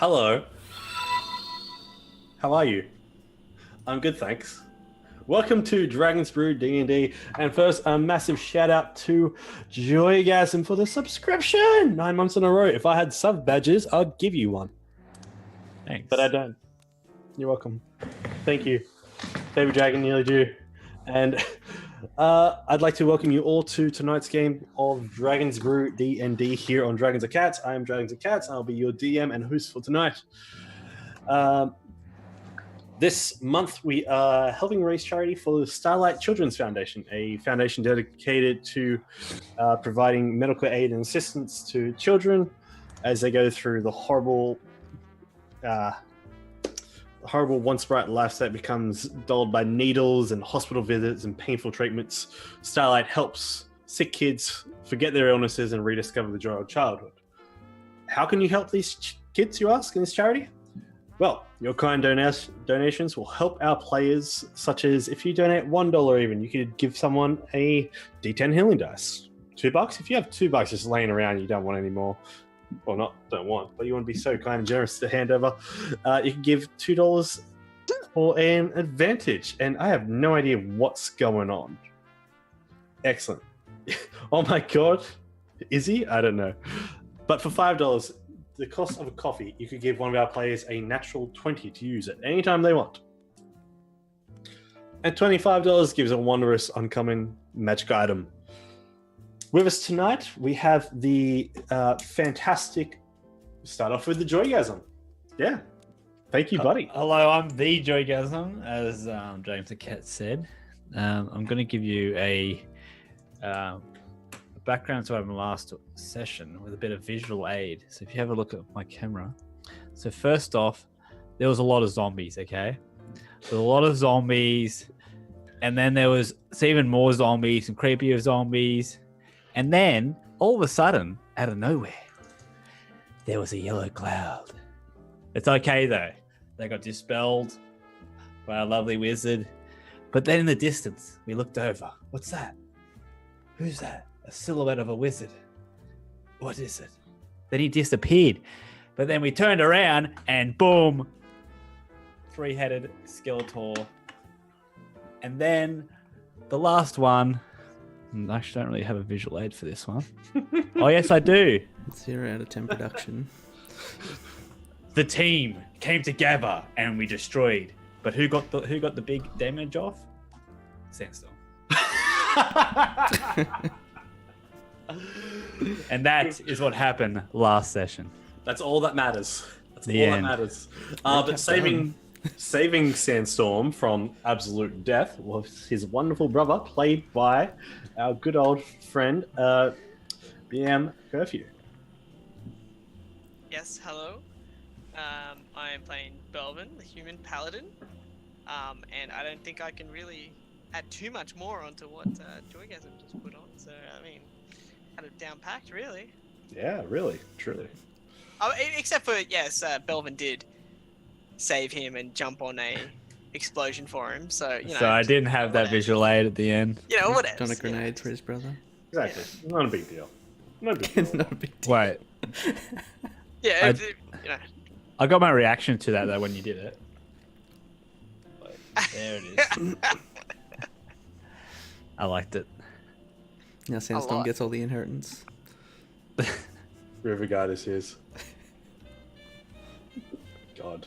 Hello. How are you? I'm good, thanks. Welcome to Dragon's Brew D&D. And first, a massive shout out to Joygasm for the subscription! 9 months in a row. If I had sub badges, I'd give you one. Thanks. But I don't. You're welcome. Thank you. Baby Dragon, nearly due. And I'd like to welcome you all to tonight's game of Dragon's Brew D&D here on Dragons and Cats. I am Dragons and Cats. I'll be your DM and host for tonight. This month, we are helping raise charity for the Starlight Children's Foundation, a foundation dedicated to providing medical aid and assistance to children as they go through the horrible once bright life that becomes dulled by needles and hospital visits and painful treatments. Starlight helps sick kids forget their illnesses and rediscover the joy of childhood. How can you help these kids, you ask, in this charity? Well, your kind donations will help our players, such as if you donate $1 even, you could give someone a D10 healing dice. $2? If you have $2 just laying around, you don't want any more. Well, not don't want, but you want to be so kind and generous to hand over. You can give $2 for an advantage, and I have no idea what's going on. Excellent. Oh my god, is he? I don't know. But for $5, the cost of a coffee, you could give one of our players a natural 20 to use at any time they want. And $25 gives a wondrous uncommon magic item. With us tonight, we have the fantastic... Start off with the Joygasm. Yeah. Thank you, buddy. Hello, I'm the Joygasm, as James the Cat said. I'm going to give you a background to our last session with a bit of visual aid. So if you have a look at my camera. So first off, there was a lot of zombies, okay? There was a lot of zombies. And then there was even more zombies and creepier zombies. And then, all of a sudden, out of nowhere, there was a yellow cloud. It's okay, though. They got dispelled by our lovely wizard. But then in the distance, we looked over. What's that? Who's that? A silhouette of a wizard. What is it? Then he disappeared. But then we turned around, and boom! Three-headed Skeletor. And then the last one... I actually don't really have a visual aid for this one. Oh, yes, I do. 0 out of 10 production. The team came together and we destroyed. But who got the big damage off? Sandstorm. And that is what happened last session. That's all that matters. That's The all end. that matters. But saving Sandstorm from absolute death was his wonderful brother, played by our good old friend, BM Curfew. Yes, hello. I am playing Belvin, the human paladin. And I don't think I can really add too much more onto what Joygasm just put on. So, I mean, had it down packed, really. Yeah, really, truly. Oh, except for, yes, Belvin did save him and jump on a explosion for him. So, you know. So I didn't have that visual aid at the end. You know, whatever. Done a grenade for his brother. Exactly. Yeah. Not a big deal. Not a big deal. Not a big deal. Wait. Yeah, you know. I got my reaction to that, though, when you did it. Like, there it is. I liked it. Now Sandstorm gets all the inheritance. Riverguard is his. God.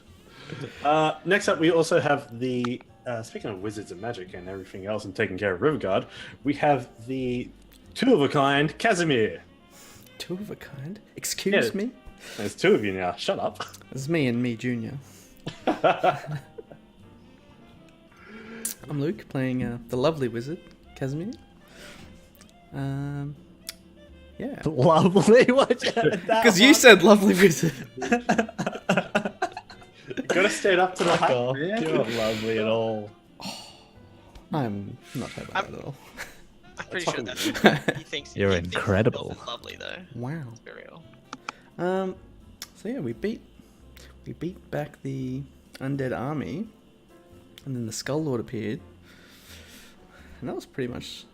Next up, we also have the... speaking of wizards and magic and everything else and taking care of Riverguard, we have the two-of-a-kind Casimir. Two of a kind? Excuse me? There's two of you now. Shut up. This is me and me junior. I'm Luke, playing the lovely wizard, Casimir. Yeah. Lovely. Because you said lovely wizard. You gotta stand up to the hype, Oh, man. you're not lovely at all. I'm not that bad at all. I'm pretty sure that's he thinks. You're he thinks incredible. Belvin's lovely, though. Wow. It's very real. So yeah, we beat back the undead army, and then the Skull Lord appeared, and that was pretty much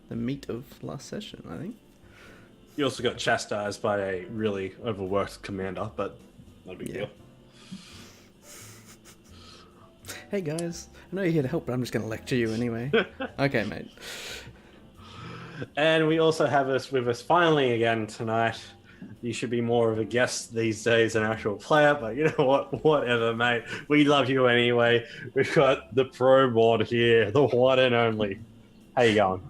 the meat of last session, I think. You also got chastised by a really overworked commander, but Not a big Yeah. deal. Hey guys, I know you're here to help, but I'm just going to lecture you anyway. Okay, mate. And we also have us with us finally again tonight. You should be more of a guest these days than an actual player, but you know what? Whatever, mate. We love you anyway. We've got the pro board here, the one and only. How you going?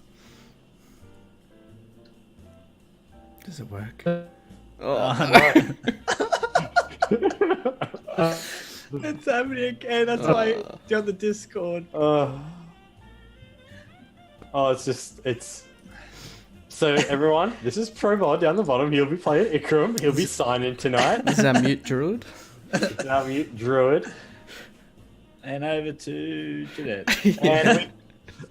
Does it work? no. It's happening again. That's why you're on the Discord. It's. So everyone, this is Pro Mod down the bottom. He'll be playing Ikram. He'll be signing tonight. This is our mute druid. It's our mute druid. And over to Jeanette.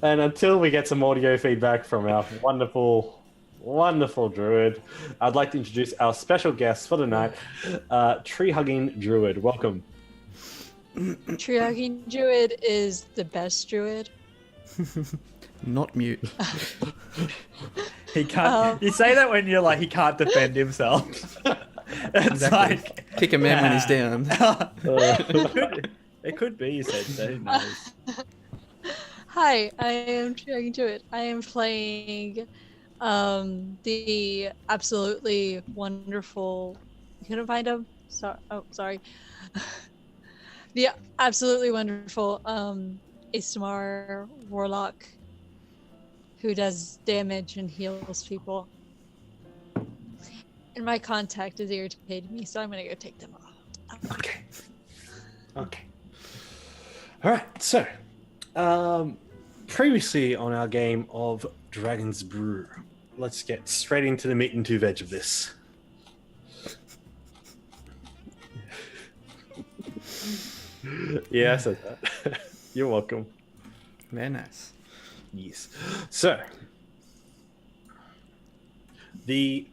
And until we get some audio feedback from our wonderful, wonderful druid, I'd like to introduce our special guest for the night, Tree Hugging Druid. Welcome. Tree hugging druid is the best druid. Not mute. He can't. You say that when you're like he can't defend himself. It's like Kick a man when he's down. it could be. You said so. Who knows? Hi, I am Tree hugging druid. I am playing the absolutely wonderful. You couldn't find him. Sorry. The absolutely wonderful Istamar Warlock, who does damage and heals people. And my contact is irritating me, so I'm gonna go take them off. Okay. All right. So, previously on our game of Dragon's Brew, let's get straight into the meat and two veg of this. Yeah, I said that. You're welcome. Very nice. Yes. So, the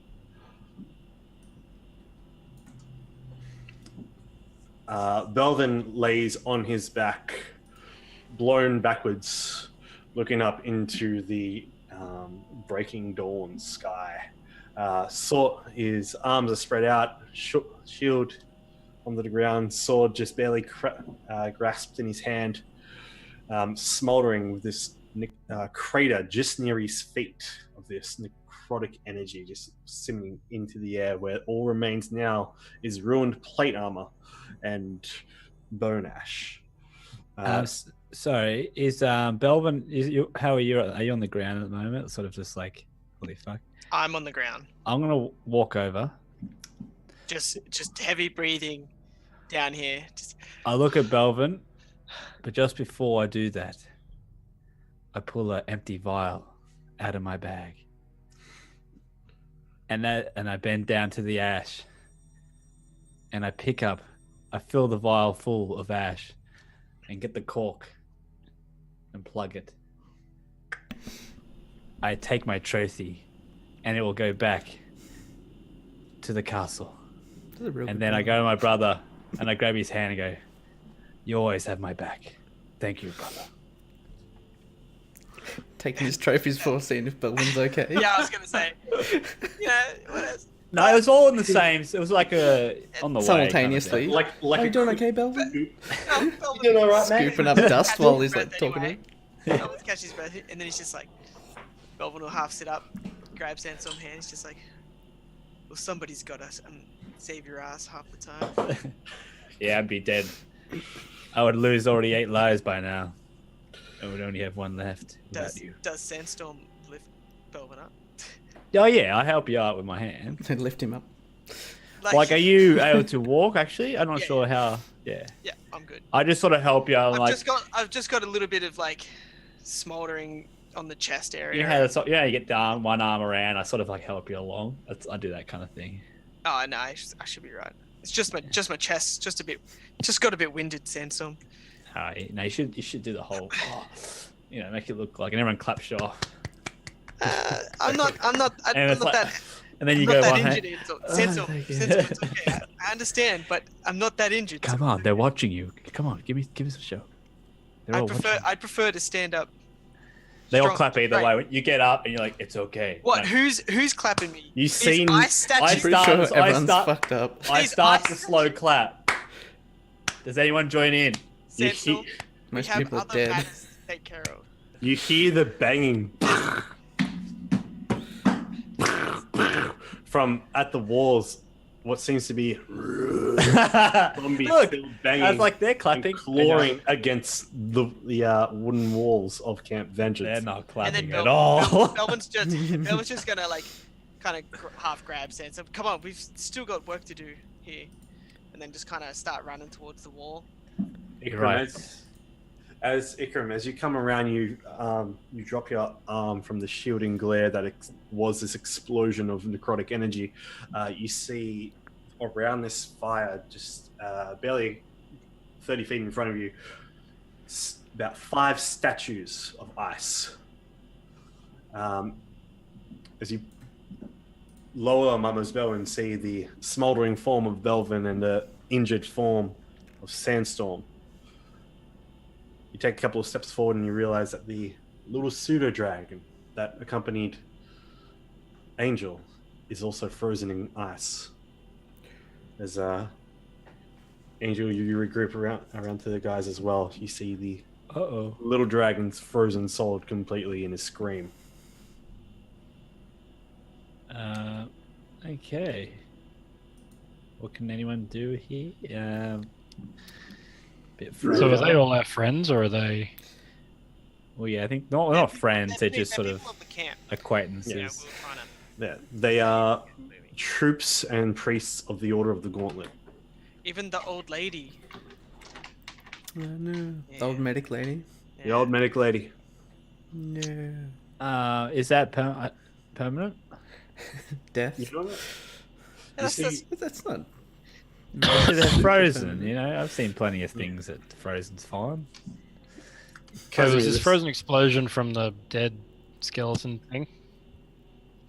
Belvin lays on his back, blown backwards, looking up into the breaking dawn sky. His arms are spread out, shield onto the ground, sword just barely grasped in his hand, smoldering with this crater just near his feet of this necrotic energy just simmering into the air, where all remains now is ruined plate armor and bone ash. Sorry, is Belvin? How are you? Are you on the ground at the moment? Sort of just like, holy fuck. I'm on the ground. I'm gonna walk over. Just heavy breathing down here. I look at Belvin, but just before I do that, I pull an empty vial out of my bag, and I bend down to the ash, and I fill the vial full of ash, and get the cork, and plug it. I take my trophy, and it will go back to the castle. And then I go to my brother, and I grab his hand and go, "You always have my back. Thank you, brother." Taking his trophies for seeing if Belvin's okay. Yeah, I was gonna say. Yeah, what else? No, it was all in the same. It was like on the way. Simultaneously. Like Are you a doing okay, Belvin? You doing all right, mate? Scooping up dust Catch while his he's like breath talking anyway. to him. I would catch his breath, and then he's just like, Belvin will half sit up, grab Sansom hand. He's just like, well, somebody's got us and save your ass half the time. Yeah, I'd be dead. I would lose already 8 lives by now. I would only have 1 left without you. Does Sandstorm lift Belvin up? Oh yeah, I help you out with my hand. Then lift him up. Like, are you able to walk? Actually, I'm not Yeah, sure yeah. how. Yeah. Yeah, I'm good. I just sort of help you. I've just got a little bit of like smoldering on the chest area. You get down, one arm around. I sort of like help you along. I do that kind of thing. Oh no, I should be right. It's just my chest, just got a bit winded, Sandstorm. No, you should do the whole, make it look like, and everyone claps you off. I'm not that. And then you I'm go not one that hand. injured. Sandstorm, it's okay. I understand, but I'm not that injured. Come on, they're watching you. Come on, give us a show. They're all watching. I'd prefer to stand up They all Strong. clap either Right. way. You get up and you're like, it's okay. What? Like, Who's clapping me? You've These seen- ice statues. Pretty start- sure I everyone's start- fucked up. I These start ice the slow clap. Does anyone join in? You Sentinel, hear, we Most have people are other dead. matters to take care of. you hear the banging from at the walls. What seems to be zombies Look, still banging as like they're and clapping, clawing against the wooden walls of Camp Vengeance. they're not And clapping then at all. Melvin's just gonna like kind of half grab Sansa. Come on, we've still got work to do here. And then just kind of start running towards the wall. Ikram, Right. as you come around, you drop your arm from the shielding glare that was this explosion of necrotic energy. You see around this fire, just barely 30 feet in front of you, about 5 statues of ice. As you lower Mama's Bell and see the smoldering form of Belvin and the injured form of Sandstorm. You take a couple of steps forward and you realize that the little pseudo dragon that accompanied Angel is also frozen in ice. As Angel, you regroup around to the guys as well. You see the little dragon's frozen solid completely in his scream. Okay. What can anyone do here? Bit So are they further. all our friends, or are they? Well, yeah, I think not friends. They're just They're sort of people the camp. acquaintances. Yeah, we'll kind of Yeah, they are troops and priests of the Order of the Gauntlet. even the old lady. Oh, no. Yeah. The old medic lady. The old medic lady. No. Is that permanent? Death. You know what? That's, see- that's, That's not. They're frozen. You know, I've seen plenty of things that frozen's fine. Okay, was this this- frozen explosion from the dead skeleton thing?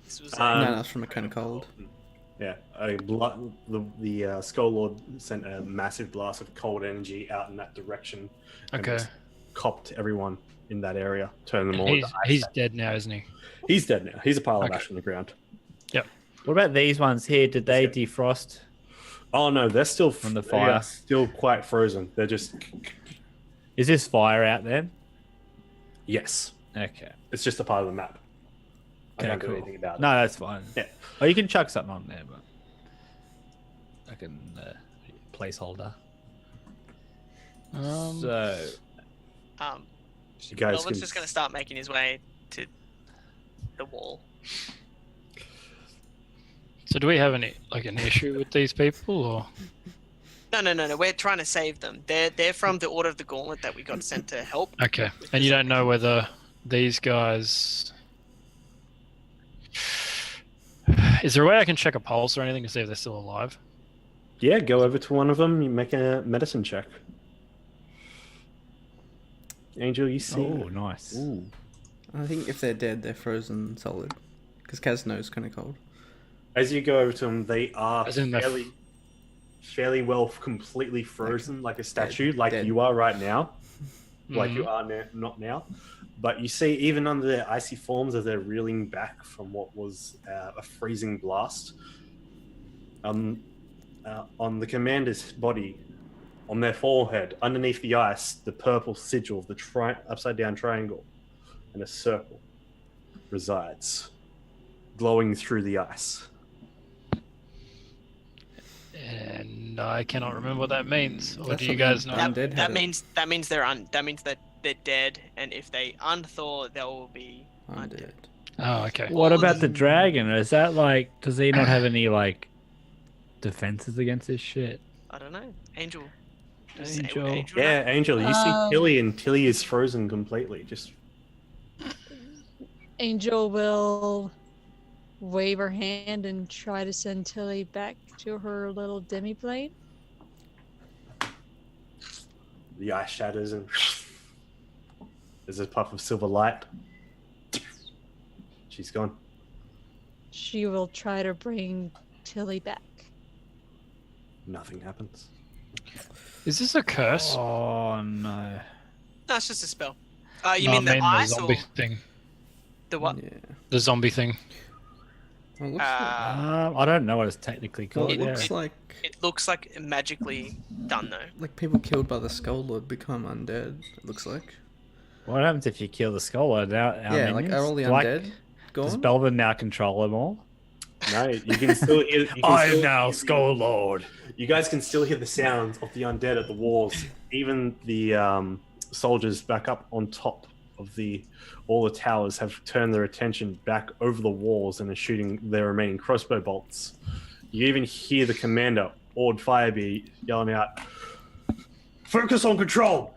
this was Um, No, that's from a kind of cold. Yeah, the Skull Lord sent a massive blast of cold energy out in that direction. and Okay. just copped everyone in that area, turned them all. He's, into ice. he's dead now, isn't he? He's dead now. He's a pile of Okay. ash on the ground. What about these ones here? Did they Okay. defrost? Oh no, they're still From the they fire. are still quite frozen. They're just Is this fire out then? yes. Okay. It's just a part of the map. I Okay, can't do cool. anything about it. No, that's fine. Yeah. Oh, you can chuck something on there, but I can placeholder. So You guys Melvin's can just gonna start making his way to the wall. So do we have an issue with these people, or? No. We're trying to save them. They're from the Order of the Gauntlet that we got sent to help. Okay, and you don't know whether these guys. Is there a way I can check a pulse or anything to see if they're still alive? Yeah, go over to one of them. You make a medicine check. Angel, you see. oh, nice. Ooh. I think if they're dead, they're frozen solid. Because Kaz knows kind of cold. As you go over to them, they are As in the- fairly well completely frozen, like a statue, like dead. you are right now, like you Mhm. are not now. But you see, even under their icy forms, as they're reeling back from what was a freezing blast, on the commander's body, on their forehead, underneath the ice, the purple sigil of the upside-down triangle and a circle resides, glowing through the ice. And I cannot remember what that means. Or That's do you what guys the know? undead had it. That means that they're dead, and if they unthaw, they will be Undead. Oh, okay. What about the dragon? Is that like? Does he not have any like defenses against this shit? I don't know. Angel. Angel. know? Yeah, Angel, you see Um, Tilly, and Tilly is frozen completely. Just Angel will wave her hand and try to send Tilly back to her little demi-plane. the ice shatters, and there's a puff of silver light. She's gone. She will try to bring Tilly back. Nothing happens. Is this a curse? Oh no. No, it's just a spell. You No, mean I the mean ice or? zombie thing. The what? Yeah. The zombie thing. Well, it looks like, I don't know what it's technically well, called. it yeah. looks like It looks like magically done though. people killed by the Skull Lord become undead. It looks like. What happens if you kill the skull lord? Now, Yeah, like are all the undead Does gone? Belvin now control them all? No, you can still hear. You can I am still now hear Skull Lord. You guys can still hear the sounds of the undead at the walls. Even the soldiers back up on top of all the towers have turned their attention back over the walls and are shooting their remaining crossbow bolts. You even hear the commander, Ord Firebee, yelling out, "Focus on control!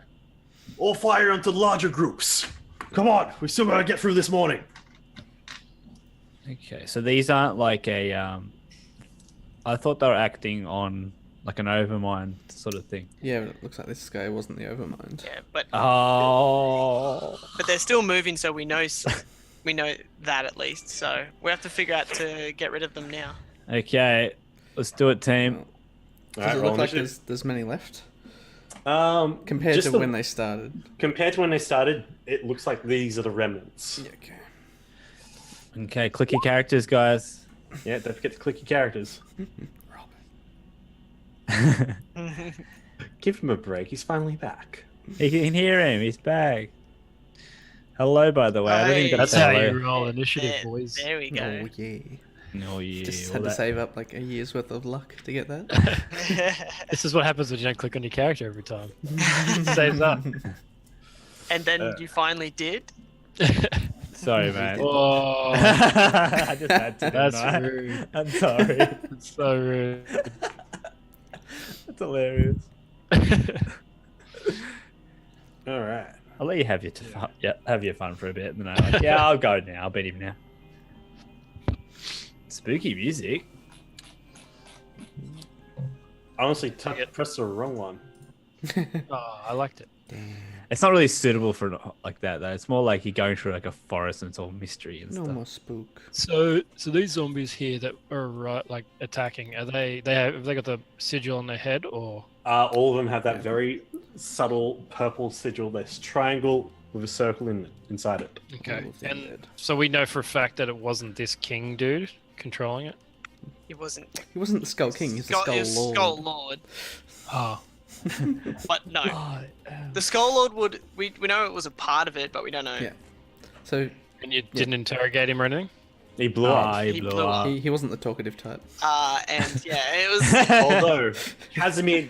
All fire onto larger groups! Come on, we still gotta get through this morning!" Okay, so these aren't like a. I thought they were acting on like an overmind sort of thing. Yeah, but it looks like this guy wasn't the Overmind. Yeah, but Oh. they're still moving, so we know we know that at least. So we have to figure out to get rid of them now. Okay, let's do it, team. Does Alright, it roll look like initiative. there's many left? Compared Compared to when they started. Compared to when they started, it looks like these are the remnants. Yeah, okay. Okay, click your characters, guys. Yeah, don't forget to click your characters. Give him a break, he's finally back. You can hear him. He's back. Hello, by the way. I don't even got That's to how say you hello. roll initiative, There, boys. there we go. Oh, yeah. No, yeah. Just well, had to that- save up like a year's worth of luck to get that. This is what happens when you don't click on your character every time. Saves up. And then you finally did. Sorry, man. Oh, I just had to. that's didn't I? rude. I'm sorry. That's so rude. That's hilarious. Alright. I'll let you have your have your fun for a bit, and then I'm like, yeah, I'll go now. I'll beat him now. Spooky music. Honestly, press the wrong one. Oh, I liked it. It's not really suitable for like that though. It's more like you're going through like a forest and it's all mystery and No stuff. more spook. So these zombies here that are like attacking, have they got the sigil on their head or? All of them have that very subtle purple sigil. This triangle with a circle inside it. Okay, All of them and dead. so we know for a fact that it wasn't this king dude controlling it. He wasn't. He wasn't the Skull King, he's the Skull It was Lord. Skull Lord. Oh, But no, the Skull Lord would. We know it was a part of it, but we don't know. Yeah. So and you didn't interrogate him or anything? He blew up. He He blew blew up. he wasn't the talkative type. And yeah, it was. Although Casimir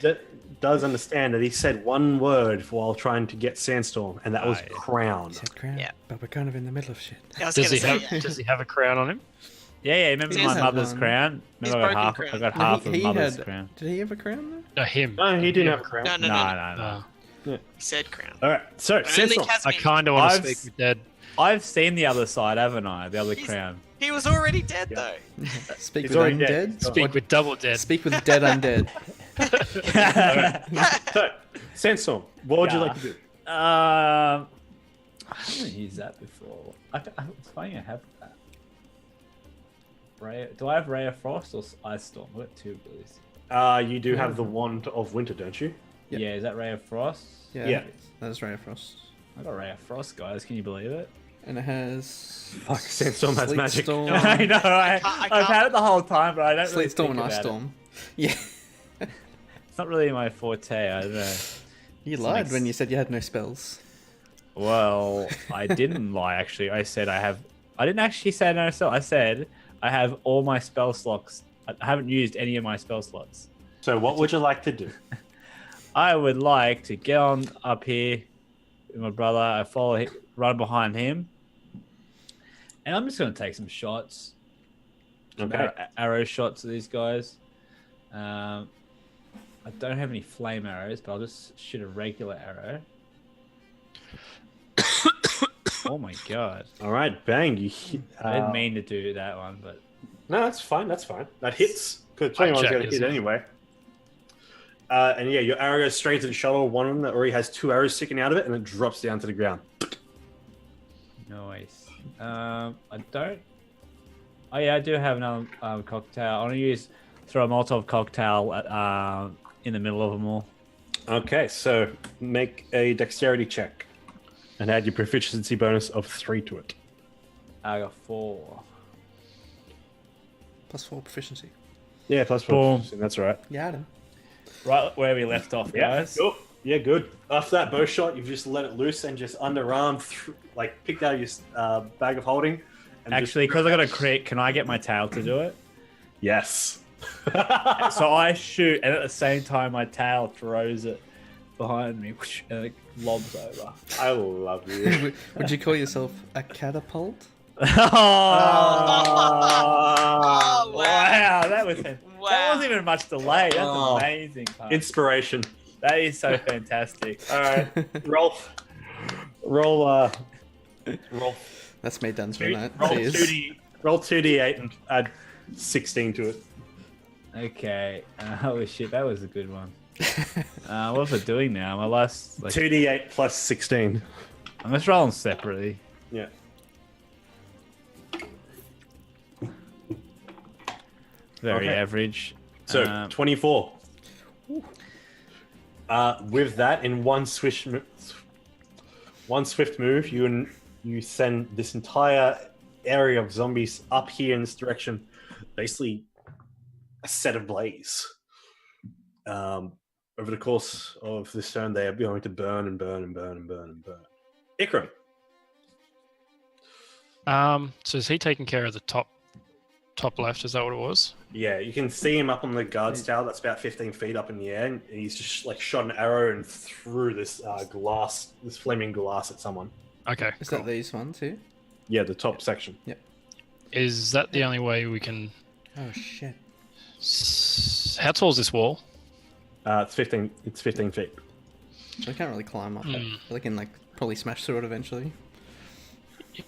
does understand that he said one word while trying to get Sandstorm, and that was Right. crown. He said crown, Yeah. but we're kind of in the middle of shit. I was Does gonna he say, have yeah. Does he have a crown on him? Yeah, remember He my had mother's one. crown? His Remember I got broken half, I got crown. half of he mother's had. crown. Did he have a crown No, him. No, he didn't have a crown. No, no, No, no. no, no. Oh. He said crown. Alright, so Only Sandstorm. I Casimir. kind of want to I've- speak with Dead. I've seen the other side, haven't I? The other He's- crown. He was already dead though. Speak He's with already undead. dead. Speak with double Dead. Speak with dead undead. So, Sandstorm, what would you like to do? I haven't used that before. It's funny I have that. Do I have Ray of Frost or Ice Storm? I've got two abilities. You do have the Wand of Winter, don't you? Yep. Yeah, is that Ray of Frost? Yeah. That is Ray of Frost. I got Ray of Frost, guys. Can you believe it? And it has. Fuck, Sandstorm has Sleet magic. Storm, I know. I I've can't- had it the whole time, but I don't really Sleet Storm and think Ice about it. Storm. Yeah. It's not really my forte. I don't know. You Some lied ex- when you said you had no spells. Well, I didn't lie. Actually, I said I have. I didn't actually say no. So I said I have all my spell slots. I haven't used any of my spell slots. So, what would you like to do? I would like to get on up here with my brother. I follow him, run behind him, and I'm just going to take some shots. Some Okay. arrow shots at these guys. I don't have any flame arrows, but I'll just shoot a regular arrow. Oh my god! All right, bang. You hit, I didn't mean to do that one, but No, that's fine. That's fine. That hits. Because Fine 21's check, going to hit isn't it? anyway. And yeah, your arrow goes straight to the shuttle. One of them that already has two arrows sticking out of it, and it drops down to the ground. nice. I don't. Oh yeah, I do have another cocktail. I want to throw a Molotov cocktail at, in the middle of them all. Okay, so make a dexterity check and add your proficiency bonus of 3 to it. I got 4. +4 proficiency. Yeah, plus Boom. 4. That's right. Yeah, Adam. Right where we left off, Yeah, guys. cool. Yeah, good. After that bow shot, you've just let it loose and just underarm, picked out your bag of holding. And Actually, because I got a crit, can I get my tail to do it? yes. So I shoot, and at the same time, my tail throws it behind me, whoosh, and it lobs over. I love you. Would you call yourself a catapult? Oh, wow. wow, that wasn't Wow. even much delay. That's Oh. amazing. Part. Inspiration. That is so fantastic. All right, Rolf. Roll. That's me done for the night. Roll Cheers. 2d. Roll 2d8 and add 16 to it. Okay. Holy shit, that was a good one. What was I doing now? My last. 2d8 plus 16. I'm just rolling separately. Yeah. Very Okay. average. So 24. With that, in one swift move, you send this entire area of zombies up here in this direction, basically a set ablaze. Over the course of this turn, they are going to burn and burn and burn and burn and burn. Ikram. So is he taking care of the top left? Is that what it was? Yeah, you can see him up on the guard's tower that's about 15 feet up in the air, and he's just shot an arrow and threw this this flaming glass at someone. Okay. Is cool. that these ones here? Yeah, the top section. Is that the only way we can? Oh shit. How tall is this wall? It's 15 feet. So I can't really climb up it. Hmm. But I can probably smash through it eventually.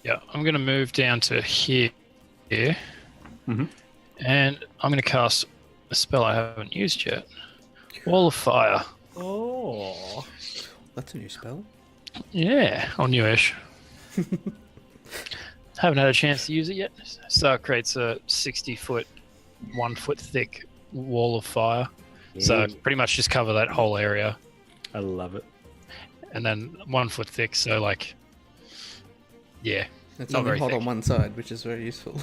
Yeah, I'm gonna move down to here, Mhm. and I'm gonna cast a spell I haven't used yet. Wall of Fire. Oh. That's a new spell. Yeah, or newish. Haven't had a chance to use it yet. So it creates a 60-foot, 1 foot thick wall of fire. So pretty much just cover that whole area, I love it. and then 1 foot thick. So yeah, It's Not only very hot thick. on one side, which is very useful.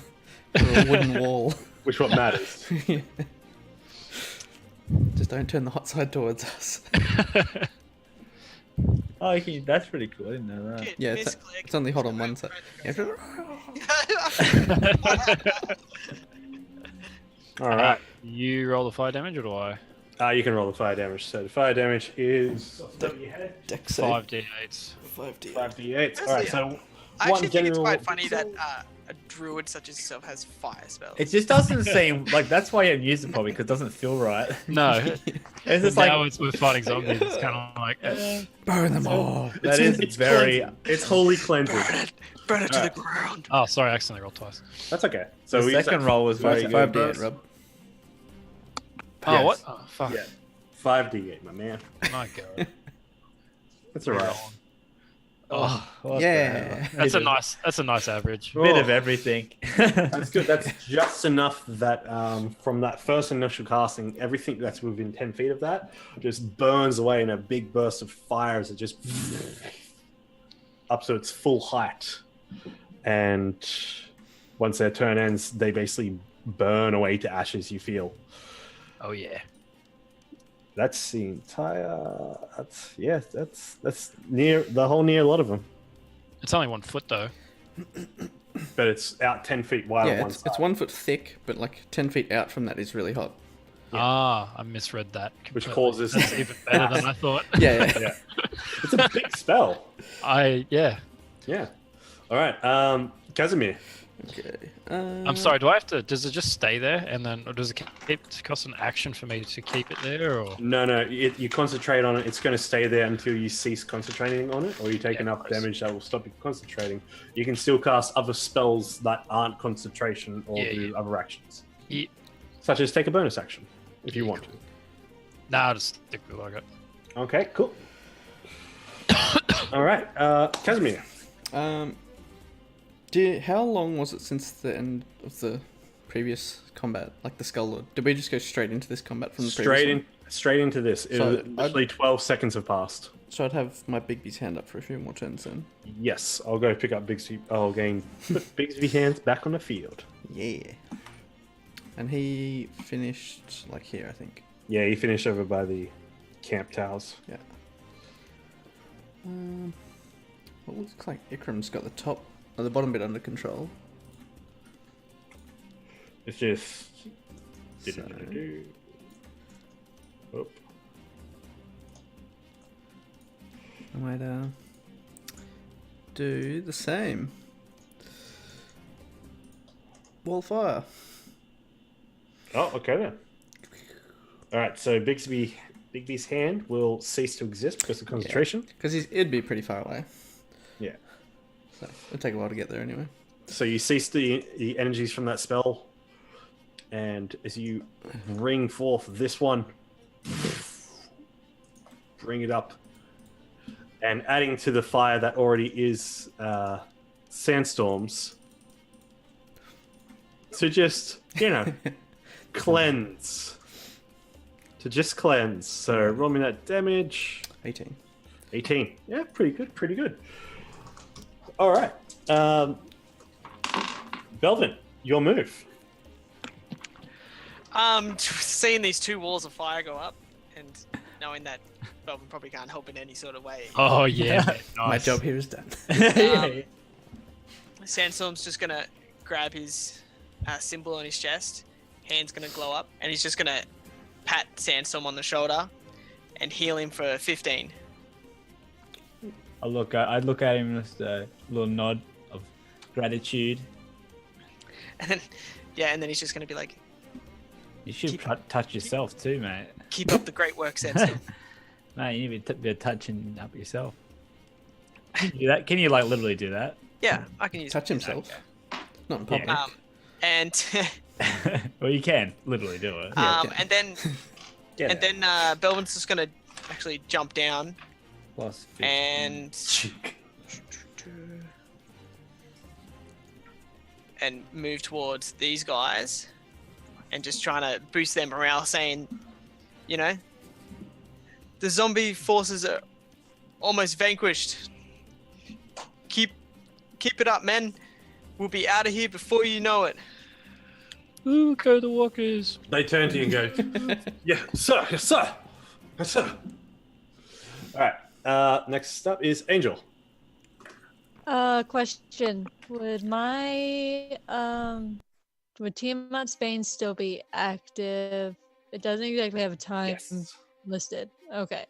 For a wooden wall. Which what matters. Yeah. Just don't turn the hot side towards us. Oh, that's pretty cool. I didn't know that. Yeah, Misclick. it's only hot on one side. You have to- All right. You roll the fire damage, or do I? You can roll the fire damage. So the fire damage is Deck save. 5d8s. 5D. 5d8. All right. So I one actually think it's general. quite funny that a druid such as yourself has fire spells. It just doesn't seem like that's why you haven't used it probably because it doesn't feel right. No, It's just now like we're fighting zombies. It's kind of like Burn them all. that is it's very. cleansing. It's holy cleansing. Burn it to Alright. the ground. oh, sorry, I accidentally rolled twice. That's okay. So The we use second that roll was very good. 5D8, Rob. Oh, Yes. what? Oh, fuck. Yeah. 5d8, my man. My God. That's all right. Oh, what the Yeah. hell. That's a nice average. Bit of everything. That's good. That's just enough that from that first initial casting, everything that's within 10 feet of that just burns away in a big burst of fire as it just up to its full height. And once their turn ends, they basically burn away to ashes, you feel. Oh yeah. That's the entire. That's near the whole near lot of them. It's only 1 foot though. But it's out 10 feet wide on Yeah, one it's side. 1 foot thick, but 10 feet out from that is really hot. Ah, I misread that. Which completely. causes- That's even better than I thought. Yeah. Yeah. It's a big spell. Yeah. Yeah. All right. Casimir. Okay. I'm sorry. Do I have to? Does it just stay there, and then, or does it cost an action for me to keep it there, or? No. You concentrate on it. It's going to stay there until you cease concentrating on it, or you take Yeah, enough of course. damage that will stop you concentrating. You can still cast other spells that aren't concentration or Yeah, do other actions, Yeah. such as take a bonus action if you want to. Nah, I'll just stick with what I got. Okay. Cool. All right. Casimir. How long was it since the end of the previous combat, like the Skull Lord? Did we just go straight into this combat from the previous one? straight into this. So Literally 12 seconds have passed. So I'd have my Bigby's hand up for a few more turns then. Yes, I'll go pick up Bigsby. I'll put Bigsby hands back on the field. Yeah. And he finished like here, I think. Yeah, he finished over by the camp towers. Yeah. Well, looks like Ikram's got the top or the bottom bit under control. It's just. So- Oh. I might do the same. Wall fire. Oh, okay then. All right, so Bigby's hand will cease to exist because of concentration. Because it'd be pretty far away. Yeah. So it'll take a while to get there anyway. So you cease the energies from that spell, and as you bring forth this one, bring it up, and adding to the fire that already is sandstorms, to just cleanse. To just cleanse. So roll me that damage. 18. 18. Yeah, pretty good, pretty good. All right. Belvin, your move. Seeing these two walls of fire go up, and knowing that Belvin probably can't help in any sort of way. Oh yeah, man, My nice. job here is done. Sandstorm's just gonna grab his symbol on his chest, hand's gonna glow up, and he's just gonna pat Sandstorm on the shoulder and heal him for 15. I'd look at him with a little nod of gratitude. And then he's just gonna be like, You should touch yourself too, mate. keep up the great work, Sandstorm. Mate, you need to be touching up yourself. Can you do that? Can you like literally do that? Yeah, I can use Touch himself. Not in public. Yeah. And Well, you can literally do it. okay. and then Get and then Belvin's just gonna actually jump down Plus 15. and move towards these guys and just trying to boost their morale, saying, the zombie forces are almost vanquished. Keep it up, men. We'll be out of here before you know it. Ooh, go the walkers. They turn to you and go, yeah, sir, yes, sir. Yes, sir. All right. Next up is Angel. Question. Would my would Tiamat's Bane still be active? It doesn't exactly have a time Yes. listed. Okay.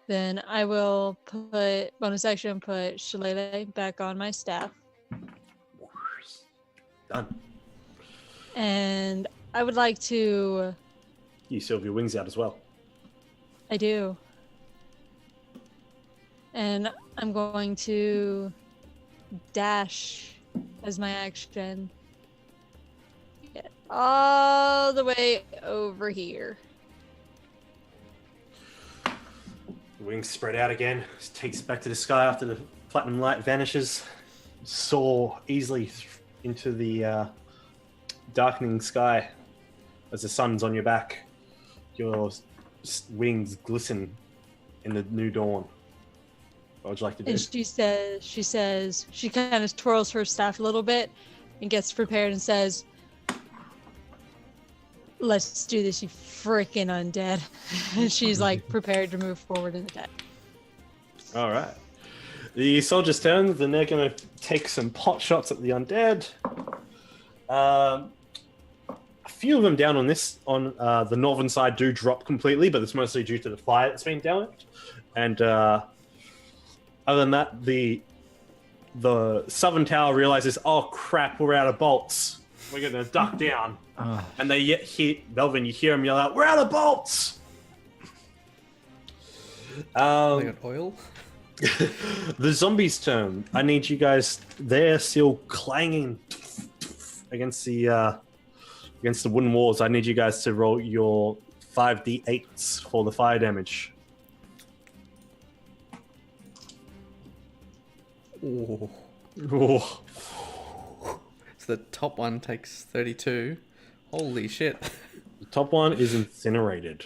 Then I will put bonus action, put Shillelagh back on my staff. Done. And I would like to You still have your wings out as well. I do. And I'm going to dash as my action. Get all the way over here. The wings spread out again. Just takes back to the sky after the platinum light vanishes. Soar easily into the darkening sky as the sun's on your back. Your wings glisten in the new dawn. What would you like to do? And she kind of twirls her staff a little bit and gets prepared and says, "Let's do this, you freaking undead." And she's like prepared to move forward in attack. All right. The soldiers turn, then they're going to take some pot shots at the undead. A few of them down on the northern side do drop completely, but it's mostly due to the fire that's been damaged. And other than that, the southern tower realizes, oh crap, we're out of bolts. We're going to duck down. And they hear Melvin. You hear him yell out, "We're out of bolts!" They got oil. The zombies' turn. I need you guys. They're still clanging against the wooden walls. I need you guys to roll your 5d8s for the fire damage. Ooh. Oh. So the top one takes 32. Holy shit. The top one is incinerated.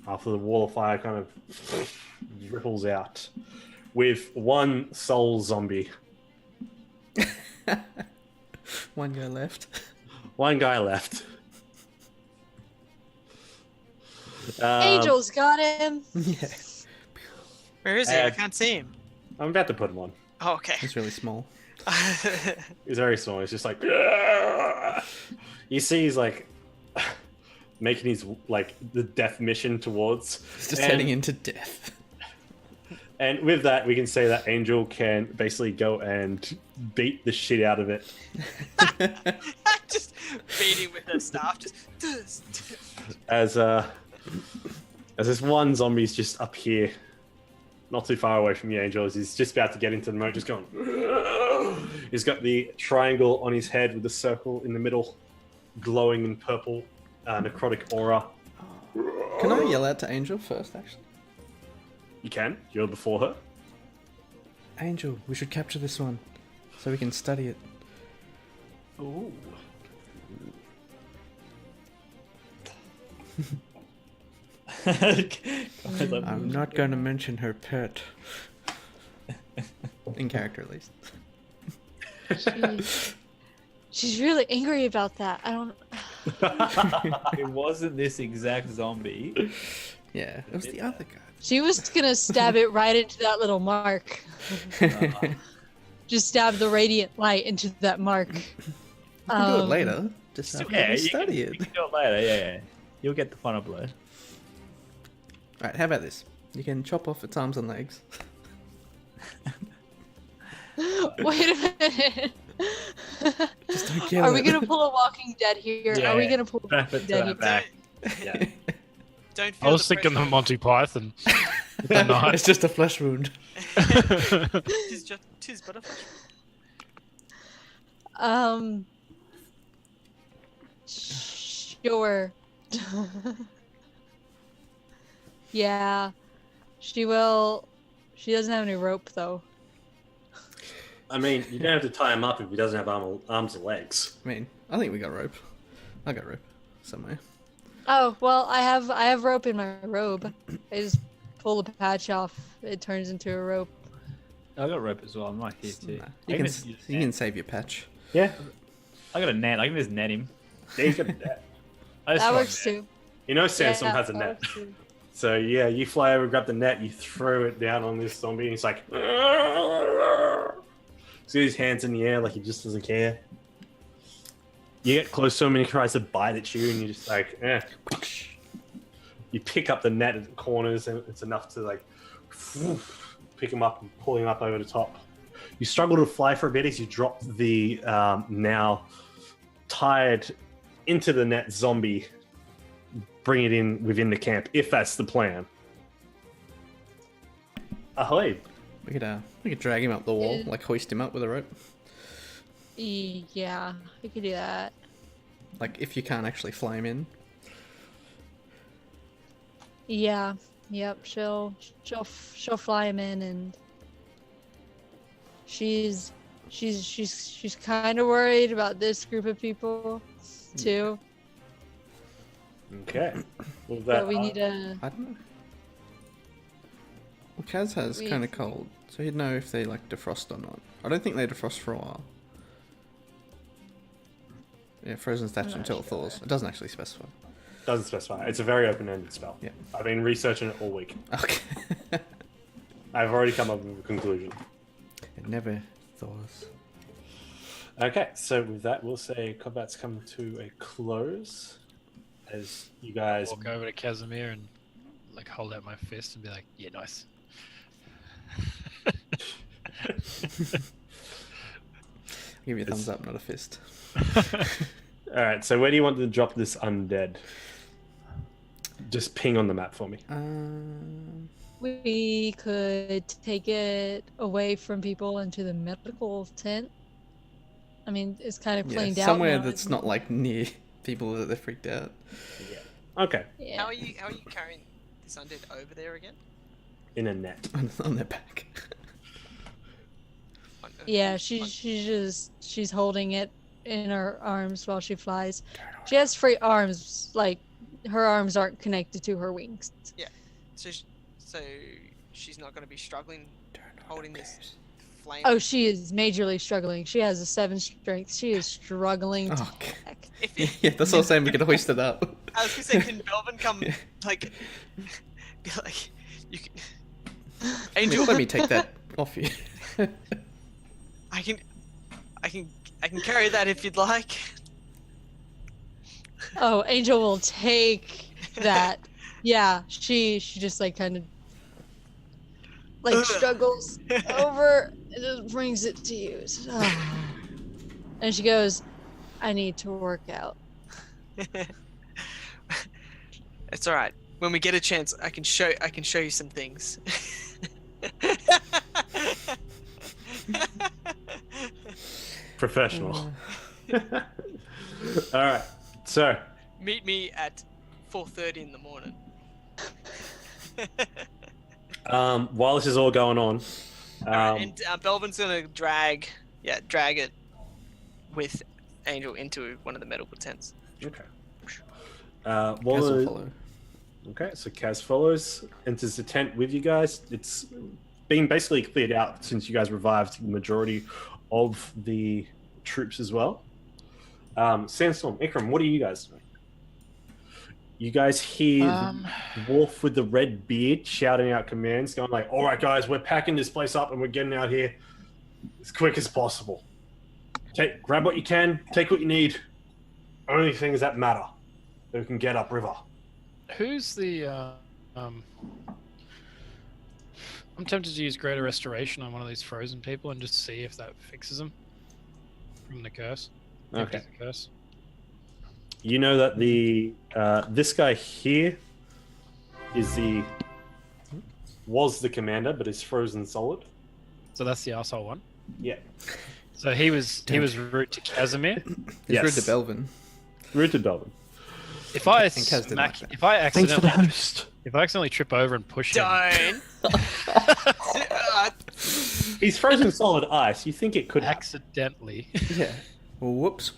after the wall of fire kind of ripples out, with one soul zombie. One guy left. One guy left. Angel's got him. Yeah, Where is he? I can't see him. I'm about to put him on. Oh, okay. it's really small. He's very small. He's just like you see, he's like making his like the death mission towards. He's just heading into death. And with that, we can say that Angel can basically go and beat the shit out of it. Just beating with the staff. Just. As this one zombie's just up here, not too far away from you, Angel. As he's just about to get into the moat, just going. He's got the triangle on his head with the circle in the middle, glowing in purple, necrotic aura. Can I yell out to Angel first, actually? You can. You're before her. Angel, we should capture this one so we can study it. Ooh. I'm not going to mention her pet. In character, at least. She's really angry about that. I don't. It wasn't this exact zombie. Yeah, it was the other guy. She was gonna stab it right into that little mark. Just stab the radiant light into that mark. We can do it later. Just so Yeah, we study you it. can do it later. Yeah. You'll get the fun of it. Alright, how about this? You can chop off its arms and legs. Wait a minute. Just don't kill Are we it. gonna pull a Walking Dead here? Yeah. Are we gonna pull a Strap Walking it to Dead our here? back. Yeah. Don't feel I was thinking the pressure. Monty Python. The It's knife. just a flesh wound. Tis but a flesh. Sure. Yeah. She will. She doesn't have any rope though. I mean, you don't have to tie him up if he doesn't have arms or legs. I mean, I think we got rope. I got rope somewhere. Oh well, I have rope in my robe. I just pull the patch off. It turns into a rope. I got rope as well. I'm right here too. Nah, I you can, just use you net. can save your patch. Yeah. I got a net. I can just net him. He's got a net. I just That throw works a too. You know Sandstorm has a that net. works too. So yeah, you fly over, grab the net, you throw it down on this zombie, and he's like, see his hands in the air like he just doesn't care. You get close to him and he tries to bite at you, and you're just like, eh. You pick up the net at the corners, and it's enough to like pick him up and pull him up over the top. You struggle to fly for a bit as you drop the now tied into the net zombie. Bring it in within the camp, if that's the plan. Ahoy! We could drag him up the wall, Yeah. like hoist him up with a rope. Yeah, we could do that. Like if you can't actually fly him in. Yeah. Yep. She'll fly him in, and she's kind of worried about this group of people too. Okay. Well, that, But we need to. I don't know. Well, Kaz has We- kind of cold, so he'd know if they like defrost or not. I don't think they defrost for a while. Yeah, frozen statue not until it sure. thaws. It doesn't actually specify. doesn't specify. It's a very open-ended spell. Yeah. I've been researching it all week. Okay. I've already come up with a conclusion. It never thaws. Okay, so with that, we'll say combat's come to a close. As you guys, Walk over to Casimir and like hold out my fist and be like, "Yeah, nice." Give you a thumbs up, not a fist. all right. So where do you want to drop this undead? Just ping on the map for me. We could take it away from people into the medical tent. I mean, it's kind of Yeah, cleaned out. somewhere now, that's isn't not it? like near people that they're freaked out. Okay, Yeah. How are you carrying this undead over there again? in a net. on their back. Yeah, she's holding it in her arms while she flies. She has free arms, like her arms aren't connected to her wings. So, so she's not going to be struggling holding this flame. Oh, she is majorly struggling. She has a 7 strength. She is struggling to Okay. back. Yeah, that's what I'm saying. We can hoist it up. I was gonna say, can Belvin come like be like you can Angel? Let me take that off you. I can carry that if you'd like. Oh, Angel will take that. Yeah, she just like kind of like struggles over and just brings it to you. And she goes, "I need to work out." It's all right. When we get a chance, I can show you some things. Professional. All right. So, Meet me at 4:30 in the morning. while this is all going on, And Belvin's gonna drag it with Angel into one of the medical tents. okay. Kaz While will the- follow. Okay, so Kaz follows, enters the tent with you guys. It's been basically cleared out since you guys revived the majority of the troops as well. Sandstorm, Ikram, what are you guys doing? You guys hear Wolf with the red beard shouting out commands, going like, "All right, guys, we're packing this place up and we're getting out here as quick as possible. Grab what you can, take what you need. Only things that matter that we can get upriver." Who's the? I'm tempted to use Greater Restoration on one of these frozen people and just see if that fixes them from the curse. Okay. The curse. You know that the this guy here was the commander, but is frozen solid. So that's the arsehole one. Yeah. So he was route to Casimir. It's Yes. rude to Belvin. Rooted Belvin. If I think Kaz didn't like that. if I accidentally host. if I accidentally trip over and push him, Don't. He's frozen solid ice. You think it could happen. accidentally. Yeah. Well, whoops.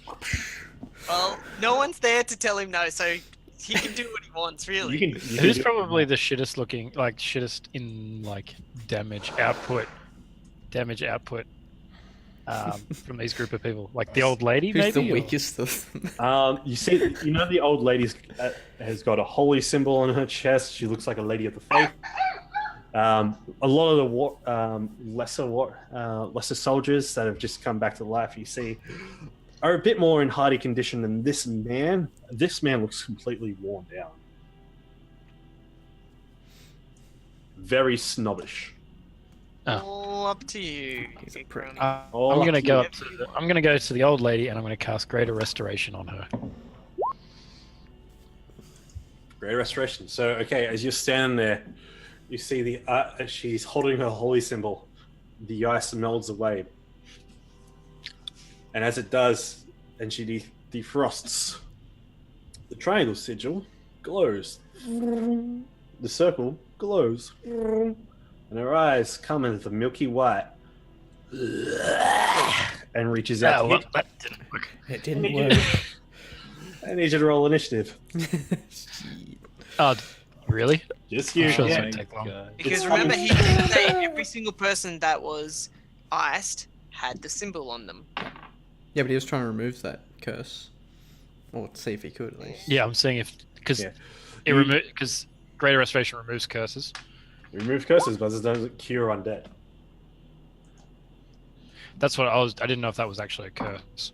Well, no one's there to tell him no, so he can do what he wants, really. You can Who's do- probably the shittest looking, like shittest in like damage output from these group of people? Like the old lady, Who's maybe? the or- weakest of them? You see, the old lady's has got a holy symbol on her chest. She looks like a lady of the faith. A lot of the lesser soldiers that have just come back to life, you see, are a bit more in hardy condition than this man. This man looks completely worn down. Very snobbish. All up to you. He's a Ikram. prick. All I'm up gonna to go you. up to I'm gonna go to the old lady and I'm gonna cast Greater Restoration on her. Great restoration. So, okay, as you're standing there, you see she's holding her holy symbol. The ice melts away. And as it does, and she defrosts, the triangle sigil glows. The circle glows. And her eyes come into the milky white. And reaches out to hit. that didn't work. It didn't work. I need you to roll initiative. Oh, really? Just I'm you. sure this Yeah. won't take long. Because remember, he did say every single person that was iced had the symbol on them. Yeah, but he was trying to remove that curse. Or see if he could, at least. Yeah, I'm saying if because Yeah. because Greater Restoration removes curses. Remove curses, but it doesn't cure undead. That's what I didn't know if that was actually a curse.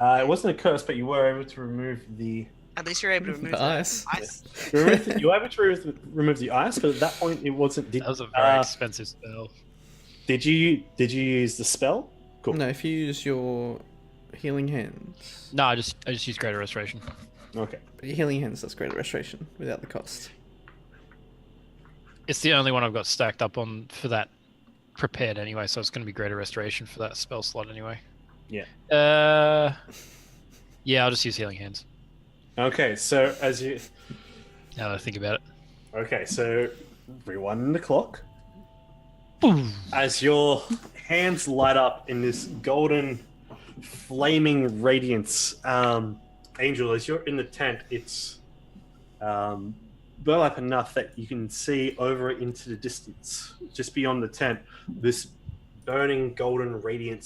It wasn't a curse, but you were able to remove the. At least you're able to remove The the ice. ice. You were able to remove the ice, but at that point it wasn't. That was a very expensive spell. Did you use the spell? Cool. No, if you use your healing hands. No, I just used Greater Restoration. Okay. But your healing hands does greater restoration without the cost. It's the only one I've got stacked up on for that prepared anyway, so it's going to be Greater Restoration for that spell slot anyway. Yeah. Yeah, I'll just use Healing Hands. Okay. So as you. Now that I think about it. Okay. So rewind the clock. Boom. As your hands light up in this golden, flaming radiance, Angel, as you're in the tent, it's burlap enough that you can see over into the distance, just beyond the tent, this burning golden radiant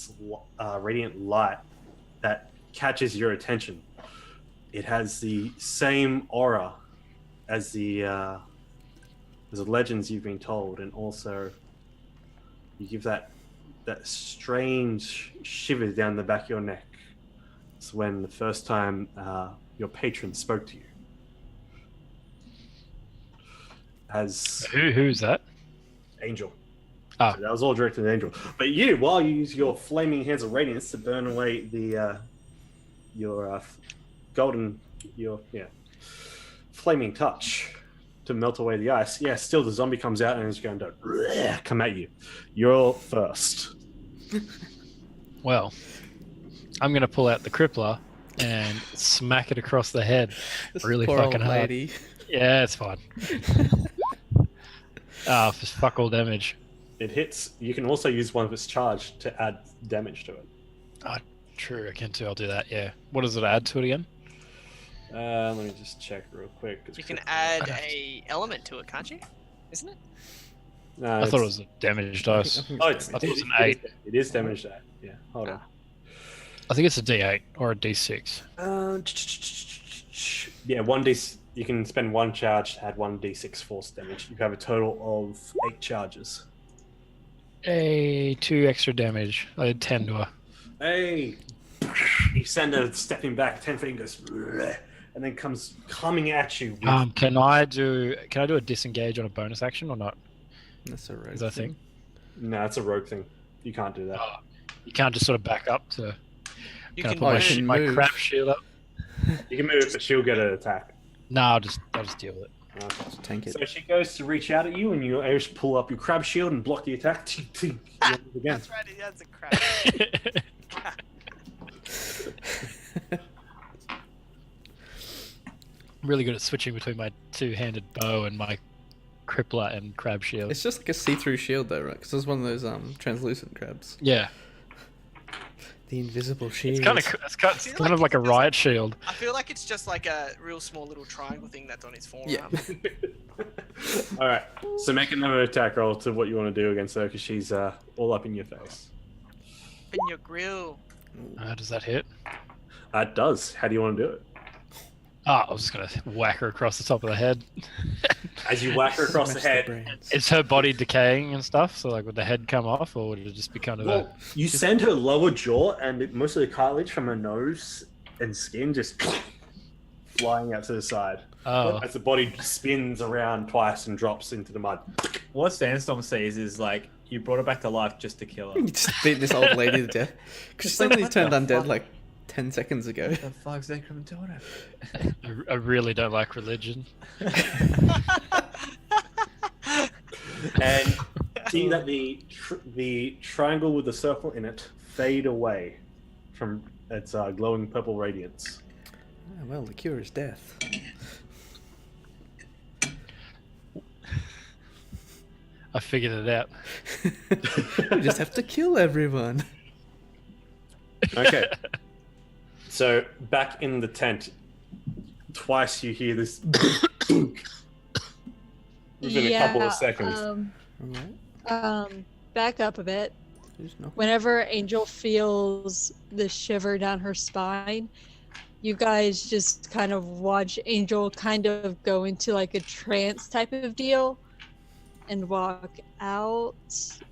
light that catches your attention. It has the same aura as the legends you've been told, and also you give that strange shiver down the back of your neck. It's when the first time your patron spoke to you. As Who's that? Angel. Ah. So that was all directed at Angel. But while you use your flaming hands of radiance to burn away your flaming touch to melt away the ice. Yeah, still the zombie comes out and is going to come at you. You're first. Well, I'm going to pull out the crippler and smack it across the head. This Really poor fucking old hard. lady. Yeah, it's fine. For fuck all damage. It hits. You can also use one of its charge to add damage to it. True, I can too. I'll do that, yeah. What does it add to it again? Let me just check real quick. You can add a element to it, can't you? Isn't it? No, I thought it was a damage dice. Oh, it's I thought it was an 8. It is damage. Yeah, hold on. I think it's a D8 or a D6. Yeah, 1d. You can spend one charge to add 1d6 force damage. You have a total of 8 charges. 2 extra damage. I did 10 to her. Hey! You send her stepping back 10 feet and goes, and then comes coming at you. With... Can I do a disengage on a bonus action or not? That's a rogue Is that a thing? No, it's a rogue thing. You can't do that. Oh, you can't just sort of back up to. You Can I can put move. my move. crap shield up? You can move, but she'll get an attack. No, I'll just deal with it. Okay. Tank it. So she goes to reach out at you, and you just pull up your crab shield and block the attack. Again. That's right, he has a crap. I'm really good at switching between my two-handed bow and my crippler and crab shield. It's just like a see-through shield, though, right? Because it's one of those translucent crabs. Yeah, The invisible shield. it's kind of like a riot shield. I feel like it's just like a real small little triangle thing that's on his forearm. Yeah. All right. So make another attack roll to what you want to do against her, because she's all up in your face. In your grill. Does that hit? It does. How do you want to do it? I was just gonna whack her across the top of the head. As you whack her across the Smash head, brains. Is her body decaying and stuff? So like, would the head come off, or would it just be kind of well, you send her lower jaw, and most of the cartilage from her nose and skin just flying out to the side. Oh, As the body spins around twice and drops into the mud. What Sandstorm sees is like you brought her back to life just to kill her. You just beat this old lady to death. Because It's like, somebody what turned the undead fuck? like 10 seconds ago. What the fuck's that coming to it? I really don't like religion. And see that the triangle with the circle in it fade away from its glowing purple radiance. Ah, well, the cure is death. I figured it out. You just have to kill everyone. Okay. So back in the tent, twice you hear this within a couple of seconds. Alright. Back up a bit. Who's knocking? Whenever Angel feels the shiver down her spine, you guys just kind of watch Angel kind of go into like a trance type of deal and walk out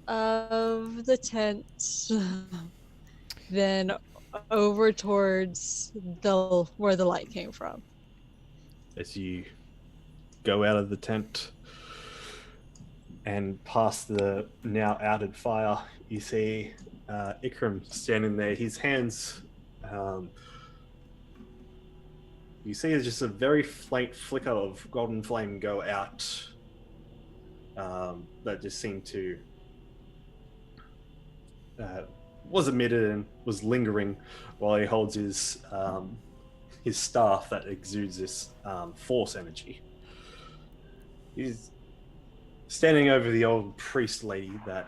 of the tent, then over towards where the light came from. As you go out of the tent and past the now outed fire, you see Ikram standing there. His hands, you see there's just a very faint flicker of golden flame go out that just seemed to was emitted and was lingering while he holds his staff that exudes this force energy. He's standing over the old priest lady that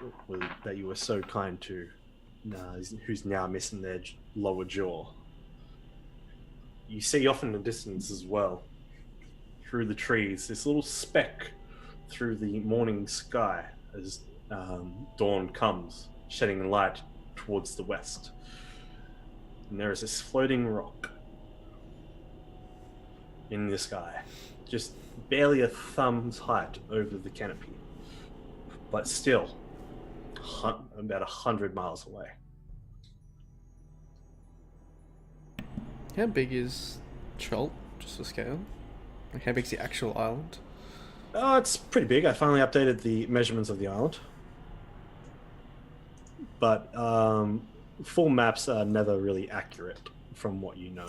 you were so kind to, who's now missing their lower jaw. You see off in the distance as well, through the trees, this little speck through the morning sky as dawn comes, shedding light towards the west. And there is this floating rock in the sky, just barely a thumb's height over the canopy, but still about 100 miles away. How big is Trolt, just for scale? Like, how big's the actual island? Oh, it's pretty big. I finally updated the measurements of the island. But full maps are never really accurate from what you know.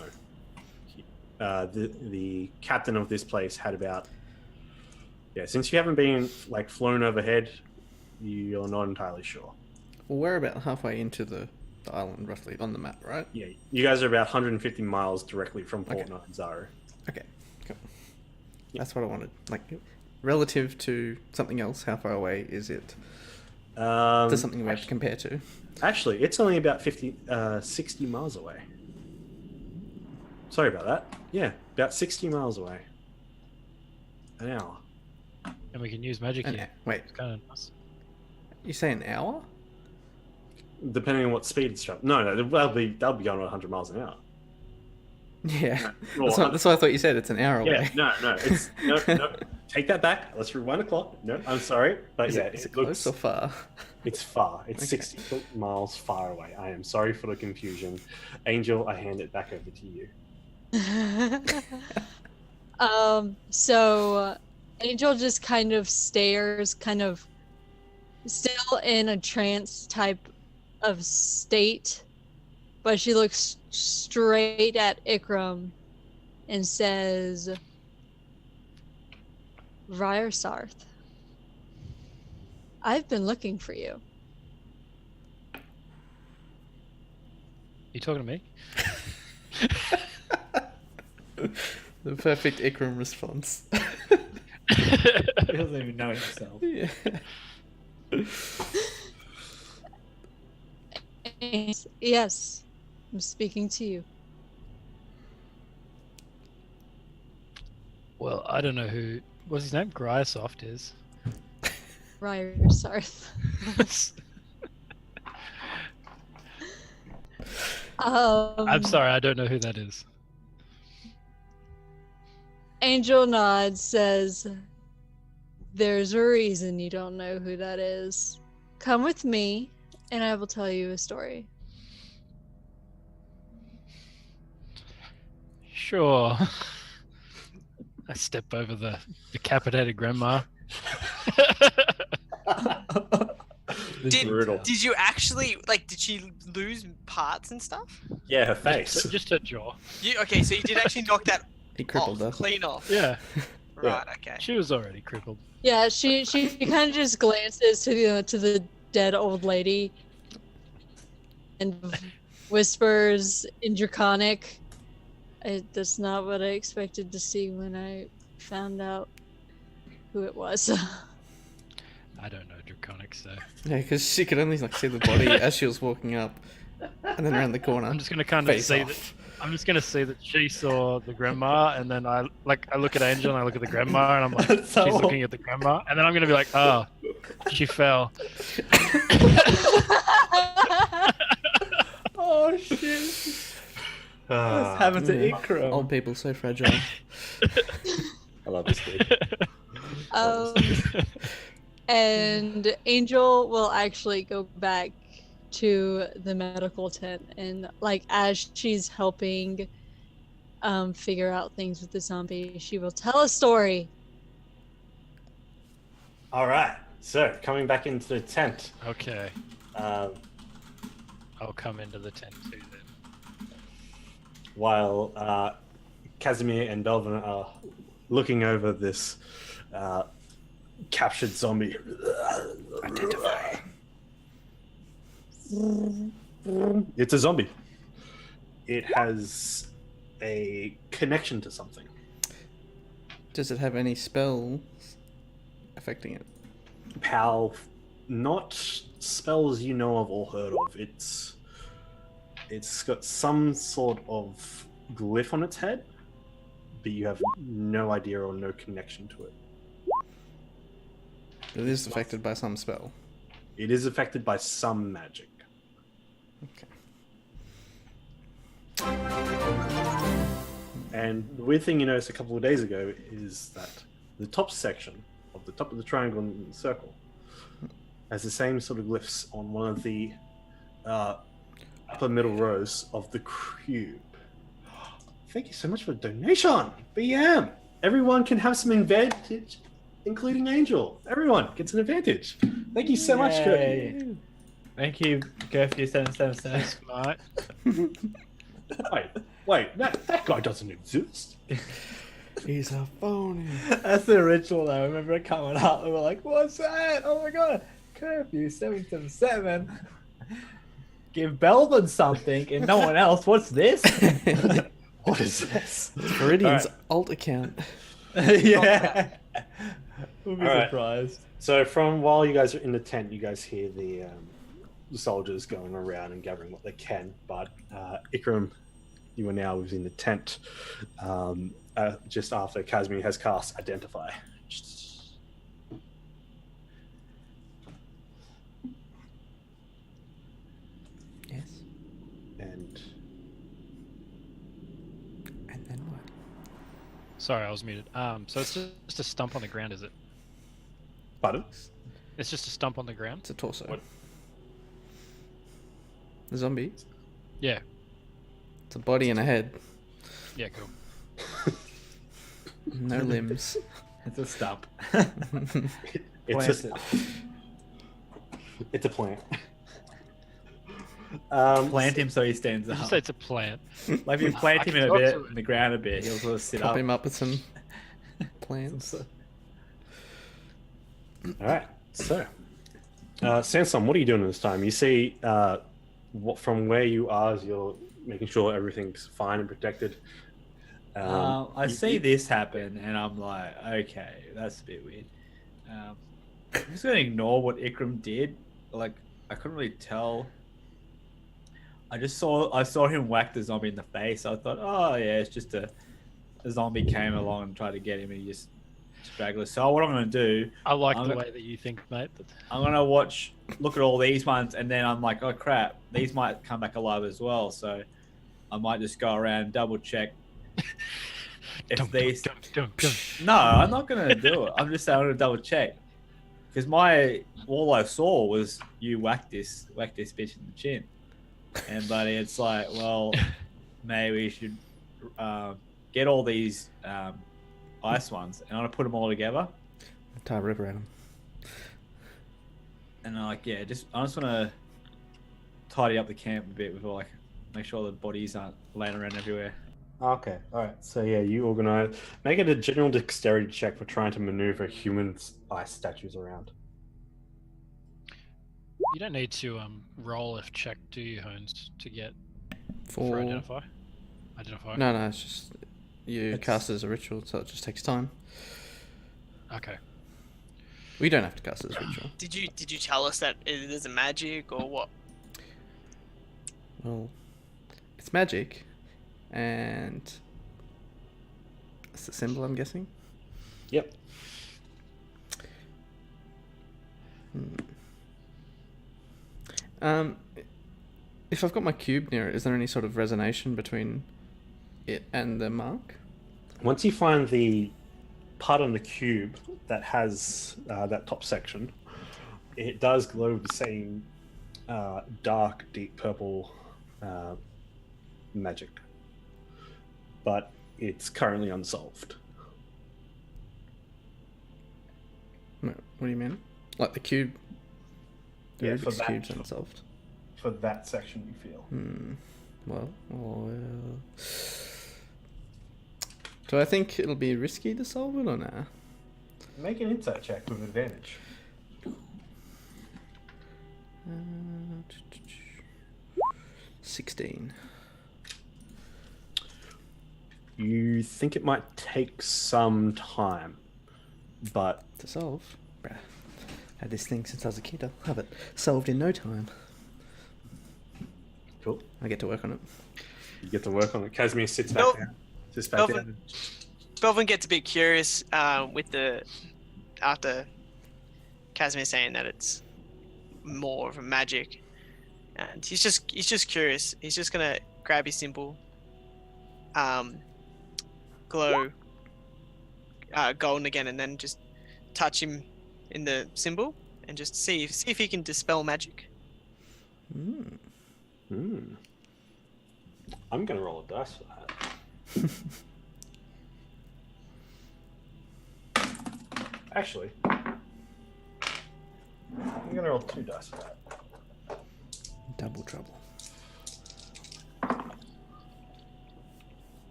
The captain of this place had about... Yeah, since you haven't been like flown overhead, you're not entirely sure. Well, we're about halfway into the island, roughly, on the map, right? Yeah, you guys are about 150 miles directly from Port Okay. Zaru. Okay, cool. That's what I wanted. Like, relative to something else, how far away is it? There's something we have to compare to. Actually, it's only about 60 miles away. Sorry about that. Yeah, about 60 miles away. An hour. And we can use magic here. Wait, It's kind of nice. you say an hour? Depending on what speed it's traveling. No, that'll be going at 100 miles an hour. Yeah. Well, That's what I thought you said. It's an hour away. Yeah, no, it's no. Take that back. Let's rewind the clock. No, I'm sorry, but Is yeah, it close or far? It's far. It's Okay. 60 miles far away. I am sorry for the confusion. Angel, I hand it back over to you. So Angel just kind of stares, kind of still in a trance type of state, but she looks straight at Ikram and says, Ryersarth, I've been looking for you. You talking to me? The perfect Ikram response. He doesn't even know himself. Yeah. Yes, I'm speaking to you. Well, I don't know who. What's his name? Gryasoft is. Ryersarth. I'm sorry, I don't know who that is. Angel nods, says, there's a reason you don't know who that is. Come with me, and I will tell you a story. Sure. I step over the decapitated grandma. Brutal. Did you actually did she lose parts and stuff? Yeah, her face. Just her jaw. Okay, so you did actually knock that He crippled her. clean off. Yeah, Right. Okay. she was already crippled. Yeah, she kind of just glances to the dead old lady and whispers in Draconic, that's not what I expected to see when I found out who it was. I don't know Draconic, so Yeah, because she could only see the body as she was walking up, and then around the corner. I'm just gonna kind of face see off. that. I'm just gonna see that she saw the grandma, and then I look at Angel and I look at the grandma, and I'm like, So- she's looking at the grandma, and then I'm gonna be like, oh, she fell. Oh shit! Ah, What's happened to Yeah. Ikram? Old people so fragile. I love this kid. And Angel will actually go back to the medical tent, and as she's helping figure out things with the zombie, she will tell a story. All right. So coming back into the tent. Okay, Um, I'll come into the tent too then. while Casimir and Belvin are looking over this captured zombie. Identify. It's a zombie. It has a connection to something. Does it have any spells affecting it? Not spells you know of or heard of. It's got some sort of glyph on its head, but you have no idea or no connection to it. It is affected by some spell. It is affected by some magic. Okay. And the weird thing you noticed a couple of days ago is that the top section of the top of the triangle and the circle has the same sort of glyphs on one of the upper middle rows of the cube. Thank you so much for the donation, BM. Everyone can have some advantage, including Angel. Everyone gets an advantage. Thank you so much, Yay. Kurt. Thank you, Curfew 777. Smart. Wait, that guy doesn't exist. He's a phony. That's the original. I remember it coming up. We were like, "What's that? Oh my god, Curfew 777." Give Belvin something, and no one else. What's this? What is this? Viridian's alt account. Yeah. We'll be All right. surprised. So from while you guys are in the tent, you guys hear the soldiers going around and gathering what they can. But Ikram, you are now within the tent just after Kazmi has cast Identify. Yes. And then what? Sorry, I was muted. So it's just a stump on the ground, is it? pardon? It's just a stump on the ground? It's a torso. What? The zombie. Yeah. It's a body and a head. Yeah, cool. No limbs. It's a stump. It's Plant it's a plant. Plant him so he stands Did you up. say it's a plant? Like if you plant I him can in a talk bit to it. in the ground a bit, he'll sort of sit Pop up. him up with some plants. All right. So, Sansom, what are you doing at this time? You see, what from where you are, as you're making sure everything's fine and protected. I see this happen, and I'm like, okay, that's a bit weird. I'm just gonna ignore what Ikram did. Like, I couldn't really tell. I saw him whack the zombie in the face. I thought, oh yeah, it's just a zombie came along and tried to get him, and he just straggled us. So what I'm gonna do, I like I'm the gonna- way that you think, mate. But I'm gonna look at all these ones, and then I'm like, oh crap, these might come back alive as well. So I might just go around, double check. If Dunk, these, dunk, dunk, dunk. no, I'm not gonna do it. I'm just saying I'm gonna double check because all I saw was you whack this bitch in the chin, and buddy, it's like, well, maybe we should get all these ice ones, and I'm gonna put them all together. Tie a river at him. And I'm like, yeah, I just want to tidy up the camp a bit with like, make sure the bodies aren't laying around everywhere. Okay. All right. So yeah, you organize. Make it a general dexterity check for trying to maneuver human ice statues around. You don't need to roll a check, do you, Hones, to get for For identify? Identify. no, it's just you It's- cast it as a ritual, so it just takes time. Okay. We don't have to cast it as a ritual. Did you tell us that it is a magic or what? Well, it's magic, and it's a symbol, I'm guessing. Yep. If I've got my cube near it, is there any sort of resonation between it and the mark? Once you find the part on the cube that has that top section, it does glow with the same dark, deep purple magic, but it's currently unsolved. No, what do you mean? Like the cube? The Yeah, for Rubik's that- cube's unsolved. For that section, you feel. Well. Do I think it'll be risky to solve it or nah? Make an insight check with advantage. 16. You think it might take some time, but To solve? Bruh. Had this thing since I was a kid. I'll have it solved in no time. cool. I get to work on it. You get to work on it. Casimir sits back Nope. down. Sits back Nope. down. Belvin gets a bit curious with the after Casimir saying that it's more of a magic, and he's just curious. He's just gonna grab his symbol, glow golden again, and then just touch him in the symbol and just see if he can dispel magic. I'm gonna roll a dice for that. Actually, I'm gonna roll 2 dice for that. Double trouble.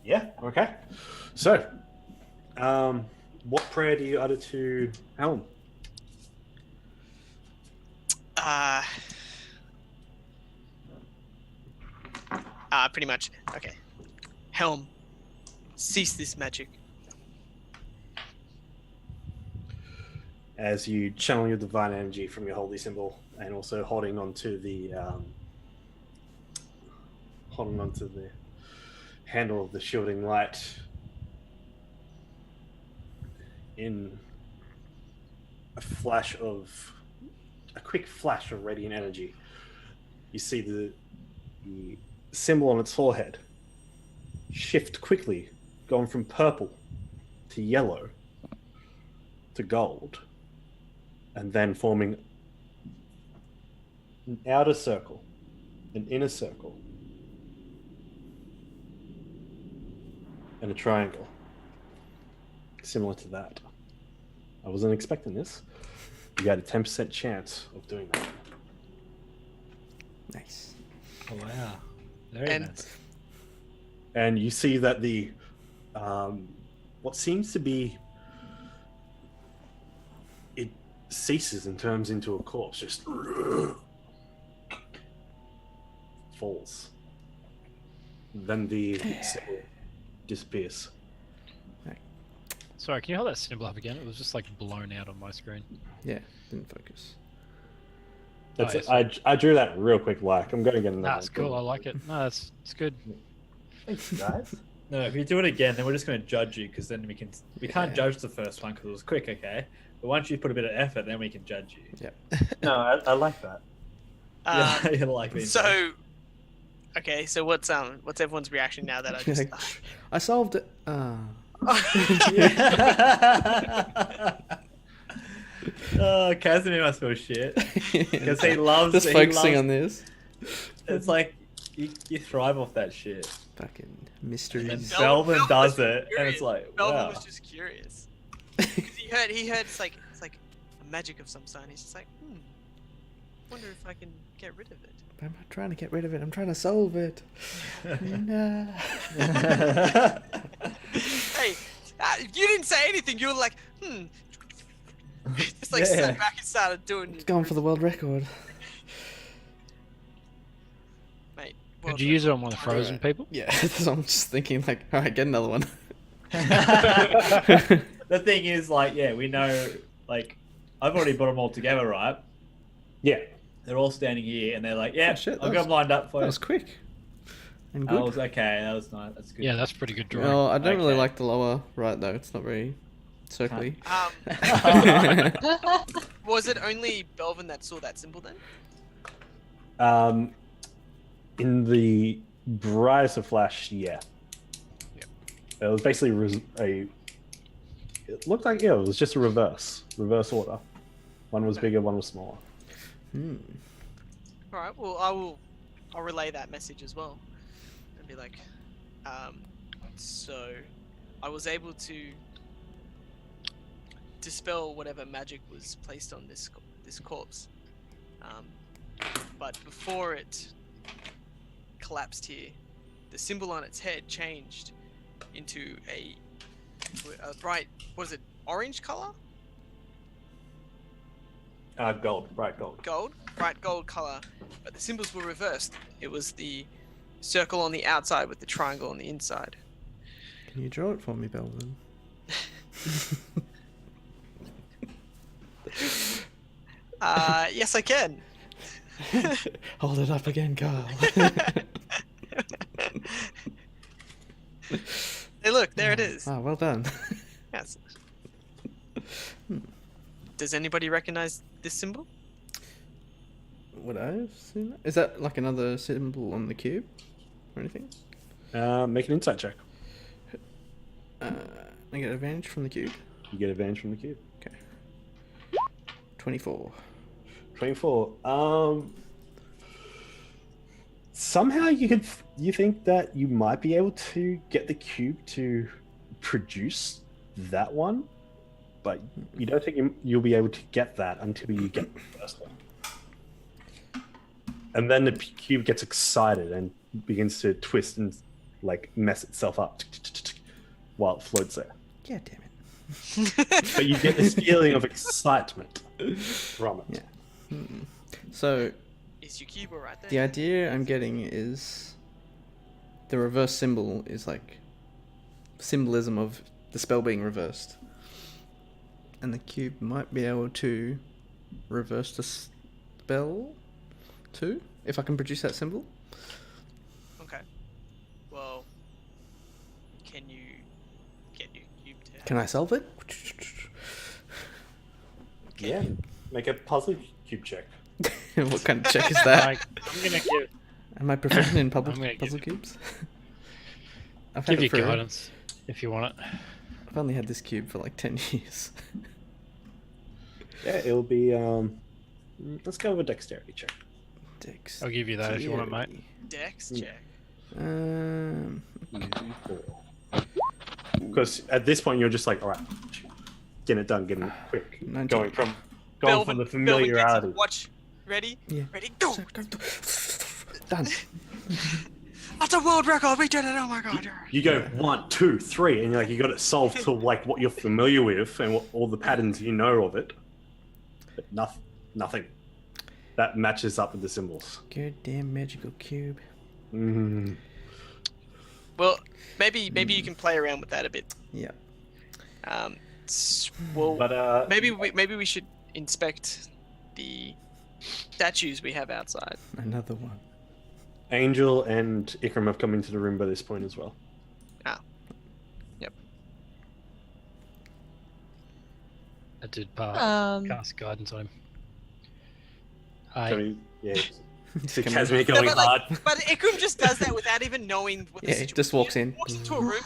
Yeah. Okay. So, what prayer do you utter to Helm? Pretty much. Okay. Helm, cease this magic. As you channel your divine energy from your holy symbol, and also holding onto the handle of the shielding light, in a quick flash of radiant energy, you see the symbol on its forehead shift quickly, going from purple to yellow to gold, and then forming an outer circle, an inner circle, and a triangle similar to that. I wasn't expecting this. You got a 10% chance of doing that. Nice. Oh, wow. Very And- nice. And you see that the what seems to be, it ceases and turns into a corpse, just falls. Then the symbol disappears. Sorry, can you hold that symbol up again? It was just like blown out on my screen. Yeah, didn't focus. That's Oh, it. I drew that real quick. Like, I'm gonna get another. That's cool. I like it. No, it's good. Thanks, guys. No, if you do it again, then we're just going to judge you, because then we can't Yeah. judge the first one because it was quick, okay? But once you put a bit of effort, then we can judge you. No, I like that. Yeah, you like being judged. So, okay. So what's everyone's reaction now that I just? I solved it. Oh, Casimir must feel shit because he loves just he focusing loves- on this. It's like you thrive off that shit. Fucking And mysteries. then Bel- Belvin Belvin's does just it, and it's curious. like, Belvin wow. was just curious because he heard it's like a magic of some sort. He's just like, wonder if I can get rid of it. I'm not trying to get rid of it. I'm trying to solve it. No. Hey, you didn't say anything. You were like, Just like Yeah. sat back and started doing. It's going for the world record. Mate. Could you use it on one of the frozen people? Yeah, so I'm just thinking like, all right, get another one. The thing is, like, yeah, we know, like, I've already put them all together, right? Yeah. They're all standing here, and they're like, yeah, Oh, shit, I've that got was- them lined up for That you. was quick. And That good. was okay. That was nice. That's good. Yeah, that's pretty good drawing. No, I don't really Okay. like the lower right though. It's not very circly. Was it only Belvin that saw that symbol then? In the brightest of flash, yeah. Yep. It was basically it looked like, yeah, it was just a reverse order. One was bigger, one was smaller. Hmm. All right. Well, I'll relay that message as well, and be like, so I was able to dispel whatever magic was placed on this corpse, but before it collapsed here, the symbol on its head changed into a bright, what is it, orange color? Gold, bright gold. Bright gold color, but the symbols were reversed. It was the circle on the outside with the triangle on the inside. Can you draw it for me, Belvin? Yes, I can. Hold it up again, Carl. It Hey, look, there it is. Oh, well done. Yes. Does anybody recognize this symbol? Would I have seen that? Is that like another symbol on the cube or anything? Make an insight check. I get advantage from the cube. You get advantage from the cube. Okay. 24. 24. Somehow you think that you might be able to get the cube to produce that one, but you don't think you'll be able to get that until you get the first one. And then the cube gets excited and begins to twist and like mess itself up while it floats there. Yeah, damn it. But you get this feeling of excitement from it. Yeah. So Is your cube alright there? the idea I'm getting is the reverse symbol is like symbolism of the spell being reversed. And the cube might be able to reverse the spell too, if I can produce that symbol. Okay. Well, can you get your cube to... Can I solve it? Yeah. Make a puzzle cube check. What kind of check is that? I'm gonna give Am I proficient in I'm gonna puzzle give- cubes? I've give it you for- guidance if you want it. I've only had this cube for like 10 years. Yeah, it'll be let's go with a dexterity check. Dex. I'll give you that if you want it, mate. Dex Yeah. check. Because at this point you're just like, all right, getting it done, getting it quick, 19. going from the Belvin gets it. familiarity. Watch. Ready? Yeah. Ready? Go! Done. That's a world record! We did it! Oh my god! You go 1, 2, 3, and you're like you got it solved to like what you're familiar with and what, all the patterns you know of it. But nothing that matches up with the symbols. Goddamn magical cube. Mm. Well, maybe you can play around with that a bit. Yeah. Well, But maybe we should inspect the statues we have outside. Another one. Angel and Ikram have come into the room by this point as well. Yep. I did cast guidance on him. I Hi. mean, yeah. Just So come Casimir in. going but, hard. but Ikram just does that without even knowing what the Yeah, he situation just walks is. in. Walks into a room.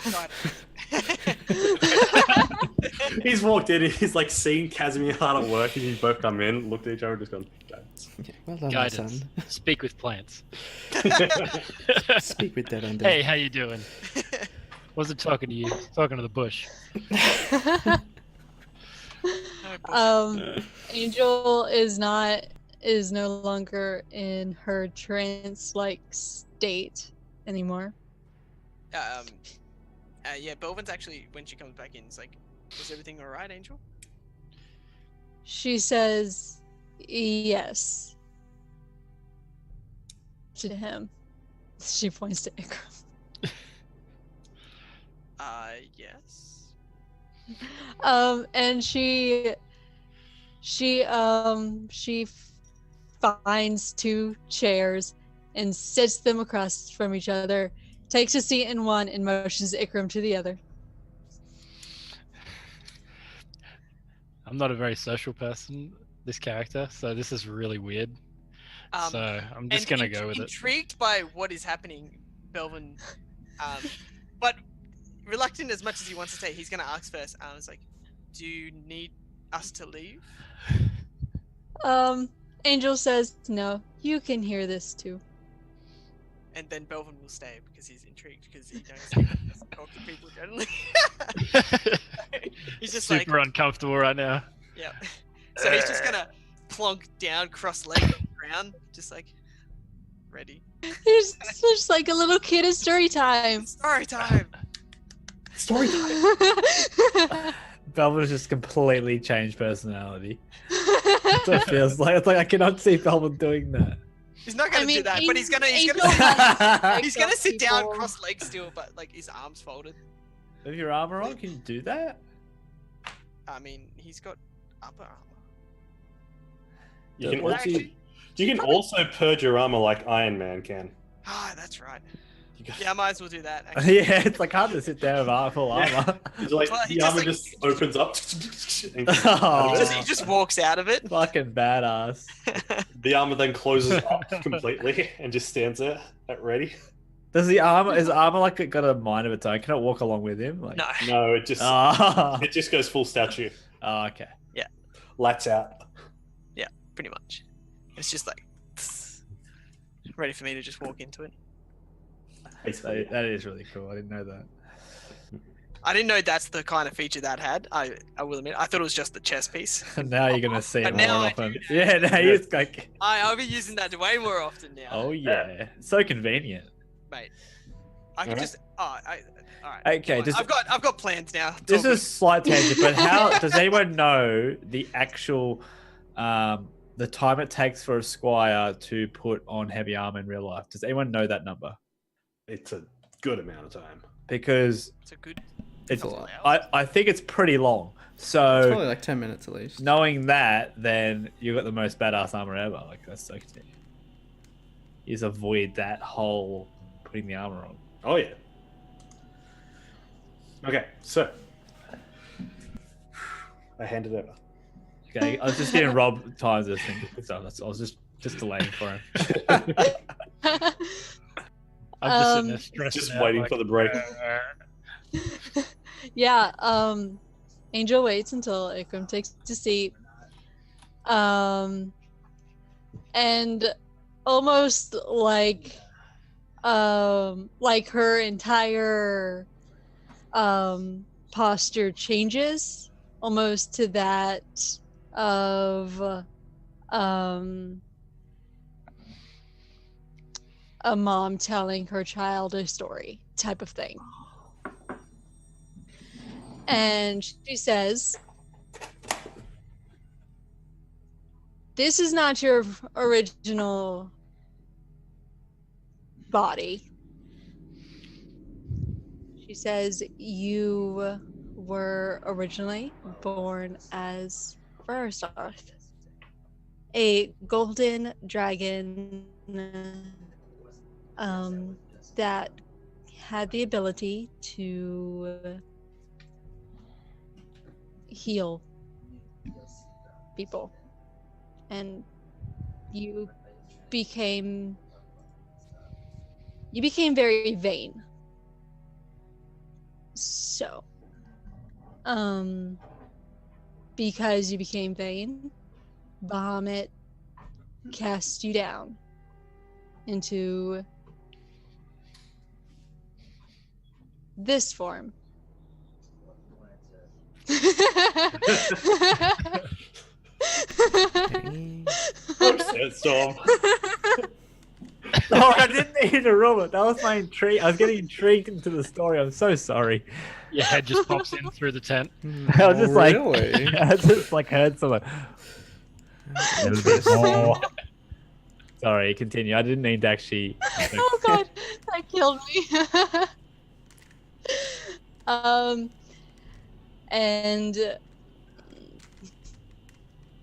He's walked in, he's like seen Casimir hard at work, and you both come in, looked at each other, and just gone, "Guys." Yeah, well done, my Guidance. son. Speak with plants. Speak with that undead. Hey, how you doing? Wasn't talking to you. Talking to the bush. Angel is no longer in her trance-like state anymore. Yeah, Belvin's actually, when she comes back in, it's like, is everything alright, Angel? She says yes to him. She points to Ikram. Yes. And she finds 2 chairs and sits them across from each other, takes a seat in one, and motions Ikram to the other. I'm not a very social person, this character, so this is really weird. So I'm just gonna go with it. Intrigued by what is happening, Belvin, but reluctant as much as he wants to say, he's gonna ask first. It's like, do you need us to leave? Angel says, no, you can hear this too. And then Belvin will stay because he's intrigued because he knows he doesn't talk to people generally. He's just super like, uncomfortable right now. yeah. So he's just gonna plonk down, cross-legged on the ground, just like ready. He's just like a little kid at story time. Story time. Story time. Belvin's just completely changed personality. That's what it feels like. It's like I cannot see Belvin doing that. He's not gonna do that, but he's gonna Angel has he's gonna sit down, people. cross-legged still, but like his arms folded. With your armor on, can you do that? I mean, he's got upper armor. You can Well, also, you can also purge your armor like Iron Man can. Ah, that's right. You go- Yeah, I might as well do that. Actually. Yeah, it's like hard to sit there with full armor. It's like Well, he the just, armor like- just opens up. And Oh. He just walks out of it. Fucking badass. the armor then closes up completely and just stands there at ready. Does the armor is the armor like it got a mind of its own? Can it walk along with him? Like, No. No, it just Oh. it just goes full statue. Oh, okay. Lights out. Pretty much. It's just like ready for me to just walk into it. Basically. That is really cool. I didn't know that. I didn't know that's the kind of feature that had. I will admit. I thought it was just the chess piece. And now you're gonna see it But more now I often. do. Yeah, now you're just like, I'll be using that way more often now. oh yeah, so convenient. Mate. I can Alright. just. All right. Okay, Come on. I've got plans now. It's This all is a slight tangent, but how does anyone know the actual the time it takes for a squire to put on heavy armor in real life? Does anyone know that number? It's a good amount of time. Because It's a good. it's a lot. I think it's pretty long. It's So probably like 10 minutes at least. knowing that, then you got the most badass armor ever. Like that's so convenient. You just avoid that whole putting the armor on. Oh yeah. Okay, so I hand it over. Okay, I was just getting Rob times this thing. So I was just delaying for him. I'm just sitting there Um, stressing Just out, waiting like, for the break. Yeah, Angel waits until Ikram takes a seat. And almost like her entire posture changes almost to that of a mom telling her child a story type of thing. And she says, "This is not your original body." She says, "You were originally born as Farstarth, a golden dragon that had the ability to heal people, and you became very vain. So because you became vain, Bahamut cast you down into this form." Storm. Oh, I didn't mean to rub it. That was my intrigue. I was getting intrigued into the story. I'm so sorry. Your head just pops in through the tent. I was just like, really? I just like heard someone. A little bit more. Sorry, continue. I didn't mean to actually. Oh god, that killed me. And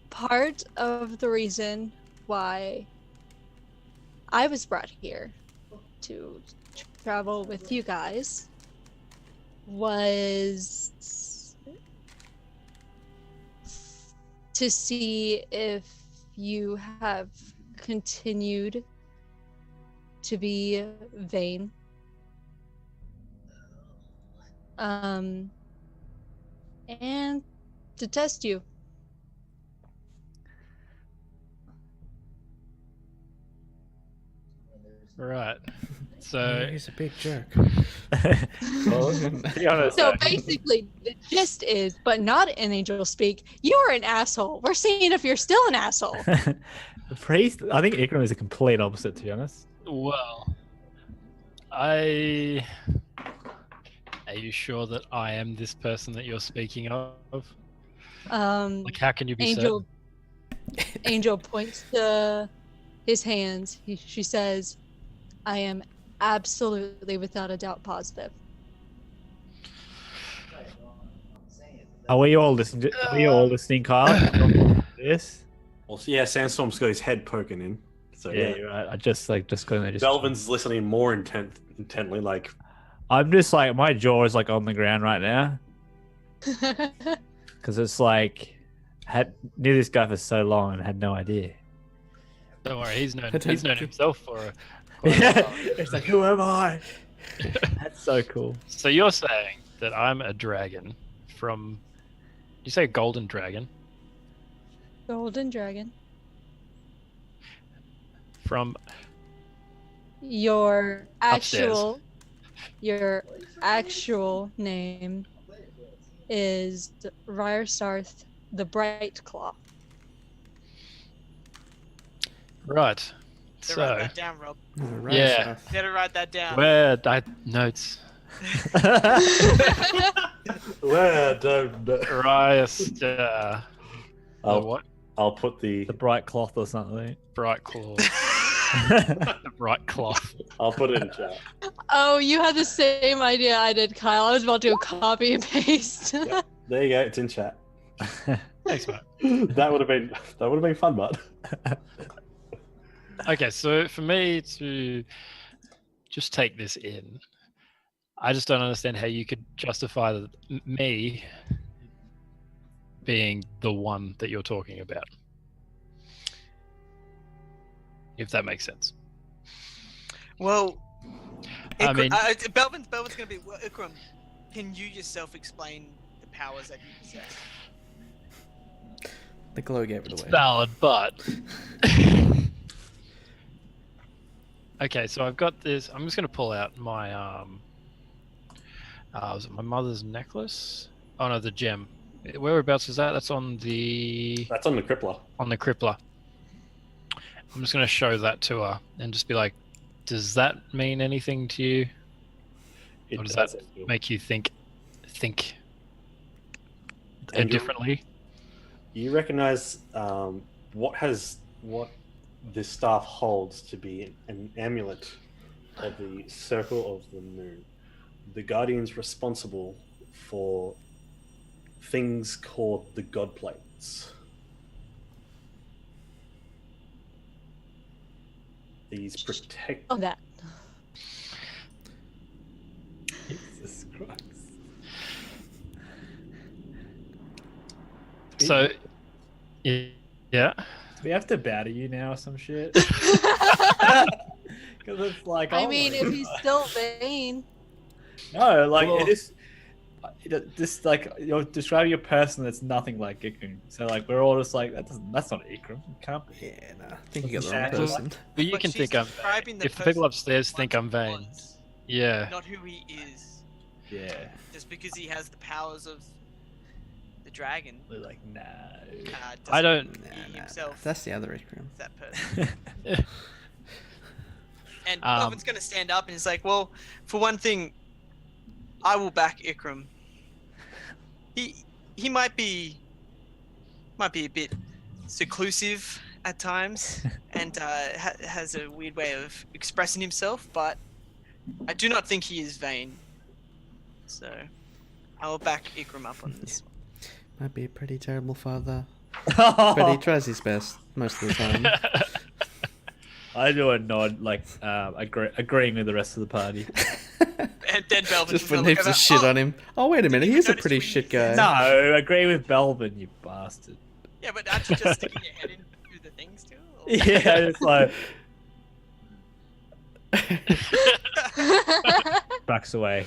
part of the reason why I was brought here to travel with you guys was to see if you have continued to be vain. And to test you. Right. So He's a big jerk. Well, to be honest, So basically, the gist is, but not in angel speak, you're an asshole. We're seeing if you're still an asshole. the priest. I think Ikram is a complete opposite. To be honest. well, are you sure that I am this person that you're speaking of? Like, how can you be Angel Angel points to his hands. She says, "I am absolutely without a doubt positive." Are we all listening? Are we all listening, Kyle? This. Well, yeah, Sandstorm's got his head poking in. So Yeah, you're right. I just going there. Just Delvin's listening more intently, like I'm just like my jaw is like on the ground right now because it's like knew this guy for so long and had no idea. Don't worry, he's known himself for a. Yeah, it's like who am I? That's so cool. So you're saying that I'm a dragon from? You say a golden dragon Golden dragon. from? Your Upstairs. actual name is Ryersarth the Bright Claw. Right. Better write So that down, Rob. Right, Yeah. so- Better write that down. where I notes well, don't. Ryerstar. I'll, What? I'll put the The bright cloth or something. Bright claw. The bright cloth. I'll put it in chat. Oh, you had the same idea I did, Kyle. I was about to go copy and paste. Yep. There you go. It's in chat. Thanks, mate. That would have been fun, bud. Okay, so for me to just take this in, I just don't understand how you could justify me being the one that you're talking about. If that makes sense. Well, I mean- Belvin's going to be. Well, Ikram, can you yourself explain the powers that you possess? The glow gave it It's away. valid, but okay. So I've got this. I'm just going to pull out my was it my mother's necklace? Oh no, the gem. Whereabouts is that? That's on the Crippler. crippler. I'm just going to show that to her and just be like, "Does that mean anything to you? It Or does does. that make you think And you're- differently?" You recognize what this staff holds to be an amulet of the Circle of the Moon. The Guardian's responsible for things called the God Plates. These protect. Oh, that. Jesus Christ. So, yeah. Do we have to bow to you now or some shit? Because it's like, I oh mean, my if he's God. still vain. No, like Well- it is. This like you're describing a person that's nothing like Ikram. So like we're all just like that's not Ikram. It can't be. Yeah, nah. I think you got the wrong Yeah. person. But you But can she's think I'm describing the if the people person upstairs he think once I'm vain. was, Yeah. Not who he is. Yeah. Just because he has the powers of the dragon. We're like no. I don't. He himself That's the other Ikram. is that person. And Um, Belvin's going to stand up and he's like, well, for one thing, I will back Ikram. He might be a bit seclusive at times and has a weird way of expressing himself, but I do not think he is vain. So I will back Ikram up on this. Might be a pretty terrible father, but he tries his best most of the time. I do a nod, like agreeing with the rest of the party. And then Belvin Just putting heaps of shit on him. Oh, wait a minute. you He's a notice pretty when shit you- guy. No, agree with Belvin, you bastard. Yeah, but aren't you just sticking your head in through the things too? Or- Yeah, it's like backs away.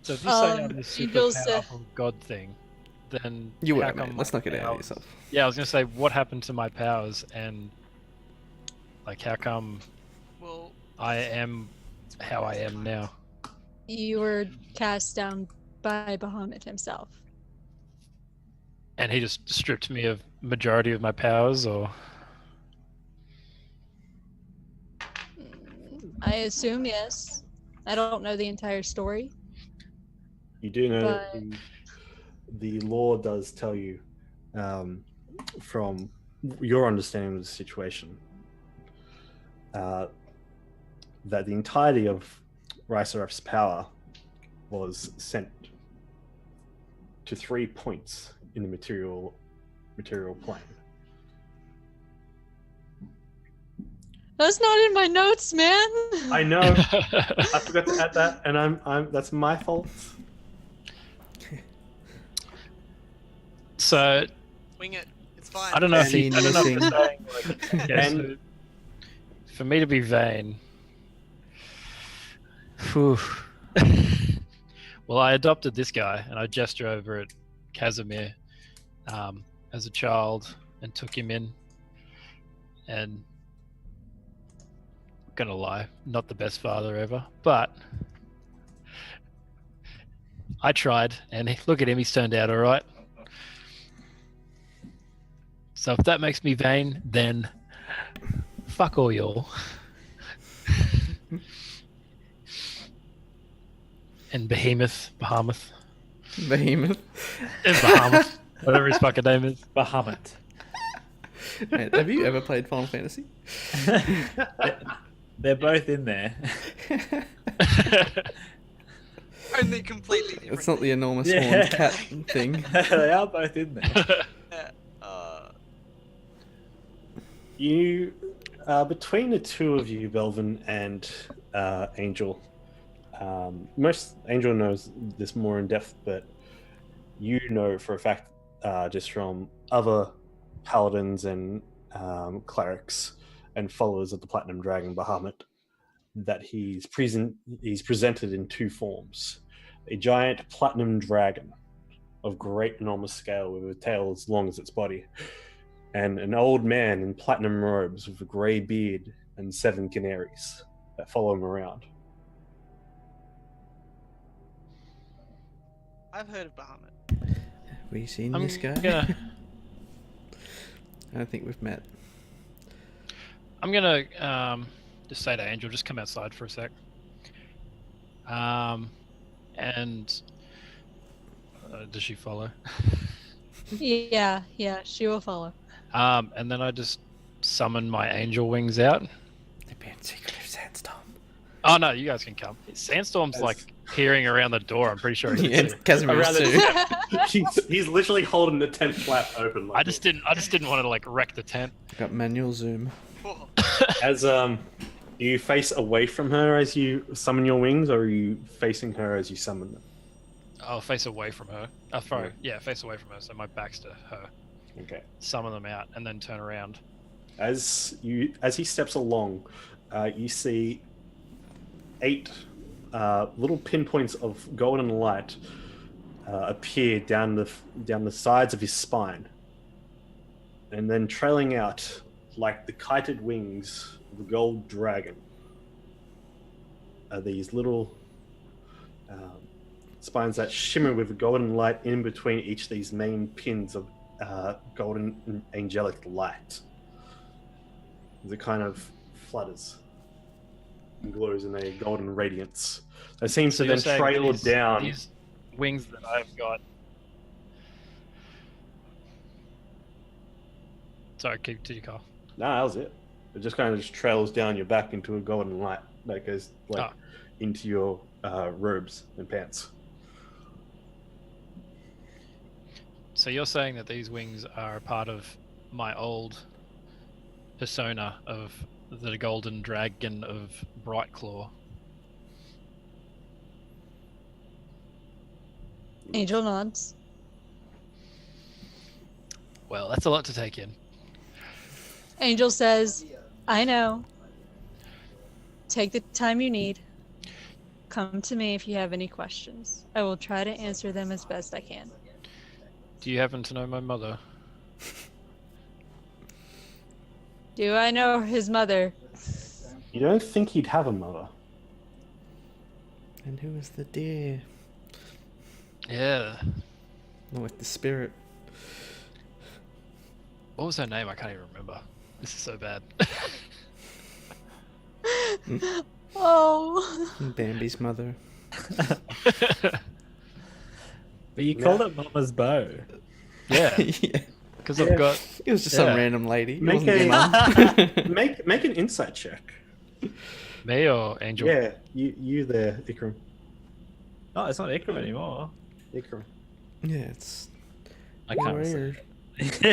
So if you say I'm the Angel super said- powerful god thing, then You how were, come mate. Let's my not get ahead of powers- yourself. Yeah, I was gonna say what happened to my powers and like how come Well, I am how I am now? You were cast down by Bahamut himself. And he just stripped me of majority of my powers, or I assume yes. I don't know the entire story. You do know But- the law does tell you, from your understanding of the situation, that the entirety of Rysaraf's power was sent to 3 points in the material plane. That's not in my notes, man. I know. I forgot to add that, and I'm that's my fault. So Wing it. It's fine. I don't know if Scene I don't know if missing. you're saying like, okay, And- so for me to be vain. Whew. Well, I adopted this guy, and I gesture over at Casimir as a child and took him in. And I'm gonna lie, not the best father ever, but I tried, and look at him, he's turned out all right. So if that makes me vain, then fuck all y'all. And Bahamut, Behemoth. and Bahamut, whatever his fucking name is. Bahamut. Mate, have you ever played Final Fantasy? They're both in there. Only completely different. It's not the enormous Yeah. horned cat thing. They are both in there. You, between the two of you, Belvin and Angel, most Angel knows this more in depth, but you know for a fact, just from other paladins and clerics and followers of the Platinum Dragon Bahamut, that he's presented in two forms: a giant platinum dragon of great enormous scale with a tail as long as its body, and an old man in platinum robes with a grey beard and 7 canaries that follow him around. I've heard of Bahamut. Have we seen this guy? Gonna, I don't think we've met. I'm gonna just say to Angel, just come outside for a sec. And does she follow? Yeah, she will follow. And then I just summon my angel wings out. The band secretive sandstorm. Oh no, you guys can come. Sandstorm's As- like peering around the door. I'm pretty sure. He Yeah, can see. Casimir Around too. the he's literally holding the tent flap open. Like I just didn't want to like wreck the tent. Got manual zoom. Oh, As you face away from her as you summon your wings, or are you facing her as you summon them? I'll face away from her. Face away from her. So my back's to her. Okay. Summon them out and then turn around. As he steps along, you see 8 little pinpoints of golden light appear down the sides of his spine, and then trailing out like the kited wings of a gold dragon are these little spines that shimmer with golden light in between each of these main pins of golden and angelic light. As it kind of flutters and glows in a golden radiance. It seems So to you're then saying trail these- down. These wings that I've got. Sorry, keep to your car. Nah, that was it. It just kind of just trails down your back into a golden light that goes like into your robes and pants. So you're saying that these wings are a part of my old persona of the golden dragon of Brightclaw. Angel nods. Well, that's a lot to take in. Angel says, I know. Take the time you need. Come to me if you have any questions. I will try to answer them as best I can. Do you happen to know my mother? Do I know his mother? You don't think he'd have a mother? And who is the deer? Yeah. Not like the spirit. What was her name? I can't even remember. This is so bad. Oh. Bambi's mother. But you called it Mama's bow. Yeah, Yeah. because I've got. It was just Yeah. some random lady. It Make wasn't your mum. make an insight check. Me or Angel? Yeah, you there, Ikram. Oh, it's not Ikram anymore. Ikram. Yeah, it's I can't say.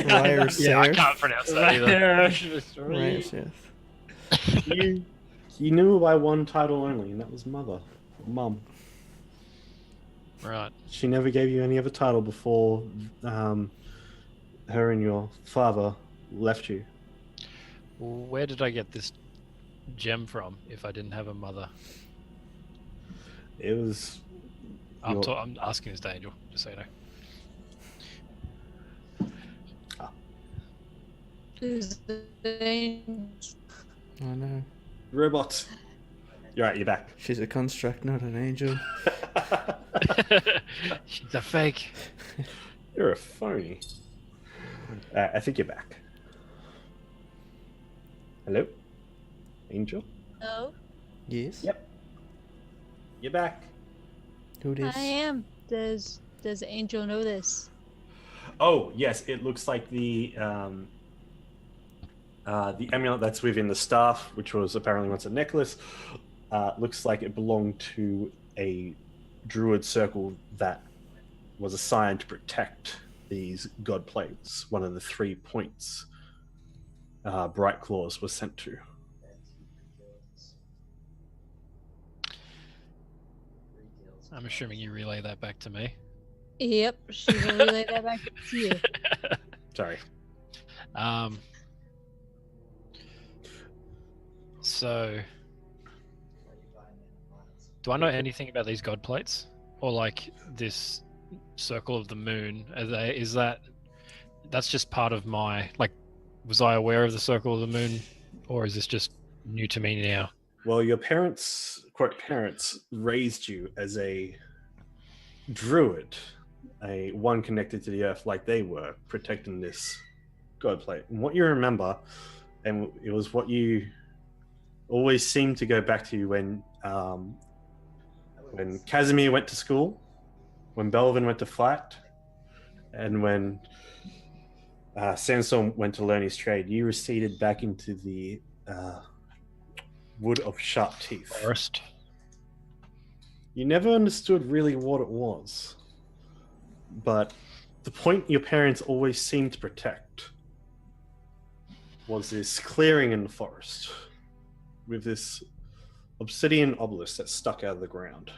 Liar, Yeah, I can't pronounce that either. Right, yes. You knew her by one title only, and that was Mother, Mum. Right. She never gave you any other title before her and your father left you. Well, where did I get this gem from if I didn't have a mother? It was. I'm your- asking this to Angel, just so you know. Is the angel- Oh no. Robot. You're right, you're back. She's a construct, not an angel. She's a fake. You're a phony. I think you're back. Hello? Angel? No, Yes. Yep. You're back. Who it is? I am. Does Angel know this? Oh, yes, it looks like the amulet that's within the staff, which was apparently once a necklace, looks like it belonged to a druid circle that was assigned to protect these god plates. One of the 3 points Bright Claws was sent to. I'm assuming you relay that back to me. Yep, she will relay that back to you. Sorry. So, do I know anything about these god plates, or like this circle of the moon? That's just part of my like? Was I aware of the circle of the moon, or is this just new to me now? Well, your parents, quote parents, raised you as a druid, a one connected to the earth like they were, protecting this god plate. And what you remember, and it was what you always seemed to go back to when Casimir went to school, when Belvin went to fight, and when Sandstorm went to learn his trade, you receded back into the wood of sharp teeth. Forest. You never understood really what it was, but the point your parents always seemed to protect was this clearing in the forest with this obsidian obelisk that stuck out of the ground.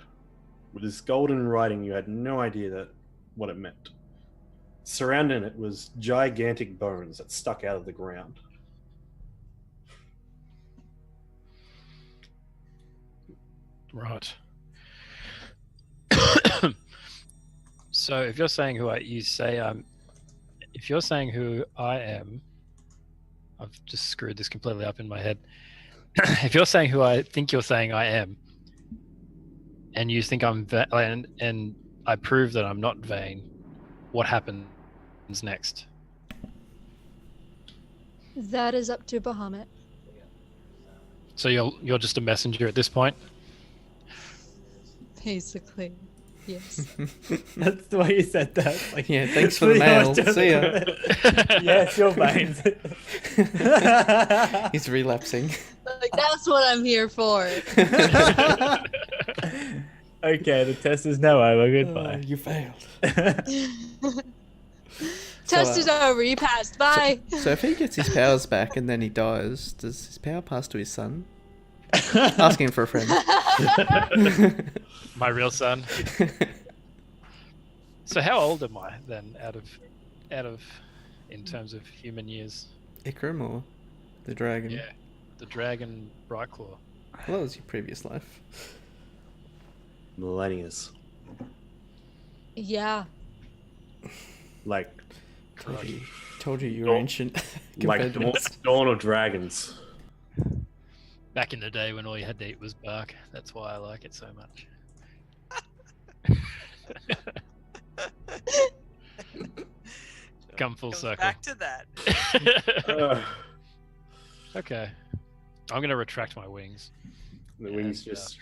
With this golden writing, you had no idea what it meant. Surrounding it was gigantic bones that stuck out of the ground. Right. So, if you're saying if you're saying who I am, I've just screwed this completely up in my head. If you're saying who I think you're saying I am, and you think I'm and I prove that I'm not vain, what happens next? That is up to Bahamut. So you're just a messenger at this point? Basically, yes. That's the way you said that. Like, Yeah, thanks for the mail. See ya. Yes, you're fine. He's relapsing. Like, that's what I'm here for. Okay, the test is now over. Goodbye. You failed. Test is over. You passed. Bye. So if he gets his powers back and then he dies, does his power pass to his son? Asking him for a friend. My real son. So how old am I then, out of in terms of human years? Ikram or the dragon? Yeah, the dragon Brightclaw. Well, that was your previous life. Millennials. Yeah. Like Told you were Dawn- ancient. like compared to Dawn, us. Dawn of Dragons. Back in the day when all you had to eat was bark. That's why I like it so much. Come full Comes circle. back to that. Okay. I'm gonna retract my wings. The wings And, just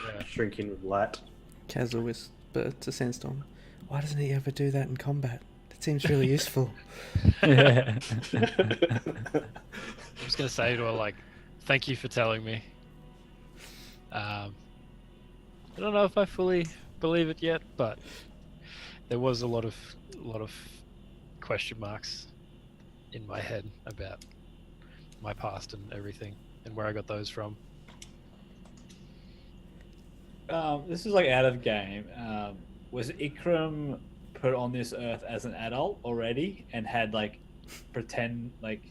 yeah. shrink in with light. Kazza whisper to Sandstorm, why doesn't he ever do that in combat? That seems really useful. I'm just gonna say to her like, "Thank you for telling me." I don't know if I fully believe it yet, but there was a lot of question marks in my head about my past and everything, and where I got those from. This is like out of game. Was Ikram put on this earth as an adult already and had like pretend like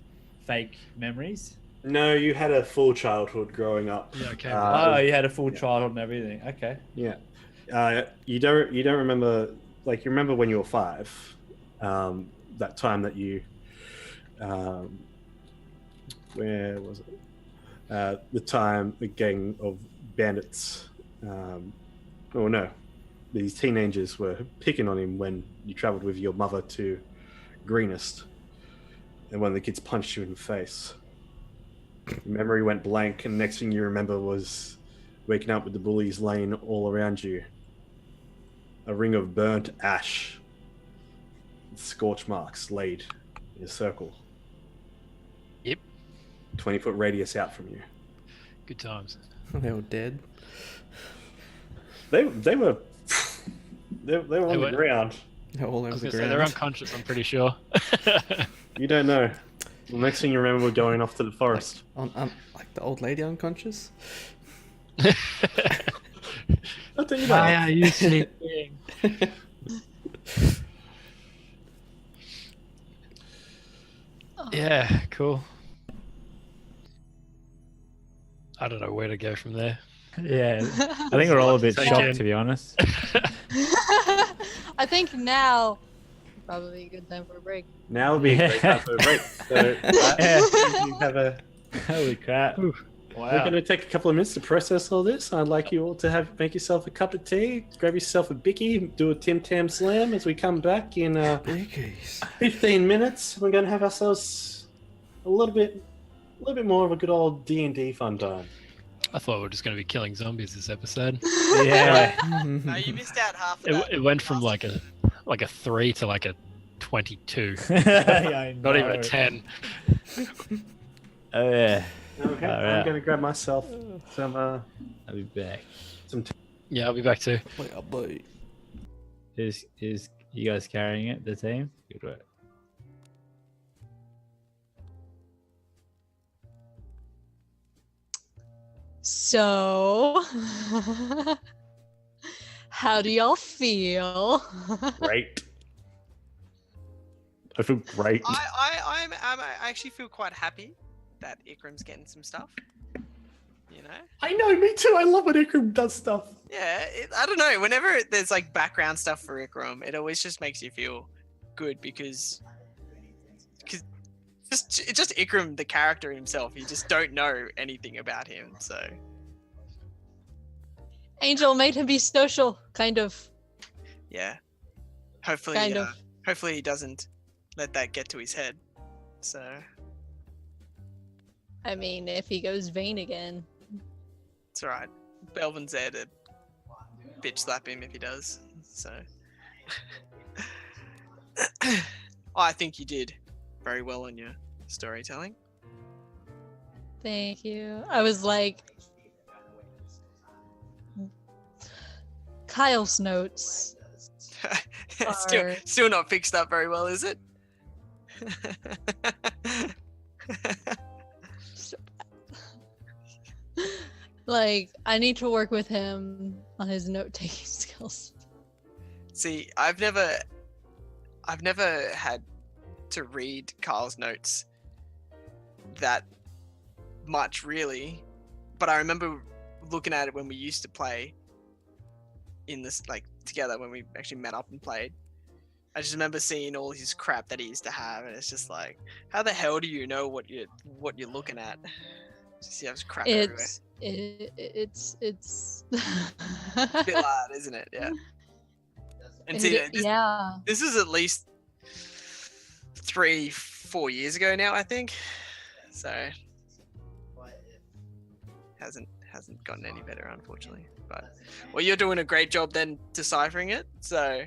fake memories? No, you had a full childhood growing up. Yeah, okay. Oh, you had a full childhood and everything. Okay. Yeah. You don't remember, like, you remember when you were 5, that time that you, where was it? The time the gang of bandits, oh no, these teenagers were picking on him when you traveled with your mother to Greenest, and one of the kids punched you in the face. Your memory went blank, and the next thing you remember was waking up with the bullies laying all around you. A ring of burnt ash, scorch marks laid in a circle. Yep. 20-foot radius out from you. Good times. They're all dead. They were on the ground. They're all I over was the gonna say ground. they're unconscious. I'm pretty sure. You don't know. The next thing you remember, we're going off to the forest. Like the old lady unconscious. I'll tell you Why that. are you sleeping? Yeah, cool. I don't know where to go from there. Yeah, I think we're all a bit Take shocked, in. to be honest. I think now probably a good time for a break. Now would be a great time for a break. So, you have a. Holy crap! We're Wow. going to take a couple of minutes to process all this. I'd like you all to make yourself a cup of tea, grab yourself a bicky, do a Tim Tam Slam as we come back in Biggies. 15 minutes. We're going to have ourselves a little bit more of a good old D&D fun time. I thought we were just going to be killing zombies this episode. Yeah. No, you missed out half of that. It went from like a 3 to like a 22. Yeah, I Not even know. a 10. Oh yeah. Okay, All I'm right. going to grab myself some I'll be back. Yeah, I'll be back too. Boy. Is you guys carrying it? The team? Good work. So, how do y'all feel? great. I feel great. I actually feel quite happy that Ikram's getting some stuff. You know? I know, me too. I love when Ikram does stuff. Yeah, I don't know. Whenever there's like background stuff for Ikram, it always just makes you feel good because just Ikram, the character himself, you just don't know anything about him. So Angel made him be social, kind of. yeah, hopefully, Kind of. hopefully he doesn't let that get to his head. So I mean, if he goes vain again. it's all right. Belvin's there to bitch slap him if he does. So I think you did very well on your storytelling. Thank you. I was like, Kyle's notes. Still not fixed up very well, is it? So bad. Like, I need to work with him on his note-taking skills. See, I've never had to read Kyle's notes that much, really. But I remember looking at it when we used to play in this, like, together when we actually met up and played. I just remember seeing all his crap that he used to have, and it's just like, how the hell do you know what you're looking at? Just he has crap everywhere. It's It's a bit hard, isn't it? Yeah. And see, yeah. this is at least 3-4 years ago now, I think. So hasn't gotten any better, unfortunately. But well, you're doing a great job then deciphering it. So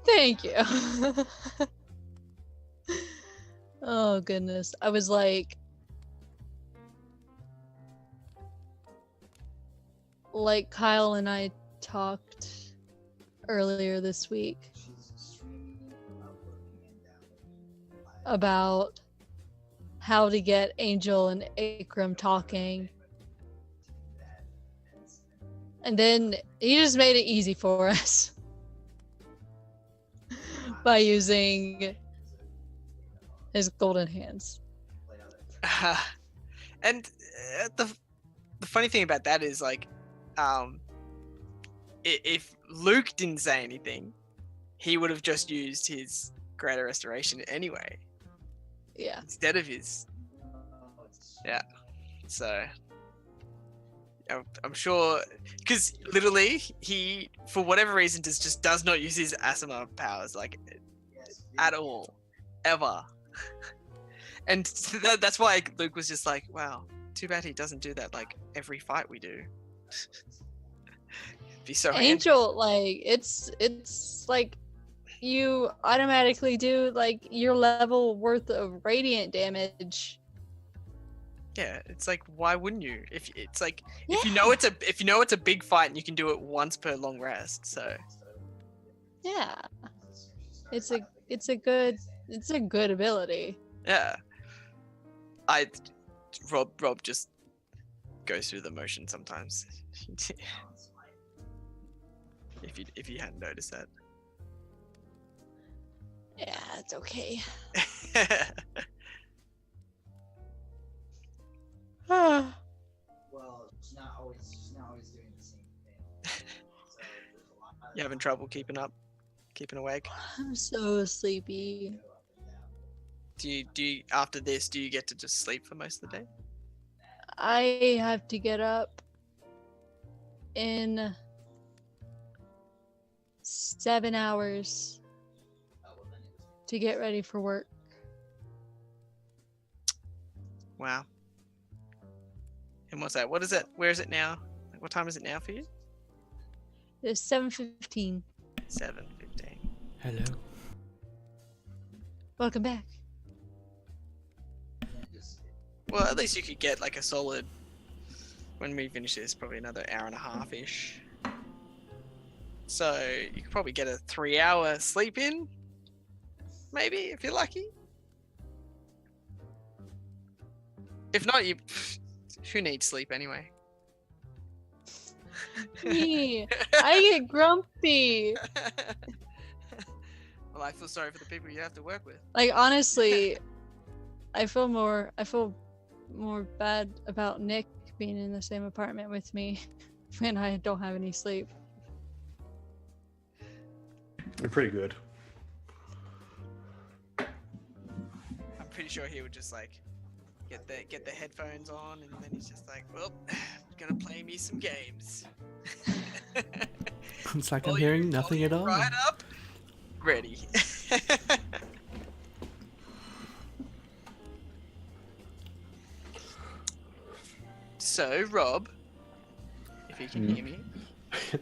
Thank you. Oh goodness. I was like Kyle and I talked earlier this week about how to get Angel and Ikram talking. And then he just made it easy for us by using his golden hands. And the funny thing about that is, like, if Luke didn't say anything, he would have just used his greater restoration anyway. Yeah. Instead of his. Yeah. So I'm sure, because literally he, for whatever reason, just does not use his Asima powers, like, at all, ever. And that's why Luke was just like, wow, too bad he doesn't do that like every fight we do. Be so Angel, like, it's like you automatically do like your level worth of radiant damage. Yeah, it's like, why wouldn't you? If it's like, if you know it's a big fight and you can do it once per long rest, so Yeah, it's a good ability. yeah. Rob just goes through the motion sometimes. if you hadn't noticed that. Yeah, it's okay. Well, she's not always doing the same thing. So there's a lot of You having trouble keeping awake? I'm so sleepy. Do you after this, do you get to just sleep for most of the day? I have to get up in 7 hours to get ready for work. Wow. And what's that? What is it? Where is it now? Like, what time is it now for you? It's 7:15. 7:15. Hello. Welcome back. Well, at least you could get like a solid, when we finish this, probably another hour and a half-ish. So you could probably get a 3-hour sleep in, maybe, if you're lucky. If not, who needs sleep anyway? Me, I get grumpy. Well, I feel sorry for the people you have to work with. Like, honestly, I feel more bad about Nick being in the same apartment with me when I don't have any sleep. You're pretty good. I'm pretty sure he would just like get the headphones on, and then he's just like, well, I'm gonna play me some games. It's like I'm hearing nothing at all. Right up, ready. So, Rob, if you can hear me.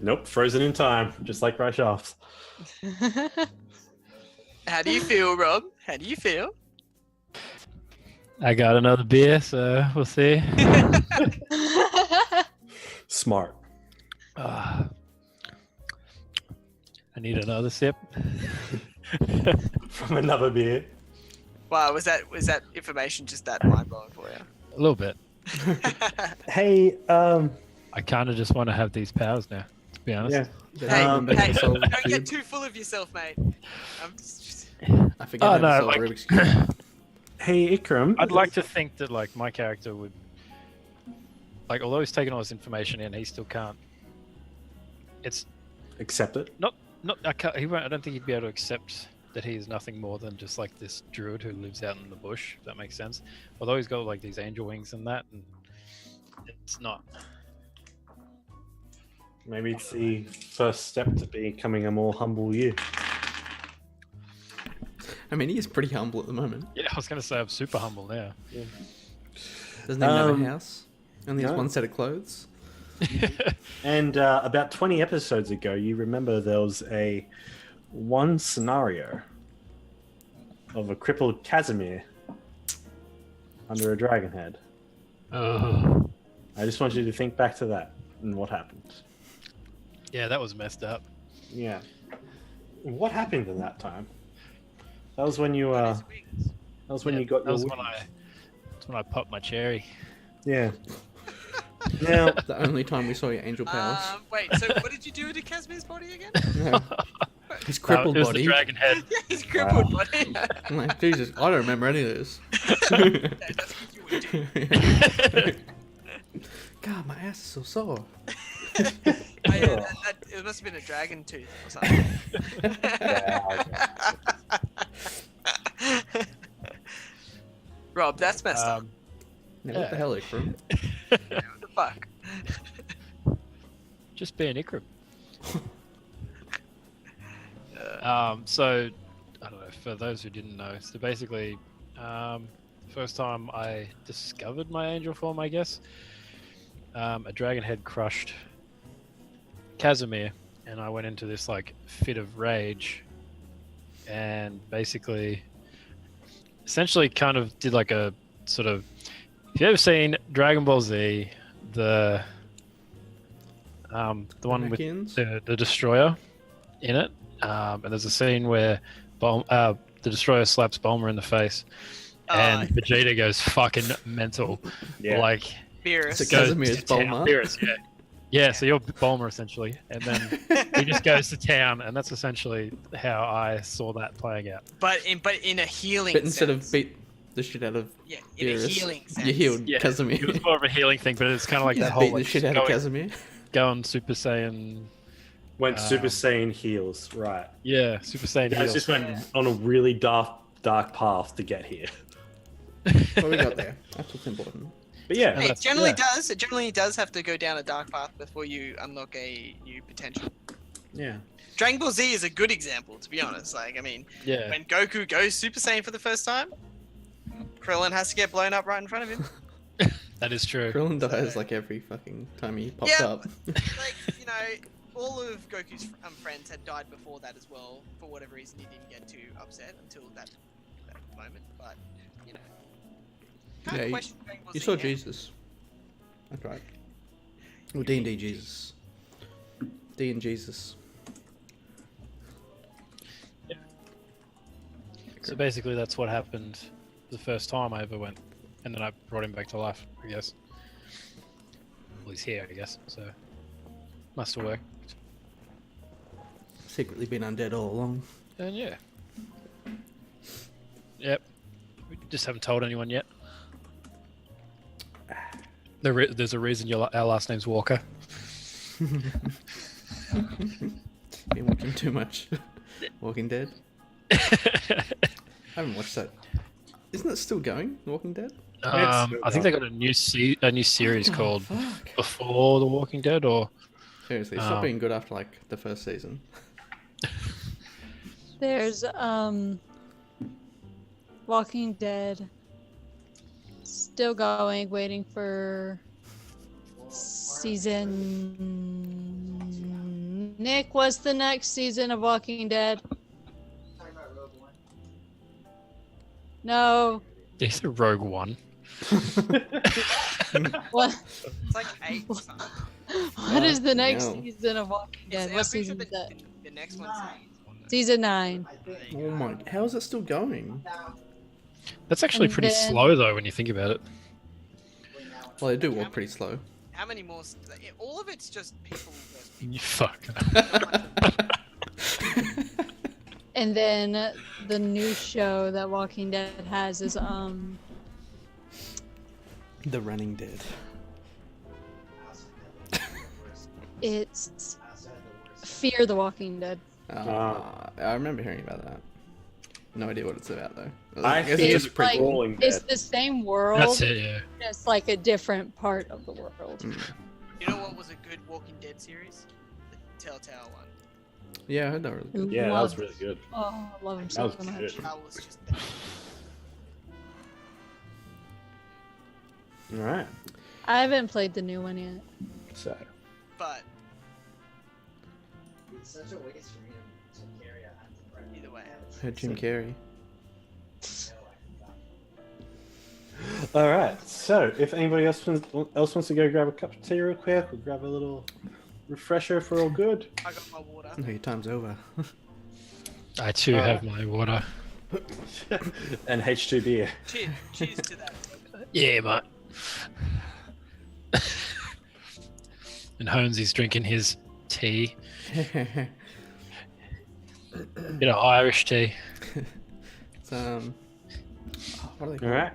Nope, frozen in time, just like Ryshoff's. How do you feel, Rob? How do you feel? I got another beer, so we'll see. Smart. I need another sip. From another beer. Wow, was that information just that mind blowing for you? A little bit. Hey, I kind of just want to have these powers now, to be honest. yeah. Hey, Solve don't cube. get too full of yourself, mate. I'm just... I forget how to no, solve like- Rubik's Cube. Hey, Ikram. I'd like to think that like my character would, like, although he's taken all this information in, he still can't. It's accept it. not. I can't. He won't. I don't think he'd be able to accept that he is nothing more than just like this druid who lives out in the bush. If that makes sense. Although he's got like these angel wings and that, and it's not. Maybe it's the first step to becoming a more humble you. I mean, he is pretty humble at the moment. Yeah, I was gonna say I'm super humble now. Doesn't even have a Um, house. Only has no. one set of clothes. And about 20 episodes ago, you remember there was one scenario of a crippled Casimir under a dragon head. Oh. I just want you to think back to that and what happened. Yeah, that was messed up. Yeah. What happened in that time? That was when you His wings. that was when Yeah, you got that your was wings. when I That's when I popped my cherry. Yeah. Now, The only time we saw your angel powers. Wait, so what did you do to Casimir's body again? No, his crippled it was body. the dragon head. Yeah, his crippled body. I'm like, Jesus, I don't remember any of this. Yeah, that's what you would do. God, my ass is so sore. It must have been a dragon tooth or something. Rob, that's messed up. Now, what the hell, Ikram? What the fuck? Just being Ikram. So, I don't know, for those who didn't know, so basically, first time I discovered my angel form, I guess, a dragon head crushed Casimir, and I went into this, like, fit of rage, and basically, essentially kind of did, like, a sort of, if you've ever seen Dragon Ball Z, the one with the Destroyer in it, and there's a scene where the Destroyer slaps Bulma in the face, and Vegeta goes fucking mental. Yeah. Like, Beerus. So Casimir's Bulma. Beerus, yeah. Yeah, so you're Bulma essentially, and then he just goes to town, and that's essentially how I saw that playing out. But in a healing But instead sense. of beat the shit out of Yeah, in a Beerus, healing sense. you healed Yeah, Casimir. it was more of a healing thing, but it's kind of like He's that whole beating the like, shit out of Casimir. going Super Saiyan. went Super Saiyan heals, right? Yeah, Super Saiyan. Guys heals. just went on a really dark path to get here. But we got there. That's what's important. But yeah, It that's- generally yeah. does. It generally does have to go down a dark path before you unlock a new potential. yeah. Dragon Ball Z is a good example, to be honest. Like, I mean, Yeah, when Goku goes Super Saiyan for the first time, Krillin has to get blown up right in front of him. that is true. Krillin dies like every fucking time he pops Yeah. up. Like, you know, all of Goku's friends had died before that as well. For whatever reason, he didn't get too upset until that moment. But, you know, can't Yeah, you- question Dragon Ball You Z saw now. Jesus. That's right. Or D&D Jesus. D and Jesus. So basically, that's what happened the first time I ever went, and then I brought him back to life, I guess. Well, he's here, I guess. So must have worked. Secretly been undead all along. And yeah. Yep. We just haven't told anyone yet. There's a reason our last name's Walker. Been watching too much Walking Dead. I haven't watched that. Isn't it still going, The Walking Dead? I think they got a new series called Fuck. Before the Walking Dead, or Seriously, stop being good after like the first season. There's Walking Dead still going, waiting for season. Nick, what's the next season of Walking Dead? Talking about Rogue One. No. is it Rogue One? What? It's like 8 or something. What is the next No. season of Walking Dead? I'm What pretty sure season is that? the next one's Season 9. I think. Oh my! How is it still going? Now, That's actually And pretty then- slow, though, when you think about it. now Well, they do walk pretty slow. How many more? All of it's just people versus people. You fuck. And then the new show that Walking Dead has is The Running Dead. it's outside the worst. Fear the Walking Dead. I remember hearing about that. No idea what it's about though. I guess fear it's the just pretty. Walking It's Dead. the same world, That's it, yeah. just like a different part of the world. You know what was a good Walking Dead series? The Telltale one. Yeah, I heard that really good. Yeah, that was Love- really good. Oh, I love him That so was much. good. That was just. All right. I haven't played the new one yet. So But It's such a waste for me to carry a hunting rifle. either way. Heard Jim Carrey. all right. So if anybody else wants to go grab a cup of tea real quick, we'll grab a little refresher if we're all good. I got my water. No, your time's over. I too have my water. And H2 beer. Cheers to that. Yeah, mate. And Holmesy's drinking his tea. Bit of Irish tea. It's, what are they All called? right.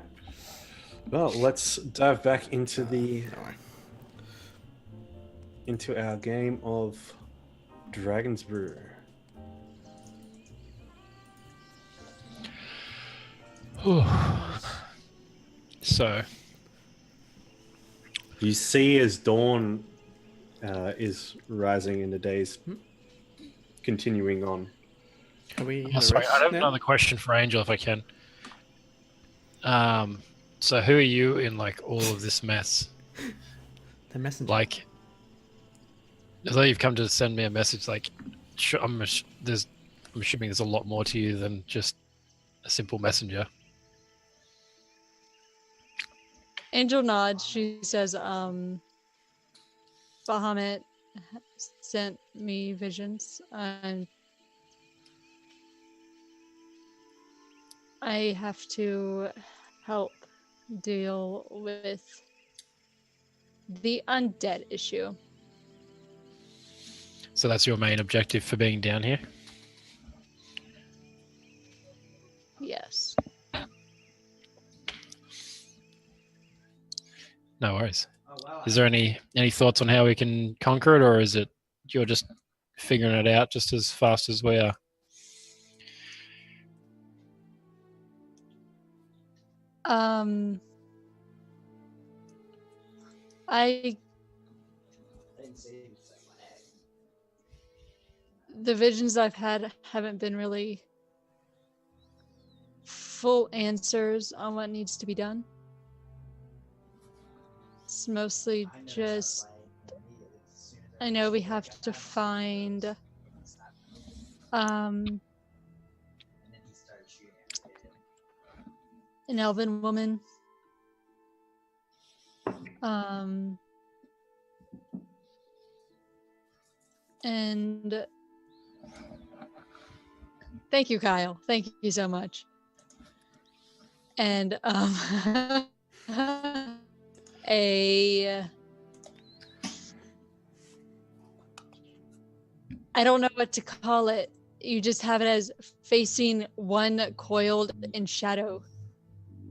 Well, let's dive back into No. our game of Dragon's Brew. So, You see, as dawn is rising and the days continuing on. Are we? oh, sorry, I have now? another question for Angel if I can. So who are you in like all of this mess? The messenger. Like, I thought you've come to send me a message. Like, I'm assuming there's a lot more to you than just a simple messenger. Angel nods. She says, Bahamut sent me visions. And I have to help deal with the undead issue. So that's your main objective for being down here. Yes. No worries. Oh, wow. Is there any thoughts on how we can conquer it, or is it you're just figuring it out just as fast as we are? I didn't say it was like my egg. the visions I've had haven't been really full answers on what needs to be done. It's mostly I noticed just that play immediately as soon as I know we have to find and then he started shooting at me. an elven woman. And thank you, Kyle. Thank you so much. And I don't know what to call it. You just have it as facing one coiled in shadow.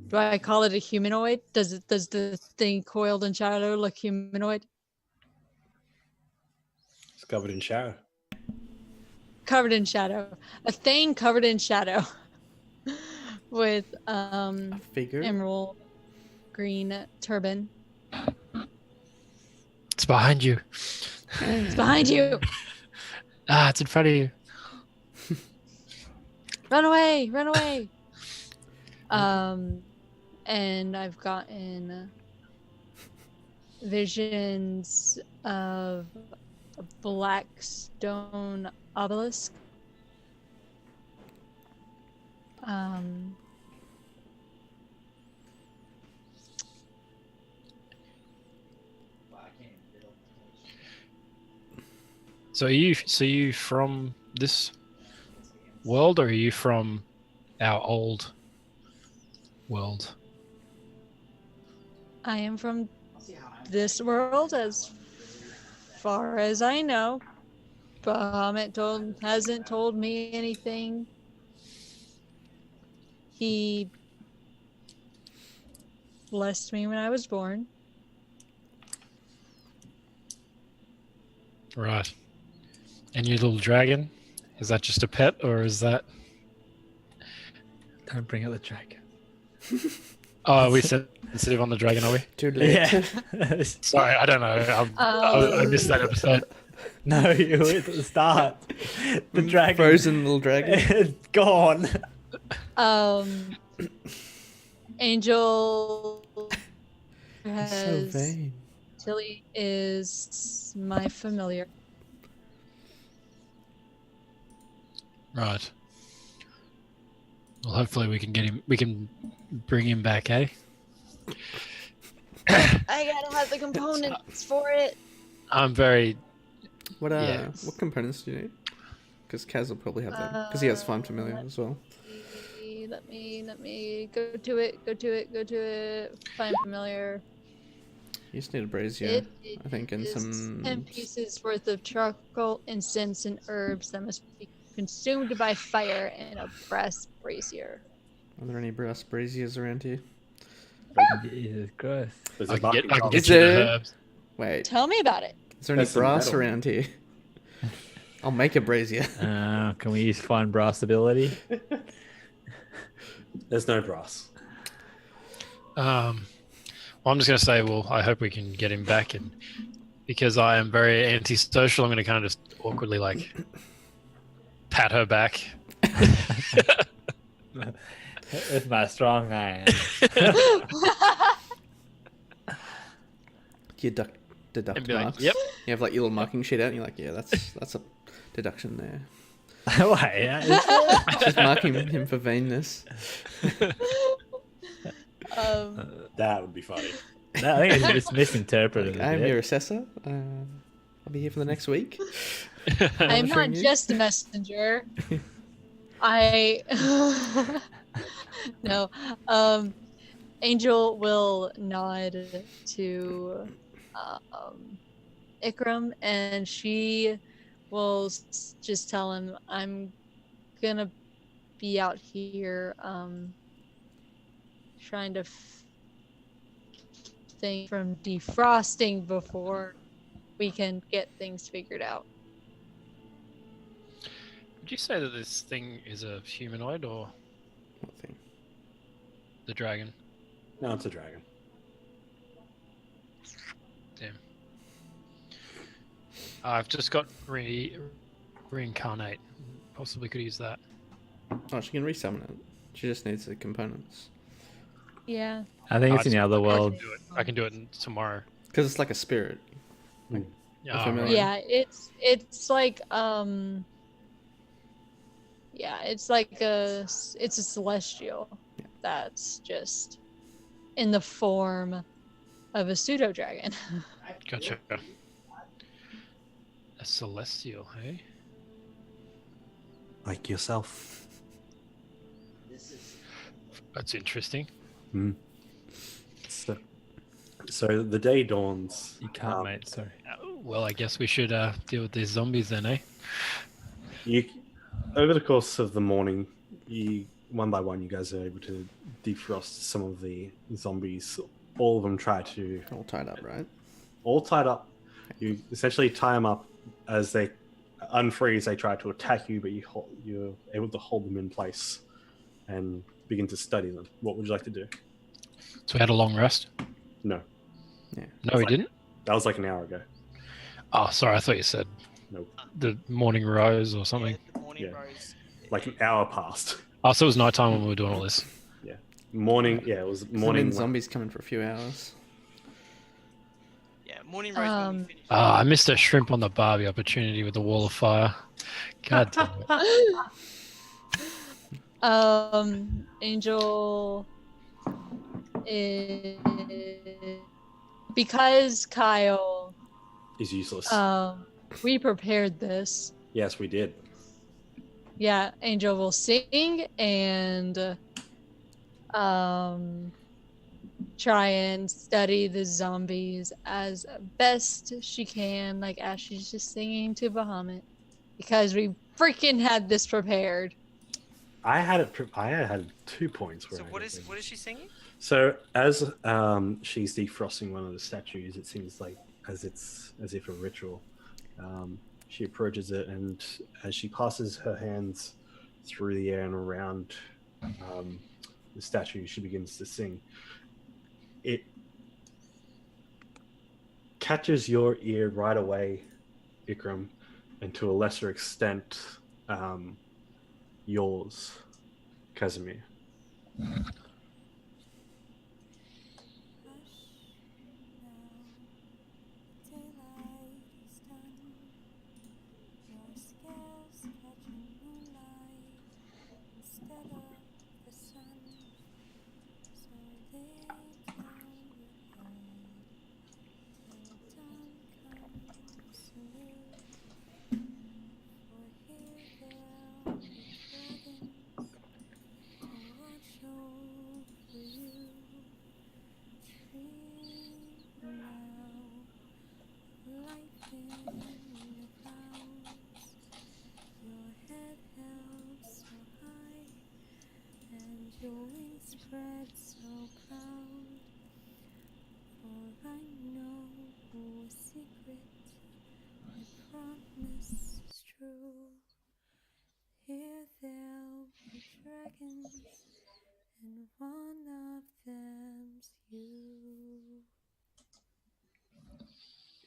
Do I call it a humanoid? Does the thing coiled in shadow look humanoid? It's covered in shadow. Covered in shadow. A thing covered in shadow. With Figure. emerald green turban. It's behind you. It's behind you. It's in front of you. Run away, run away. And I've gotten visions of a black stone obelisk. Wow, I can't even build. So are you from this world, or are you from our old world? I am from I'll see how I'm this world as far as I know. Bahamut hasn't told me anything. He blessed me when I was born. Right. And your little dragon, is that just a pet, or is that? Don't bring out the dragon. Oh, we sensitive on the dragon, are we? Too late. Yeah. Sorry, I don't know. I missed that episode. No, you were at the start. The dragon. Frozen little dragon. It's gone. Angel So has vain. Tilly is my familiar. Right. Well, hopefully we can get him. We can bring him back, eh? I gotta have the components for it. I'm very. What Yeah. what components do you need? Because Kaz will probably have them. Because he has Farm Familiar as well. Let me go to it. Find familiar. You just need a brazier, It I think, and is some. 10 pieces worth of charcoal, incense, and herbs that must be consumed by fire in a brass brazier. Are there any brass braziers around here? Jesus Christ. There's I a can get, bucket I can of- get Is you the there- herbs. Wait, Tell me about it. is there any There's some brass metal. around here? I'll make a brazier. Can we use fine brass ability? There's no brass. Well, I'm just going to say, well, I hope we can get him back. And because I am very antisocial, I'm going to kind of just awkwardly, like, pat her back. With my strong hand. You deduct And be like, marks. yep. You have like your little marking sheet out, and you're like, yeah, that's a deduction there. Wait, yeah, Just marking him for vainness. That would be funny. no, I think it's misinterpreted. Like, a I'm bit. your assessor. I'll be here for the next week. I'm not Monitoring you. just a messenger. No. Angel will nod to Ikram, and she will just tell him, I'm gonna be out here trying to think from defrosting before we can get things figured out. Would you say that this thing is a humanoid or What thing? the dragon? No, it's a dragon. Damn. I've just got reincarnate. Possibly could use that. Oh, she can resummon it. She just needs the components. Yeah. I think Oh, it's in the other world. I can do it tomorrow. Because it's like a spirit. Yeah, familiar. Yeah, it's like yeah, it's a celestial that's just in the form of a pseudo dragon. Gotcha. A celestial, hey? Like yourself. That's interesting. So the day dawns. You can't, mate. Sorry. Well, I guess we should deal with these zombies then, eh? You, over the course of the morning, one by one, you guys are able to defrost some of the zombies. All of them try to, All tied up, right? all tied up. You essentially tie them up as they unfreeze. They try to attack you, but you're able to hold them in place and begin to study them. What would you like to do? So we had a long rest? No, No, we didn't? that was like an hour ago. Oh, sorry, I thought you said Nope. the morning rose or something. Yeah, the morning Yeah. rose. Like an hour passed. Oh, so it was nighttime when we were doing all this. Morning, yeah, it was Morning morning. zombies coming for a few hours. Yeah, morning rose when we finished. Oh, I missed a shrimp on the barbie opportunity with the wall of fire. God damn it. Angel is because Kyle Is useless. we prepared this. Yes, we did. Yeah, Angel will sing and try and study the zombies as best she can, like as she's just singing to Bahamut, because we freaking had this prepared. I had 2 points. So what is she singing? So as she's defrosting one of the statues, it seems like as if a ritual. She approaches it, and as she passes her hands through the air and around the statue, she begins to sing. It catches your ear right away, Ikram, and to a lesser extent, yours, Casimir.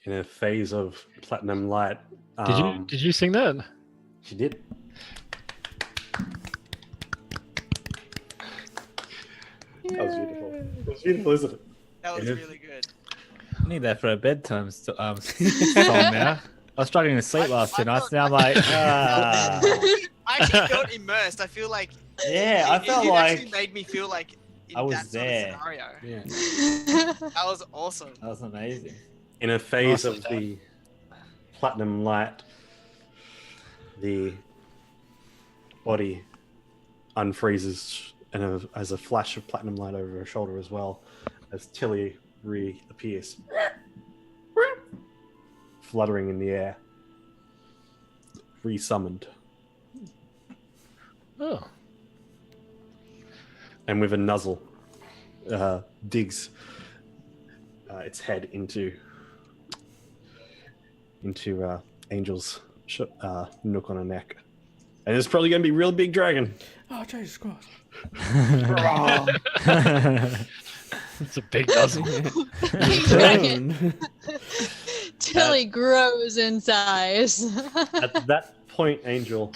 in a phase of platinum light. Did you sing that? She did. That was beautiful. It was beautiful, isn't it? That was Yeah. really good. I need that for a bedtime song now. I was struggling to sleep last two nights. Now I'm like, I actually felt immersed. I feel like Yeah, I felt it like actually made me feel like in I was that there. sort of scenario. yeah. That was awesome. that was amazing. In a phase Nicely of done. the platinum light, the body unfreezes and as a flash of platinum light over her shoulder as well, as Tilly reappears, fluttering in the air, resummoned, Oh. and with a nuzzle, digs its head into Angel's nook on her neck, and it's probably going to be a real big dragon. Oh, Jesus Christ. It's a big nuzzle. Drone. Tilly grows in size. At that point, Angel.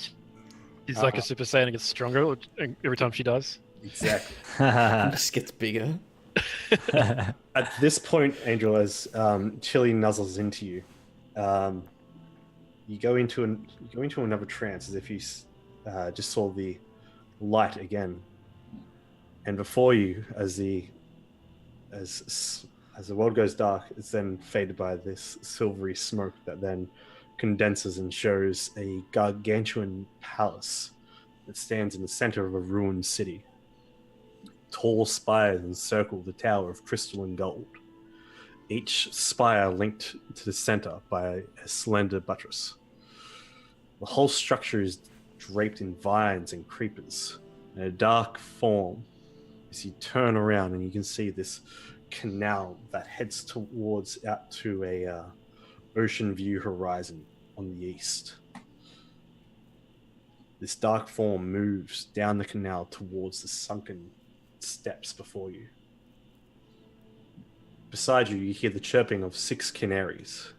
He's like a Super Saiyan and gets stronger every time she dies. Exactly. Just gets bigger. At this point, Angel, as Chili nuzzles into you, you go into another trance, as if you just saw the light again, and before you, as the world goes dark, it's then faded by this silvery smoke that then condenses and shows a gargantuan palace that stands in the center of a ruined city. Tall spires encircle the tower of crystal and gold, each spire linked to the center by a slender buttress. The whole structure is draped in vines and creepers, and a dark form as you turn around and you can see this canal that heads towards out to a ocean view horizon on the east. This dark form moves down the canal towards the sunken steps before you. Beside you, you hear the chirping of 6 canaries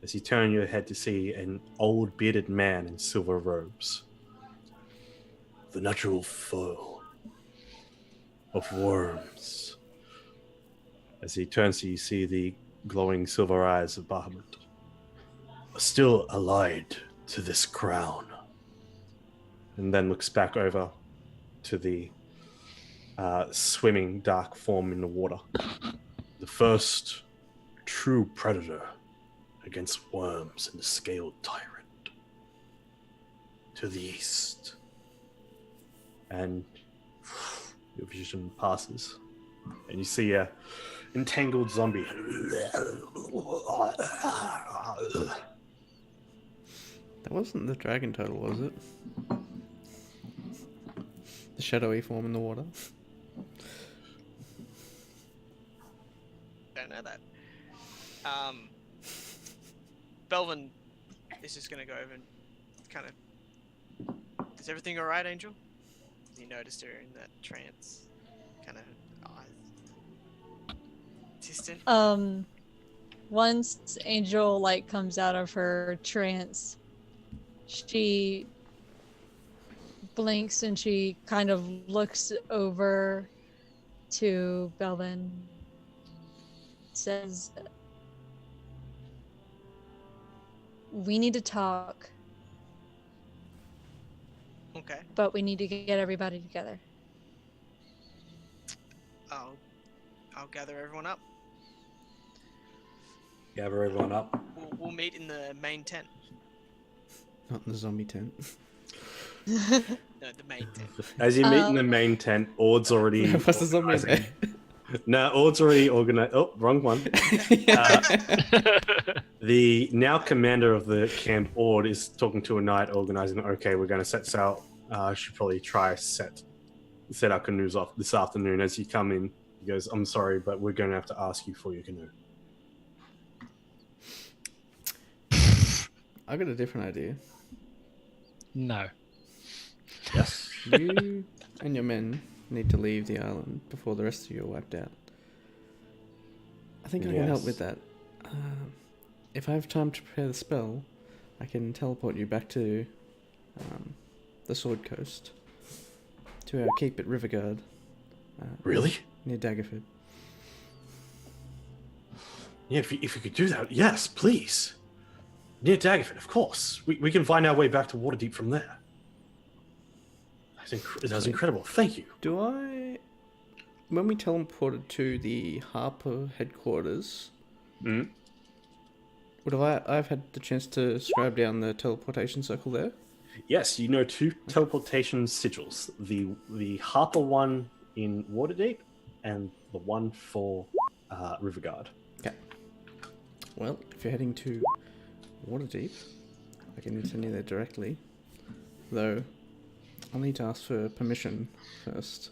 as you turn your head to see an old bearded man in silver robes. The natural foe of worms. As he turns to you, see the glowing silver eyes of Bahamut. Are still allied to this crown. And then looks back over to the swimming dark form in the water. The first true predator against worms and the scaled tyrant. To the east. And your vision passes. And you see a entangled zombie. That wasn't the dragon turtle, was it? The shadowy form in the water. Don't know that. Belvin is just gonna go over and kind of. Is everything alright, Angel? You noticed her in that trance, kind of eyes distant. Once Angel like comes out of her trance, she blinks and she kind of looks over to Belvin. Says, "We need to talk, Okay. but we need to get everybody together." I'll gather everyone up. Gather everyone up. We'll meet in the main tent. Not in the zombie tent. No, the main tent. As you meet in the main tent, Ord's already. What's the zombie there? No, Ord's already organized. Oh, wrong one. The now commander of the camp, Ord, is talking to a knight, organizing. Okay, we're going to set sail. Should probably try set our canoes off this afternoon. As you come in, he goes, "I'm sorry, but we're going to have to ask you for your canoe." I got a different idea. No. Yes. You and your men need to leave the island before the rest of you are wiped out. I think I can help Yes. with that. if I have time to prepare the spell, I can teleport you back to the Sword Coast, to our keep at Riverguard. Really? Near Daggerford. Yeah, if you could do that, yes, please. Near Daggerford, of course. We can find our way back to Waterdeep from there. That's incredible. Thank you. When we teleported to the Harper headquarters, I've had the chance to scribe down the teleportation circle there? Yes, you know 2 teleportation sigils. The Harper one in Waterdeep and the one for Riverguard. Okay. Well, if you're heading to Waterdeep, I can send you there directly. Though, I'll need to ask for permission first.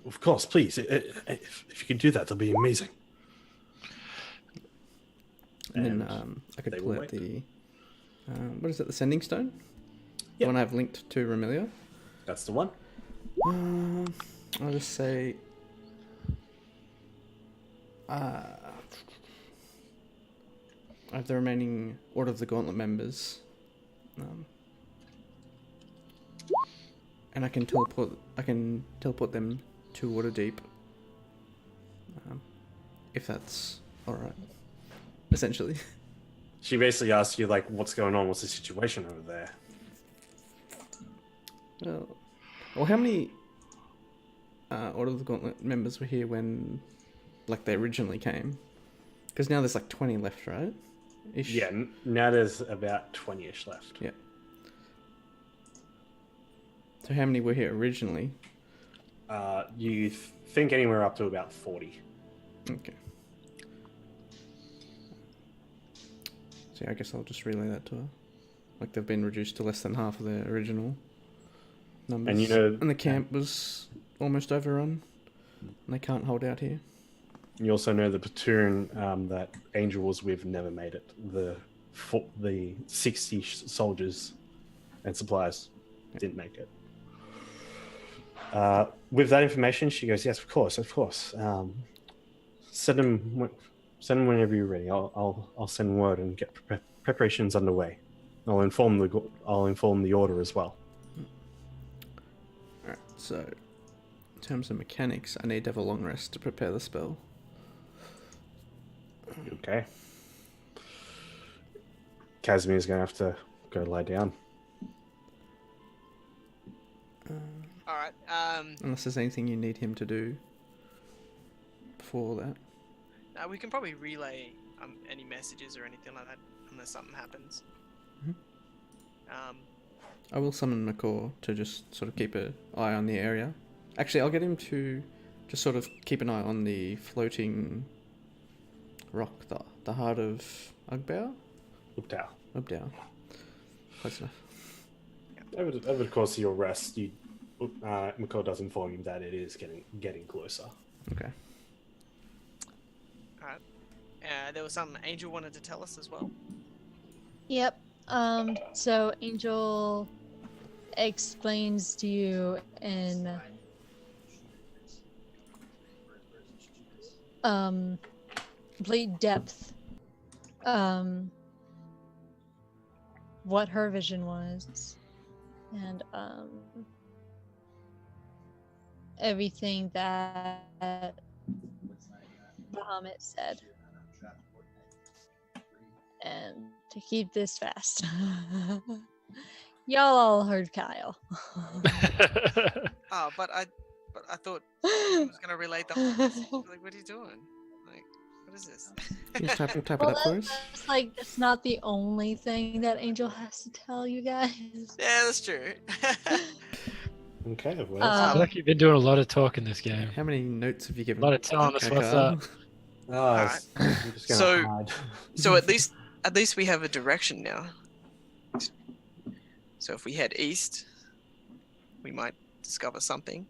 Of course, please. If you could do that, that'll be amazing. And then I could pull out the... what is it, the Sending Stone? The one I've linked to Remelia? That's the one. I'll just say... I have the remaining Order of the Gauntlet members. And I can teleport them to Waterdeep. If that's alright. Essentially. She basically asks you, like, what's going on? What's the situation over there? Well, how many Order of the Gauntlet members were here when, like, they originally came? Because now there's, like, 20 left, right? Ish. Yeah, now there's about 20-ish left. Yeah. So how many were here originally? You think anywhere up to about 40. Okay. So I guess I'll just relay that to her. Like, they've been reduced to less than half of their original numbers. And and the camp was almost overrun. And they can't hold out here. You also know the platoon that Angel was with never made it. The 60 soldiers and supplies didn't make it. With that information, she goes, "Yes, of course. Send them whenever you're ready. I'll send word and get preparations underway. I'll inform the order as well." Alright, so in terms of mechanics, I need to have a long rest to prepare the spell. Okay. Casimir's gonna have to go lie down. Alright, Unless there's anything you need him to do before that. we can probably relay any messages or anything like that unless something happens. I will summon Makor to just sort of keep an eye on the area. Actually, I'll get him to just sort of keep an eye on the floating rock, the heart of Ugbow? Ubdow. Close enough. Over the course of your rest, Makor does inform you that it is getting closer. Okay. Alright. There was something Angel wanted to tell us as well. Yep. So Angel explains to you in complete depth what her vision was and everything that Bahamut said. And to keep this fast, y'all all heard Kyle. Oh, but I thought I was gonna relate the whole message. Like, what are you doing? Like, what is this? Can you tap it up for us? It's like it's not the only thing that Angel has to tell you guys. Yeah, that's true. Okay, well, I feel like you've been doing a lot of talk in this game. How many notes have you given? A lot of telling us what's up. I'm just gonna hide. So at least we have a direction now. So if we head east, we might discover something.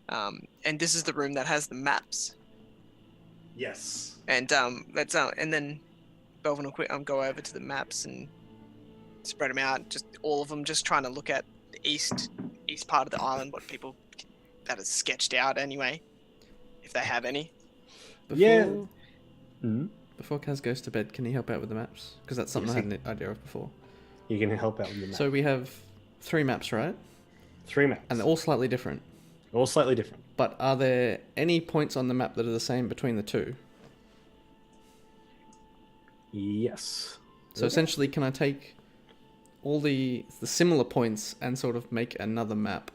And this is the room that has the maps. Yes. And and then Belvin will go over to the maps and spread them out. Just all of them, just trying to look at the east part of the island, what people that is sketched out anyway, if they have any. Before... Mhm. Before Kaz goes to bed, can he help out with the maps? Because that's something Yes, I had an idea of before. You can help out with the map. So we have 3 maps, right? 3 maps. And they're all slightly different. all slightly different. But are there any points on the map that are the same between the two? Yes. So essentially, can I take all the similar points and sort of make another map?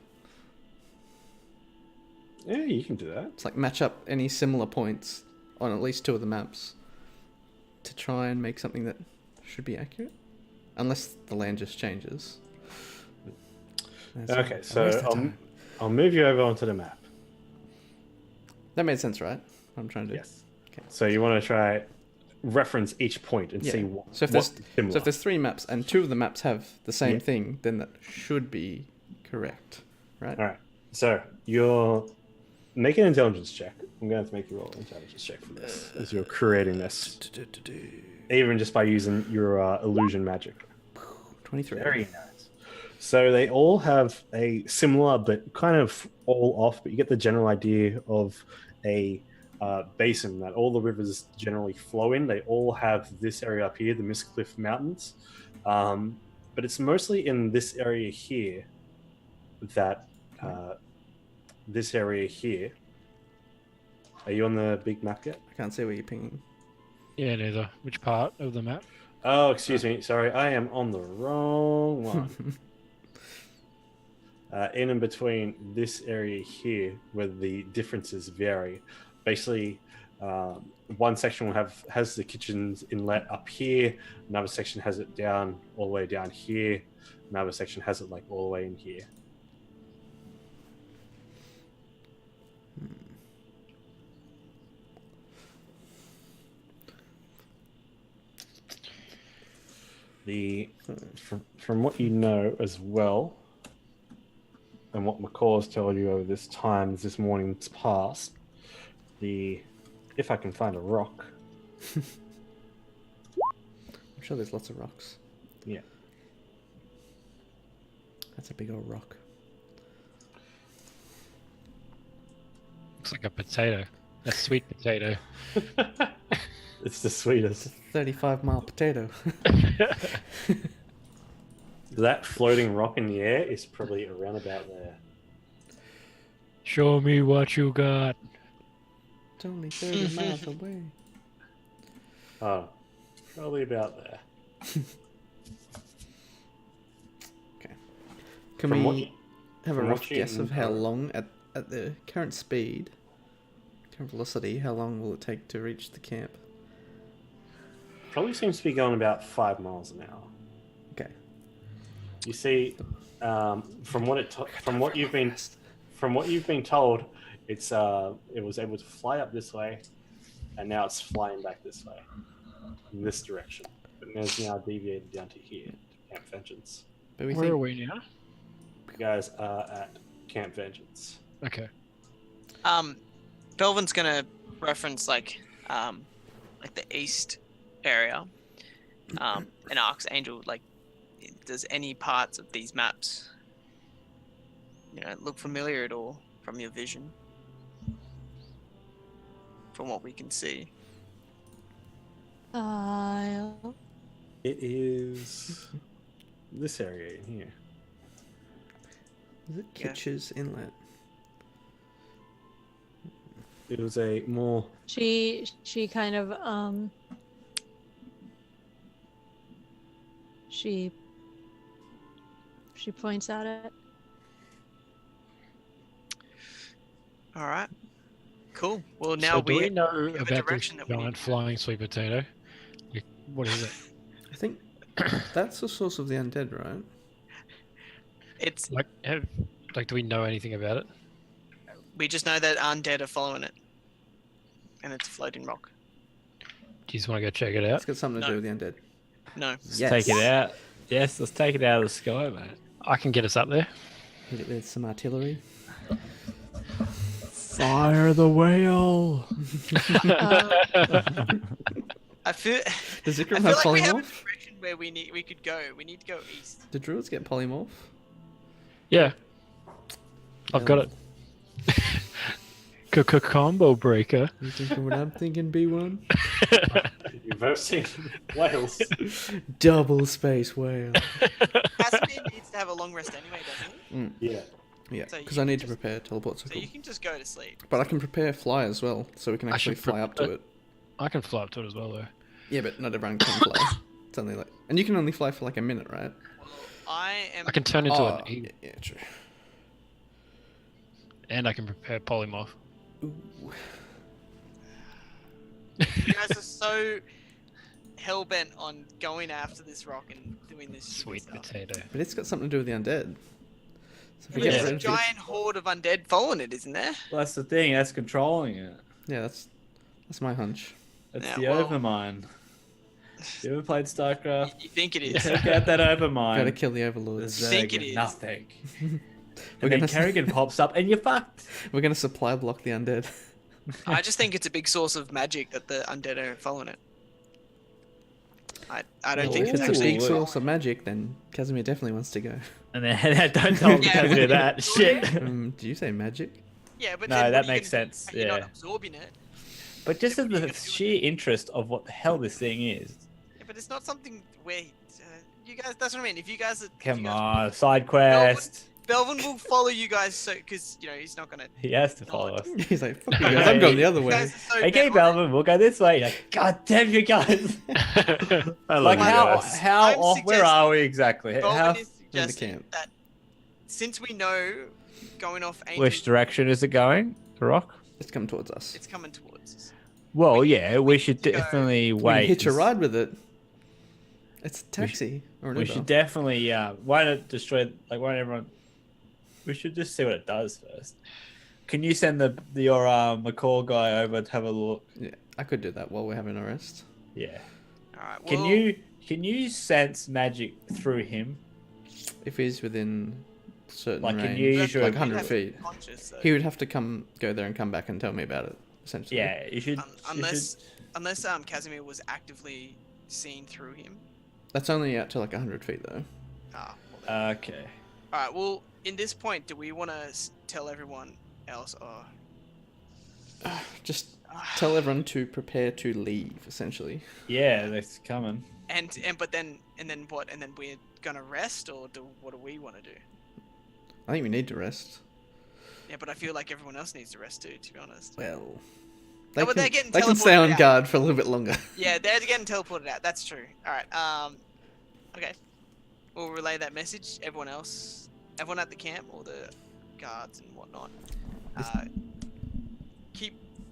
Yeah, you can do that. It's like match up any similar points on at least 2 of the maps to try and make something that should be accurate, unless the land just changes. Okay, so I'll move you over onto the map. That made sense, right? I'm trying to. Yes. Okay. So you want to try reference each point and Yeah. see what. So if what's there's similar. so if there's 3 maps and 2 of the maps have the same Yeah. thing, then that should be correct, right? All right. So you're making an intelligence check. I'm going to have to make you roll an intelligence check for this as you're creating this, even just by using your illusion magic. 23. Very nice. So they all have a similar, but kind of all off. But you get the general idea of a basin that all the rivers generally flow in. They all have this area up here, the Mistcliff Mountains, but it's mostly in this area here that this area here. Are you on the big map yet? I can't see where you're pinging. Yeah, neither. Which part of the map? Oh, excuse me. Sorry, I am on the wrong one. In and between this area here, where the differences vary. Basically, one section has the kitchen's inlet up here. Another section has it down all the way down here. Another section has it like all the way in here. From what you know as well, and what McCaw's told you over this morning's past, if I can find a rock. I'm sure there's lots of rocks. Yeah. That's a big old rock. Looks like a potato. A sweet potato. It's the sweetest. 35-mile potato. That floating rock in the air is probably around about there. Show me what you got. It's only 30 miles away. Oh, probably about there. Can From what we you- have a from rough what you guess of how know- long, at the current speed, current velocity, how long will it take to reach the camp? Probably seems to be going about 5 miles an hour. Okay. You see, from what you've been told, it was able to fly up this way, and now it's flying back this way, in this direction. But it's now deviated down to here, to Camp Vengeance. But we Where think are we now? You guys are at Camp Vengeance. Okay. Belvin's gonna reference like the east area, and asks Angel like, does any parts of these maps, look familiar at all from your vision? From what we can see. It is this area in here. is it Yeah. Kitch's Inlet? It was a more She kind of she points at it. All right. Cool. Well, now So do we know have a about this direction that we need giant to flying sweet potato? Like, what is it? I think that's the source of the undead, right? It's Like, do we know anything about it? we just know that undead are following it, and it's a floating rock. Do you just want to go check it out? It's got something to No. do with the undead. No. Yes. Take it out. Yes, let's take it out of the sky, mate. I can get us up there. Hit it with some artillery. Fire the whale. I feel. Does I Zikram feel have like we have a polymorph? direction where we could go. We need to go east. Did druids get polymorph? Yeah. I've got it. Combo breaker. You thinking what I'm thinking, B1? Reversing Wales. Double space whale. Casimir needs to have a long rest anyway, doesn't he? Yeah. Yeah, So because you I need can to just- prepare teleport So circle. you can just go to sleep. But I can prepare fly as well, so we can I actually should fly up to it. I can fly up to it as well, though. Yeah, but not everyone can fly. It's only like, and you can only fly for like a minute, right? Well, I am. I can turn into Oh, an eagle, yeah, true. and I can prepare polymorph. Ooh. You guys are so hell bent on going after this rock and doing this Sweet stuff. potato. But it's got something to do with the undead. So if we But get there's rid a of it- giant horde of undead following it, isn't there? Well, that's the thing. That's controlling it. Yeah, that's my hunch. That's Yeah, the well- overmind. You ever played StarCraft? You think it is? Take out that overmind. Gotta kill the overlords. There's think it is. nothing. We're And then gonna- Kerrigan pops up and you're fucked. We're gonna supply block the undead. I just think it's a big source of magic that the undead are following it. I don't Well, think if it's it's a actually. big source of magic, then Casimir definitely wants to go. And then don't tell me Yeah. to do that. Shit. Do you say magic? Yeah, but No, then what that are you makes gonna do? sense, You're not yeah. absorbing it. But just Yeah, in what are you the gonna do with sheer interest of what the hell this thing is. Yeah, but it's not something where you guys. That's what I mean. If you guys, Come on, side quest. Belvin will follow you guys, so because he's not gonna. He has to follow us. He's like, fuck you guys, I'm going the other You way. guys are so Okay, bent on it. Belvin, we'll go this way. You're like, God damn you guys. I love Like you how guys. how I'm off? Where are we exactly? Belvin How, is suggesting camp. that since we know going off ancient, which direction is it going? The rock? It's come towards us. it's coming towards us. Well, yeah, we should need to go- definitely We wait. can hitch a and s- ride with it. It's a taxi or an We Uber. should definitely. Why not destroy? Like, why don't everyone? We should just see what it does first. Can you send your McCall guy over to have a look? Yeah, I could do that while we're having a rest. Yeah. All right. Can well, you sense magic through him? If he's within certain Like, can range, you use your- like you 100 have to be feet, conscious, though. he would have to go there and come back and tell me about it. Essentially. Yeah, you should. Unless Casimir was actively seen through him. That's only out to like 100 feet though. Ah. Well, then. Okay. All right. Well, in this point, do we want to tell everyone else? Or Just tell everyone to prepare to leave. Essentially. Yeah, that's coming. but then what? And then we're gonna rest, or what do we want to do? I think we need to rest. Yeah, but I feel like everyone else needs to rest too. To be honest. Well, Oh, but they're getting they can stay on teleported out. guard for a little bit longer. Yeah, they're getting teleported out. That's true. All right. Okay. We'll relay that message. Everyone at the camp, all the guards and whatnot.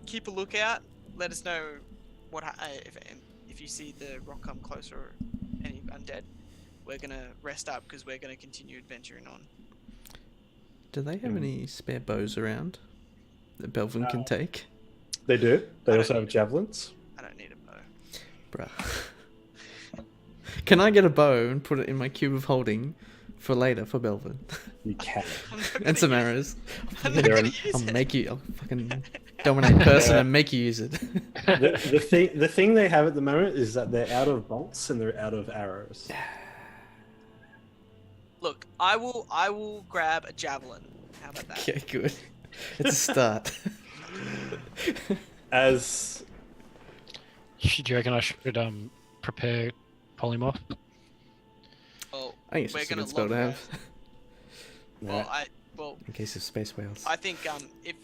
Keep a lookout. Let us know if you see the rock come closer or any undead. We're gonna rest up because we're gonna continue adventuring on. Do they have any spare bows around that Belvin can take? They do. They I also don't have javelins. I don't need a bow. Bruh. Can I get a bow and put it in my cube of holding for later for Belvin? You can. I'm not And gonna some use- arrows. I'm not They're gonna an- use I'll it. make you. I'll fucking dominate person and make you use it. The thing they have at the moment is that they're out of bolts and they're out of arrows. Look, I will grab a javelin. How about that? Okay, good. It's a start. As Do you reckon I should prepare polymorph? Well, I think it's we're just a gonna good spell to log have well, in case of space whales. I think if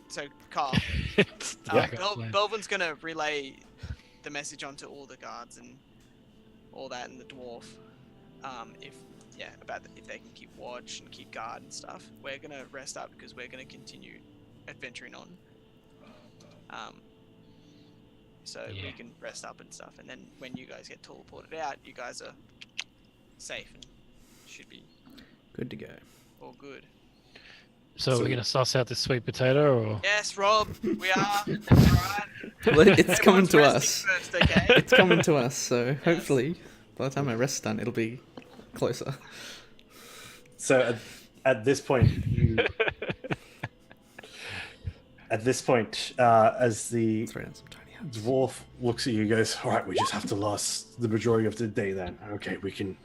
so, Carl, Yeah, I got a plan. Belvin's gonna relay the message onto all the guards and all that, and the dwarf. If they can keep watch and keep guard and stuff. We're gonna rest up because we're gonna continue adventuring on. So we Yeah. can rest up and stuff, and then when you guys get teleported out, you guys are safe and should be Good to go. all good. So So- we're gonna suss out this sweet potato, or Yes, Rob, we are. Alright. Well, it's coming Everyone's to resting us. First, okay? It's coming to us. So hopefully, by the time my rest's done, it'll be closer. so at this point, as the Throw down some tiny houses. dwarf looks at you and goes, "All right, we just have to last the majority of the day then. Okay, we can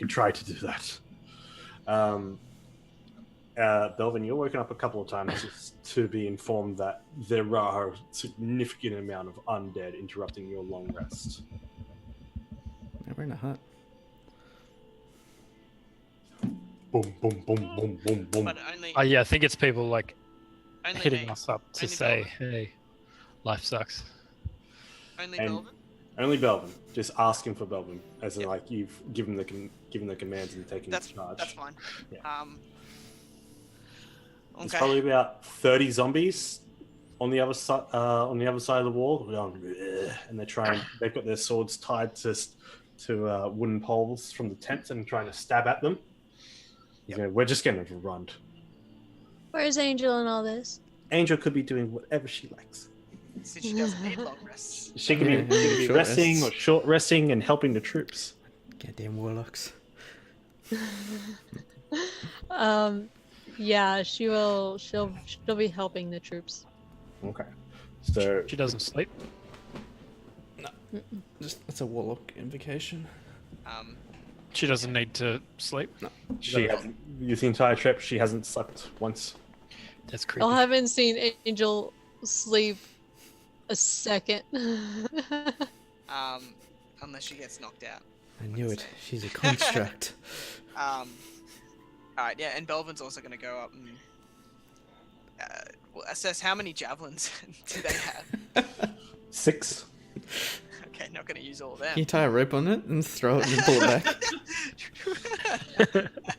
try to do that." Belvin, you're woken up a couple of times just to be informed that there are a significant amount of undead interrupting your long rest. Yeah, we're in a hut. Boom, boom, boom, boom, boom, boom. But only, Yeah, I think it's people like only hitting me. us up to Only say, Belvin. "Hey, life sucks." Only And- Belvin? Only Belvin. Just asking for Belvin, as in like you've given the commands and taken charge. That's fine. Yeah. Okay. There's probably about 30 zombies on the other side. On the other side of the wall, going, "Ugh," and they're trying. They've got their swords tied to wooden poles from the tent and trying to stab at them. You know, we're just getting overrun. Where's Angel in all this? Angel could be doing whatever she likes. Since she doesn't need long rests. She could be, Short resting rests. or short resting and helping the troops. Goddamn warlocks. Yeah, she'll be helping the troops. Okay. So She doesn't sleep. Just that's a warlock invocation. She doesn't need to sleep. she hasn't used the entire trip. She hasn't slept once. That's creepy. I haven't seen Angel sleep a second. Unless she gets knocked out. I knew it. She's a construct. Alright, yeah, and Belvin's also going to go up and assess how many javelins do they have. 6. Okay, not going to use all of Can you them. tie a rope on it and throw it and pull it back?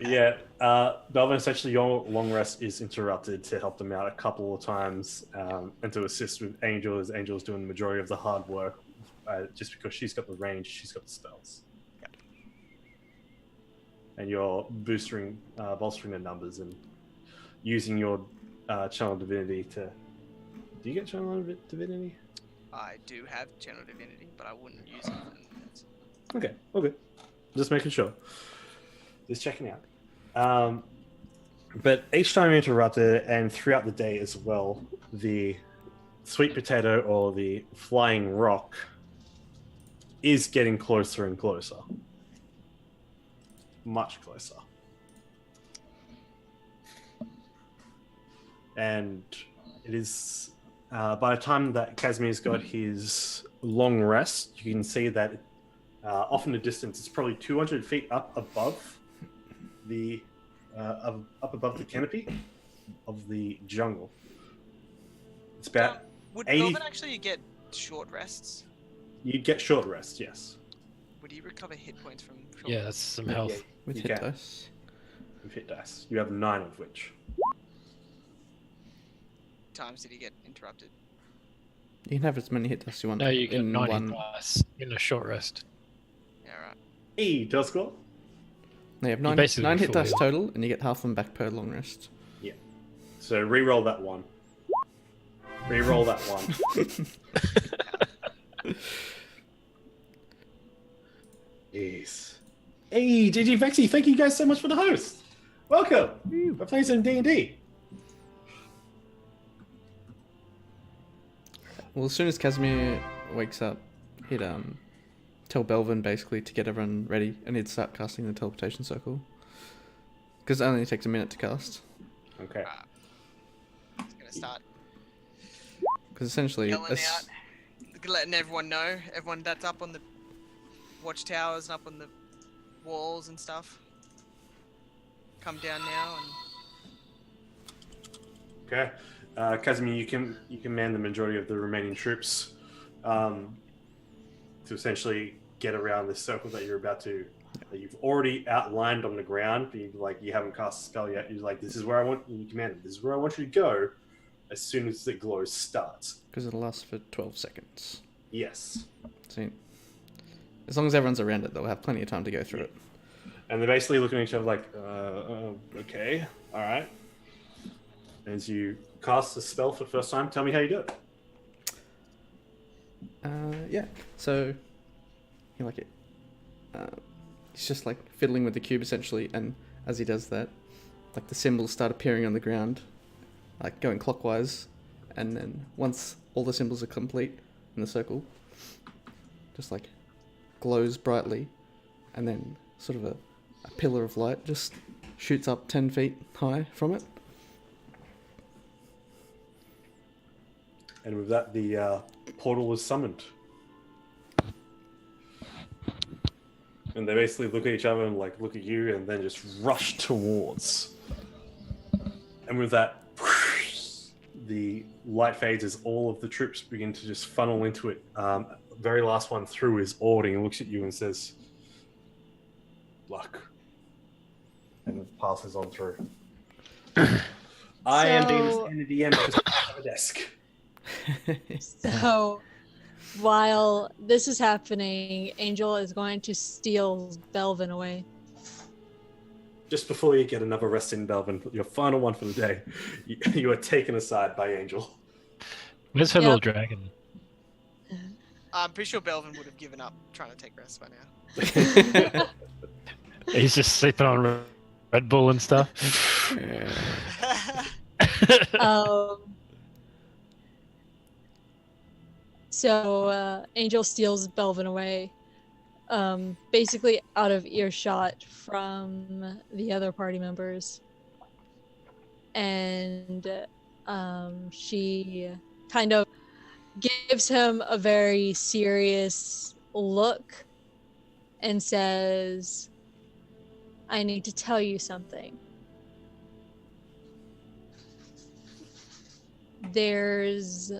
Yeah, Belvin, essentially your long rest is interrupted to help them out a couple of times and to assist with Angel, as Angel's doing the majority of the hard work just because she's got the range, she's got the spells. Yep. And you're bolstering the numbers and using your channel divinity to... Do you get channel divinity? I do have General Divinity, but I wouldn't use it. Okay. Just making sure. Just checking out. But each time you're interrupted, and throughout the day as well, the sweet potato or the flying rock is getting closer and closer. Much closer. And it is... by the time that Casimir's got his long rest, you can see that off in the distance, it's probably 200 feet up above the canopy of the jungle. It's about Would 80 Belvin actually get short rests? you get short rest, yes. Would he recover hit points from short Yeah, that's some health. Yeah, With you hit can. dice. With hit dice. You have 9 of which. times did he get interrupted? You can have as many hit dice you want. No, you get in 90 one. dice in a short rest. Yeah, right. E does score. No, you have You basically 9 hit fully- dice total, and you get half them back per long rest. So re-roll that one. Re-roll that one. Yes. Hey, GG Vexy, thank you guys so much for the host. Welcome. We're playing some D&D. Well, as soon as Casimir wakes up, he'd tell Belvin basically to get everyone ready, and he'd start casting the teleportation circle. Because it only takes a minute to cast. Okay. He's gonna start Because essentially, yelling out, letting everyone know, everyone that's up on the watchtowers and up on the walls and stuff. Come down now and Okay. Casimir, you can command the majority of the remaining troops to essentially get around this circle that you're about to... that you've already outlined on the ground. You haven't cast a spell yet. You're like, this is where I want you command. This is where I want you to go as soon as the glow starts. because it'll last for 12 seconds. Yes. So, as long as everyone's around it, they'll have plenty of time to go through it. And they're basically looking at each other like, okay, all right. As you cast the spell for the first time, tell me how you do it. Yeah, so you like it. He's just like fiddling with the cube essentially, and as he does that, like the symbols start appearing on the ground, like going clockwise, and then once all the symbols are complete in the circle, just like glows brightly, and then sort of a pillar of light just shoots up 10 feet high from it. And with that, the portal was summoned. And they basically look at each other and like look at you, and then just rush towards. And with that, the light fades as all of the troops begin to just funnel into it. Very last one through is Ording and looks at you and says, "Luck," and passes on through. I am being So- the DM because I have a desk. So, while this is happening, Angel is going to steal Belvin away. Just before you get another rest in Belvin, your final one for the day, you are taken aside by Angel. Where's her Yep. little dragon? I'm pretty sure Belvin would have given up trying to take rest by now. He's just sleeping on Red Bull and stuff. So Angel steals Belvin away, basically out of earshot from the other party members, and she kind of gives him a very serious look and says, "I need to tell you something. There's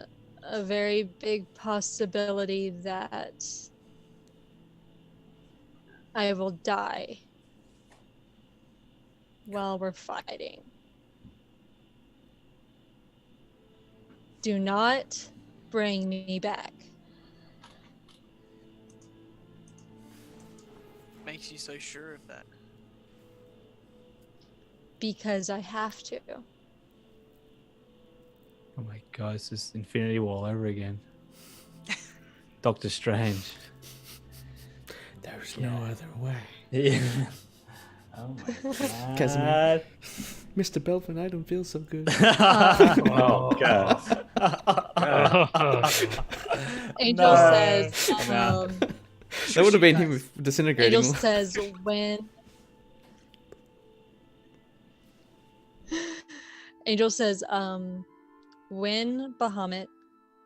a very big possibility that I will die while we're fighting. Do not bring me back." Makes you so sure of that. Because I have to. Oh my god, it's this Infinity War all over again. Doctor Strange. There's no other way. Yeah. Oh my god. Casimir. Mr. Belvin, I don't feel so good. Oh, God. Angel No. says, No. That would have been him disintegrating. Angel says when Angel says, when Bahamut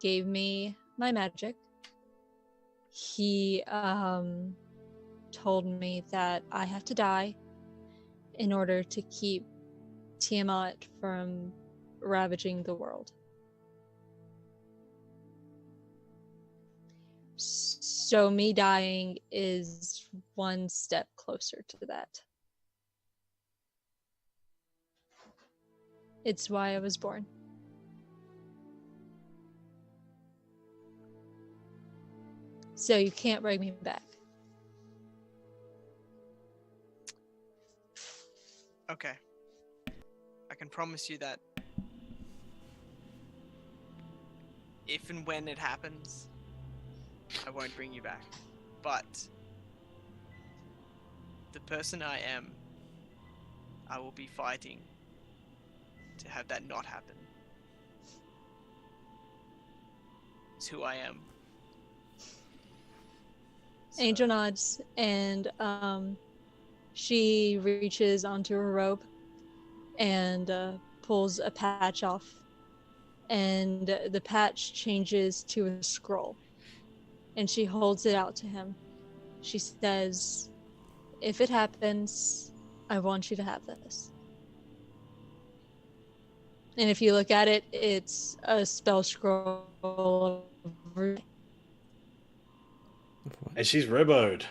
gave me my magic, he told me that I have to die in order to keep Tiamat from ravaging the world. So me dying is one step closer to that. It's why I was born. So you can't bring me back. Okay. I can promise you that if and when it happens, I won't bring you back. But the person I am, I will be fighting to have that not happen. It's who I am. So- Angel nods, and she reaches onto her robe and pulls a patch off, and the patch changes to a scroll, and she holds it out to him. She says, "If it happens, I want you to have this." And if you look at it, it's a spell scroll of And she's roboed.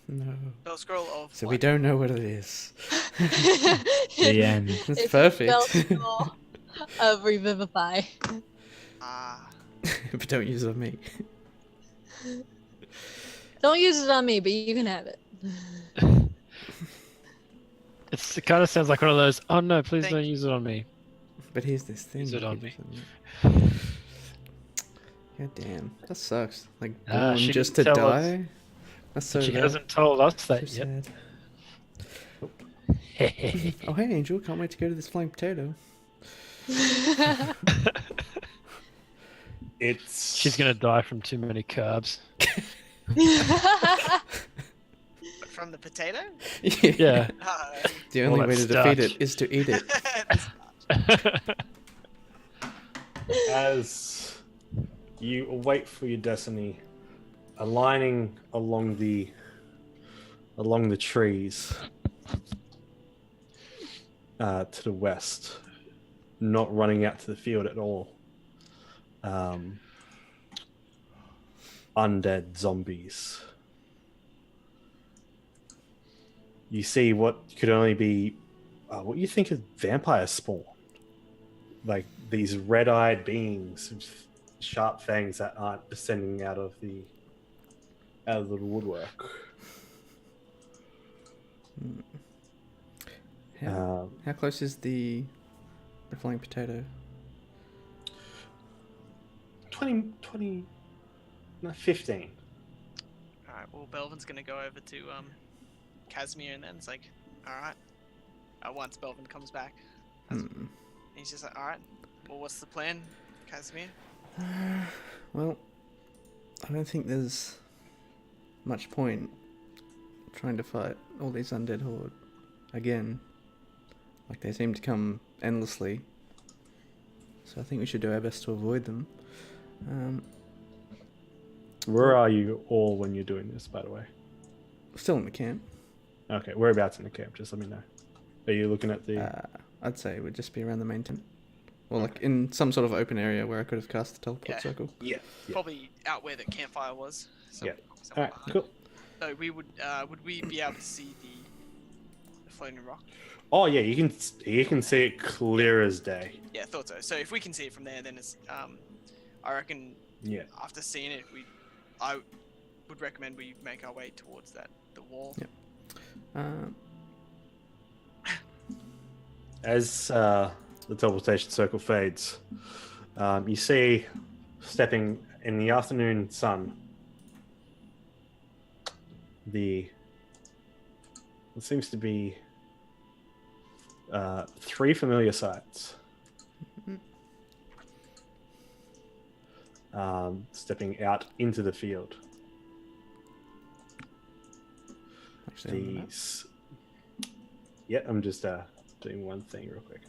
No. Spell scroll of So what? we don't know what it is. The end. That's It's perfect. A spell scroll of Revivify. Ah, But don't use it on me. Don't use it on me, but you can have it. It kind of sounds like one of those, oh no, please Thank don't you. use it on me. But here's this thing. Use it you on can me. use on me. God damn. That sucks. Like, born she just to didn't tell us. die? That's so She bad. hasn't told us that So yet. sad. Oh, hey, Angel. Can't wait to go to this flying potato. It's She's gonna die from too many carbs. From the potato? Yeah. The All only that way to defeat starch. it is to eat it. As you await for your destiny, aligning along the trees to the west, not running out to the field at all. Undead zombies. You see what could only be what you think is vampire spawn. Like these red-eyed beings with sharp fangs that aren't descending out of the woodwork. How close is the flying potato? 15. Alright, well, Belvin's gonna go over to Casimir, and then it's like, alright. Once Belvin comes back, he's just like, alright, well, what's the plan, Casimir? Well, I don't think there's much point trying to fight all these undead horde again. Like, they seem to come endlessly. So I think we should do our best to avoid them. Where are you all when you're doing this, by the way? Still in the camp. Okay, whereabouts in the camp? Just let me know. Are you looking at the... I'd say it would just be around the main tent. Or like in some sort of open area where I could have cast the teleport circle. Yeah. Probably out where the campfire was. Yeah. somewhere Alright, behind. cool. So would we be able to see the floating rock? Oh yeah, you can see it clear as day. Yeah, I thought so. So if we can see it from there, then it's I reckon Yeah. after seeing it, I would recommend we make our way towards the wall. Yep. As the teleportation circle fades, you see stepping in the afternoon sun. It seems to be 3 familiar sights. Stepping out into the field. Actually, These. Yeah, I'm just doing one thing real quick.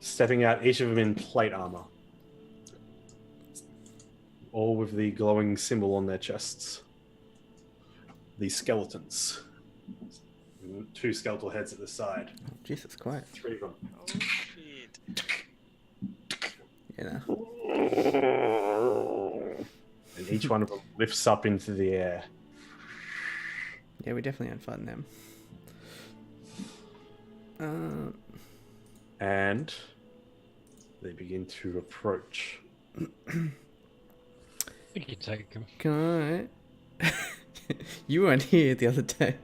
Stepping out, each of them in plate armor, all with the glowing symbol on their chests. These skeletons. 2 skeletal heads at the side. oh, Jesus, quiet. 3 of them. Oh shit! Yeah. And each one of them lifts up into the air. Yeah, we definitely aren't fighting them. And they begin to approach. We can take him. Can I? You weren't here the other day.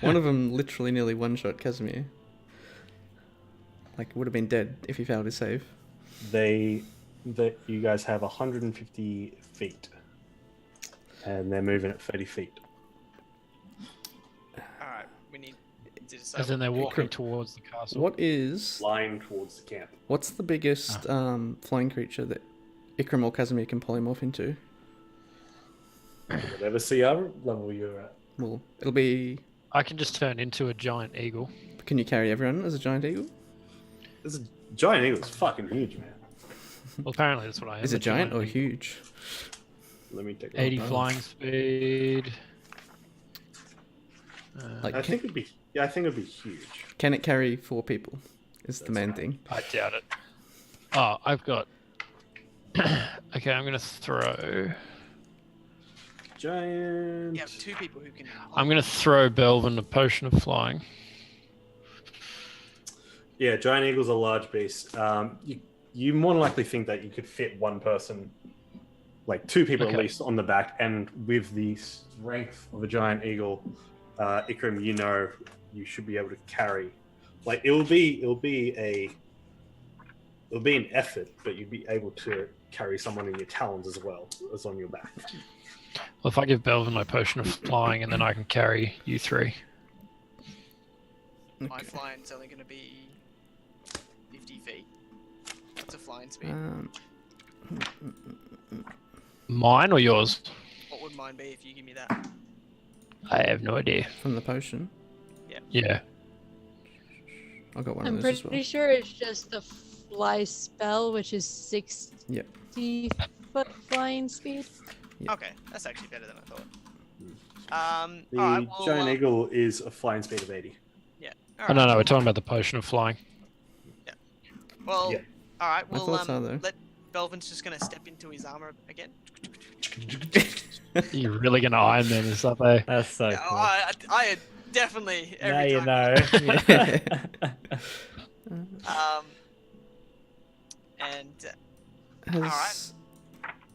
One of them literally nearly one-shot Casimir. Like, would have been dead if he failed his save. You guys have 150 feet. And they're moving at 30 feet. Alright, we need to decide. As in they're walking towards the castle. What is... Flying towards the camp. What's the biggest flying creature that Ikram or Casimir can polymorph into? Whatever CR level you're at. Well, it'll be... I can just turn into a giant eagle. Can you carry everyone as a giant eagle? This giant eagle's fucking huge, man. Well, apparently that's what I am. Is it giant or eagle. huge? Let me take a 80 look. flying speed. Like, I think it'd be huge. can it carry 4 people? Is the main thing. I doubt it. Oh, I've got... Okay, I'm going to throw... Giant. You have 2 people who can. I'm going to throw Belvin a potion of flying. Yeah, giant eagle's a large beast. You more than likely think that you could fit 1 person, like 2 people at Okay. least, on the back, and with the strength of a giant eagle, Ikram, you should be able to carry. Like it'll be an effort, but you'd be able to carry someone in your talons as well as on your back. Well, if I give Belvin my potion of flying, and then I can carry you 3. My Okay. flying's only going to be 50 feet. What's a flying speed? Mine or yours? What would mine be if you give me that? I have no idea. From the potion. Yeah. I got one I'm of those as pretty well. sure it's just the fly spell, which is 60 foot flying speed. Yeah. Okay, that's actually better than I thought. The Alright, well, giant eagle is a flying speed of 80. Oh, no, we're talking about the potion of flying. Well, Yeah. alright, My well, thoughts are, though. let Belvin's just gonna step into his armor again. You're really gonna Iron Man this up, eh? That's so Yeah, cool. I definitely Now every you time. know. And Has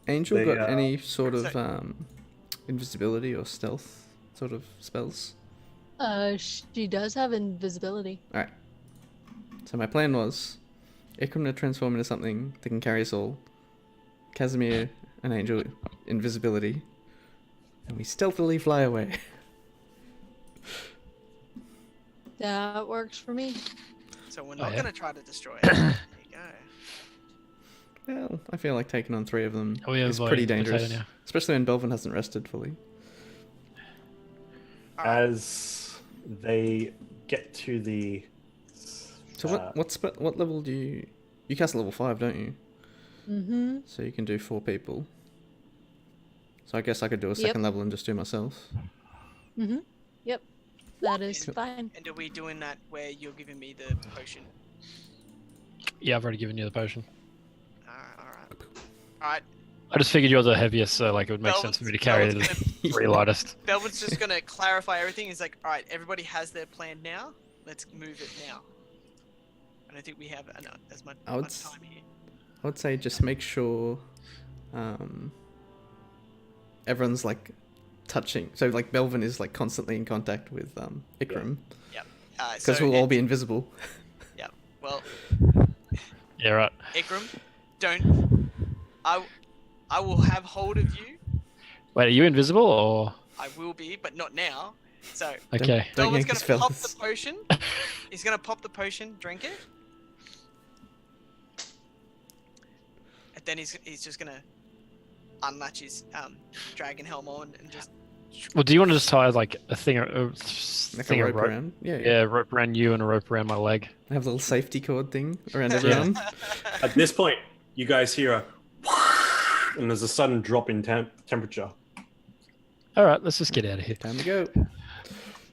Angel They, got any sort of so- invisibility or stealth sort of spells? She does have invisibility. Alright. So my plan was Ikram to transform into something that can carry us all. Casimir and Angel invisibility. And we stealthily fly away. That works for me. so we're Oh, not yeah. gonna try to destroy it. There you go. Well, I feel like taking on 3 of them Are we is avoiding pretty the potato dangerous. now? Especially when Belvin hasn't rested fully. As they get to the So what level do you cast at level 5, don't you? Mm-hmm. So you can do 4 people. So I guess I could do a second level and just do myself. Mm-hmm. Yep. That is fine. And are we doing that where you're giving me the potion? Yeah, I've already given you the potion. Alright. I just figured you're the heaviest, so like it would make sense for me to carry the Belvin's 3 lightest. Belvin's just gonna clarify everything. He's like, alright, everybody has their plan now. Let's move it now. I don't think we have as much I would much time here. I would say just make sure everyone's like touching. So like Belvin is like constantly in contact with Ikram. Because So we'll all be invisible. Well, Yeah, right. Ikram, don't. I will have hold of you. Wait, are you invisible or? I will be, but not now. So Okay. Don't Belvin's yank gonna his pop feathers. the potion. He's gonna pop the potion, drink it, and then he's just gonna unlatch his dragon helm on and just. Well, do you want to just tie like a thing, Like a thing of rope around. Yeah. Yeah, rope around you and a rope around my leg. I have a little safety cord thing around everyone. At this point, you guys hear a and there's a sudden drop in temperature. All right, let's just get out of here. Time to go.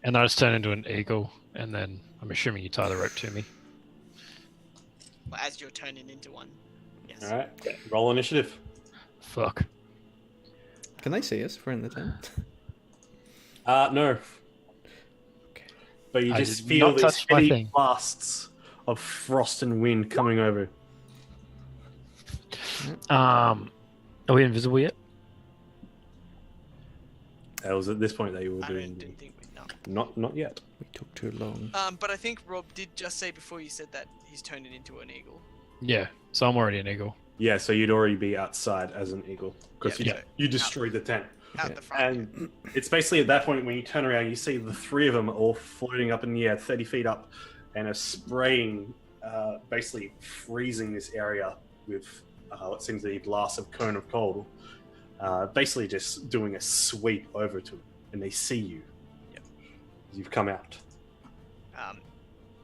And I just turn into an eagle, and then I'm assuming you tie the rope to me. Well, as you're turning into one. Yes. All right, roll initiative. Fuck. Can they see us if we're in the tent? No. But you I just did feel not these touch my heavy thing. blasts of frost and wind coming over. Are we invisible yet? That was at this point that you were I doing. didn't think we no. Not yet. We took too long. But I think Rob did just say before you said that he's turning into an eagle. Yeah. So I'm already an eagle. Yeah, so you'd already be outside as an eagle because Yeah. you destroyed the tent. Out Yeah. the front. And it's basically at that point when you turn around, you see the 3 of them all floating up in the air, 30 feet up, and are spraying, basically freezing this area with what seems to be a glass of cone of cold. Basically just doing a sweep over to them, and they see you. Yep. As you've come out.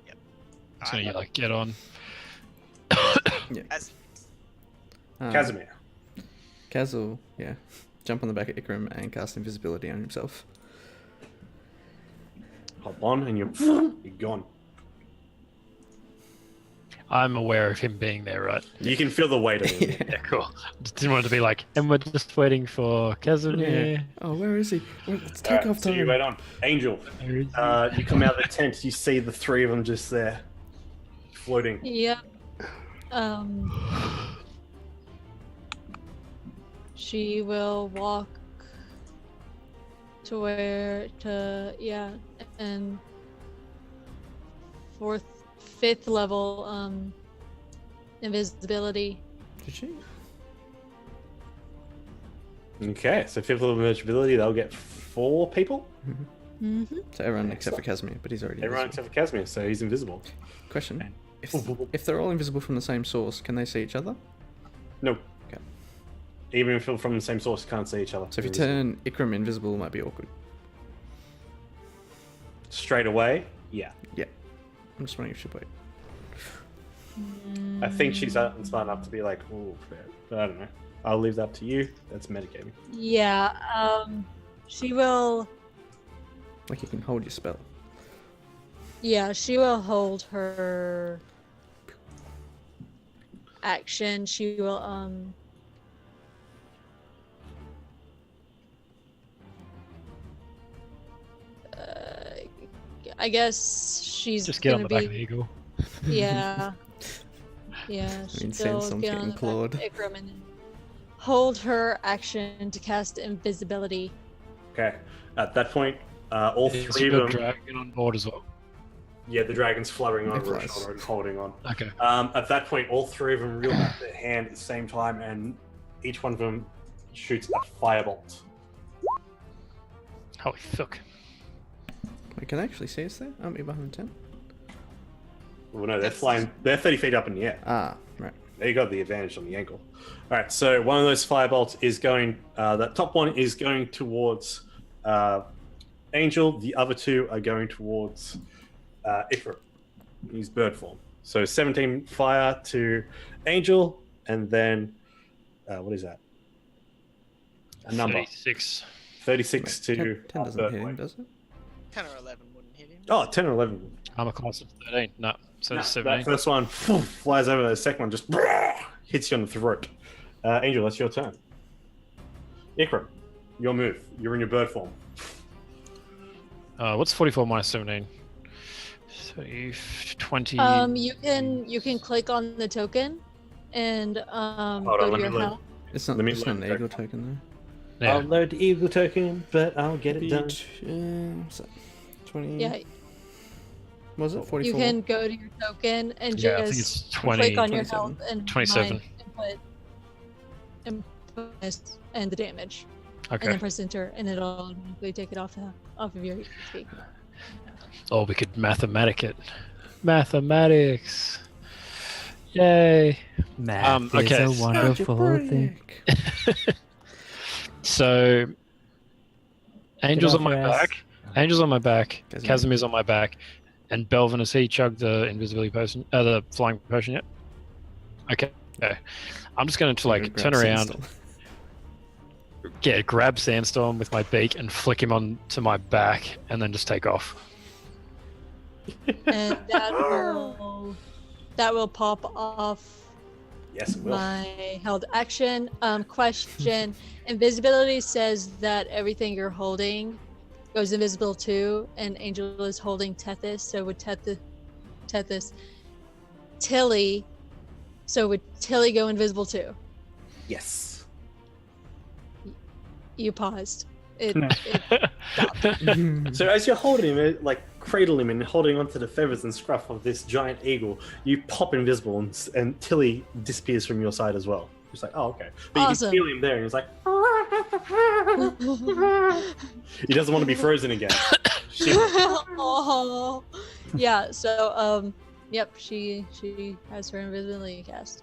Yep. So you like get on. As Casimir. Kaz yeah. Jump on the back of Ikram and cast invisibility on himself. Hop on, and you're gone. I'm aware of him being there, right? You can feel the weight of him. Yeah, cool. Just didn't want it to be like, and we're just waiting for Casimir. Oh, where is he? Well, it's All right, takeoff so you time. wait on. Angel, you come out of the tent, you see the 3 of them just there, floating. Yep. She will walk to and 5th level invisibility. Did she? Okay, so 5th level invisibility, they'll get 4 people. Mm-hmm. So everyone except for Casimir, but he's already Everyone invisible. except for Casimir, so he's invisible. Question. If they're all invisible from the same source, can they see each other? No. Okay. Even if they're from the same source, can't see each other. So if you turn Ikram invisible, it might be awkward. straight away, yeah. I'm just wondering if she wait. I think she's smart enough to be like, oh, but I don't know. I'll leave that up to you. That's metagaming. Yeah, she will. Like you can hold your spell. Yeah, she will hold her action. She will I guess she's Just get on gonna the back be of the eagle. yeah. Yeah, I mean, she'll Sandstorm's get on getting the back clawed. of Ikram and hold her action to cast invisibility. Okay. At that point, all Is three your of them. dragon on board as well? Yeah, the dragon's fluttering on It her flies. shoulder and holding on. Okay. At that point, all three of them reel back their hand at the same time, and each one of them shoots a firebolt. Holy fuck. Wait, can I actually see us there? Aren't we behind 10? Well, no, they're flying. They're 30 feet up in the air. Ah, right. There you got the advantage on the angle. All right, so one of those firebolts is going. That top one is going towards Angel. The other two are going towards Ifrit. He's bird form. So 17 fire to Angel, and then what is that? A number. 36. 36 to 10 doesn't hit him, does it? 10 or 11 wouldn't hit him. Oh, 10 or 11. Armor class of 13. No, so No, it's that 17. first one flies over. The second one just hits you on the throat. Angel, that's your turn. Ikram, your move. You're in your bird form. What's 44 minus 17? So 20. You can click on the token and Hold on, go to let me your look. health. It's not, Let me it's not load an the eagle token Yeah. I'll load the eagle token, but I'll get it done. what's that? 20. Yeah, What was it? 44? you can go to your token and Yeah, I think just it's 20. click on your 27. health and 27. input and the damage, and Okay. then press enter, and it'll automatically take it off of your HP. Oh, we could mathematic it. Mathematics. Yay. Math okay. is a wonderful thing. So, Angel's off on my your ass. back. Angel's on my back. Casimir. Casimir's on my back. And Belvin, has he chugged the invisibility potion? The flying potion yet? Okay. I'm just going to like Grab turn around, Sandstorm. grab Sandstorm with my beak and flick him onto my back, and then just take off. And that will pop off Yes, it will. my held action. Question: invisibility says that everything you're holding goes invisible too, and Angel is holding Tethys. So would Tethys, Tilly? So would Tilly go invisible too? Yes. You paused. It So as you're holding him, like cradle him and holding onto the feathers and scruff of this giant eagle, you pop invisible and Tilly disappears from your side as well. It's like, oh, okay. But Awesome. you can feel him there and he's like, he doesn't want to be frozen again. Oh, yeah. So yep. She has her invisibility cast.